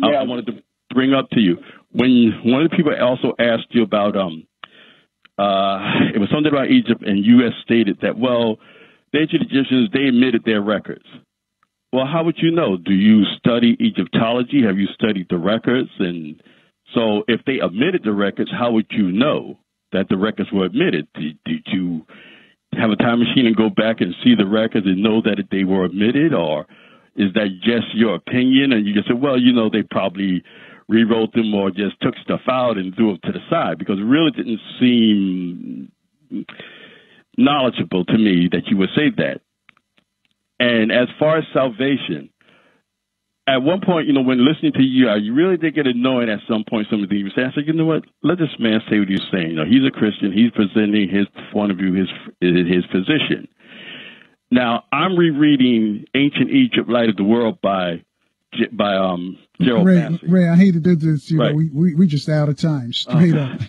I wanted to bring up to you. When one of the people also asked you about, it was something about Egypt, and U.S. stated that, well, the ancient Egyptians, they admitted their records. Well, how would you know? Do you study Egyptology? Have you studied the records? And so if they admitted the records, how would you know that the records were admitted? Did you have a time machine and go back and see the records and know that they were admitted? Or is that just your opinion? And you just say, well, you know, they probably rewrote them or just took stuff out and threw it to the side, because it really didn't seem knowledgeable to me that you would say that. And as far as salvation, at one point, you know, when listening to you, I really did get annoyed at some point, some of the things you say. I said, you know what, let this man say what he's saying. You know, he's a Christian. He's presenting his point of view, his position. Now, I'm rereading Ancient Egypt, Light of the World by Gerald Massey. Ray, I hate to do this. You right. know, we just out of time, straight up.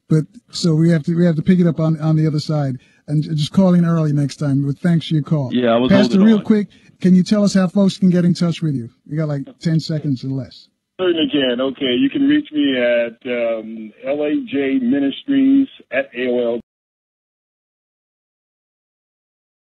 But so we have to pick it up on the other side, and just call in early next time. But thanks for your call. Yeah, I was Pastor, real on. quick, can you tell us how folks can get in touch with you? We got like 10 seconds or less. Certainly can. Okay, you can reach me at LAJ Ministries at AOL.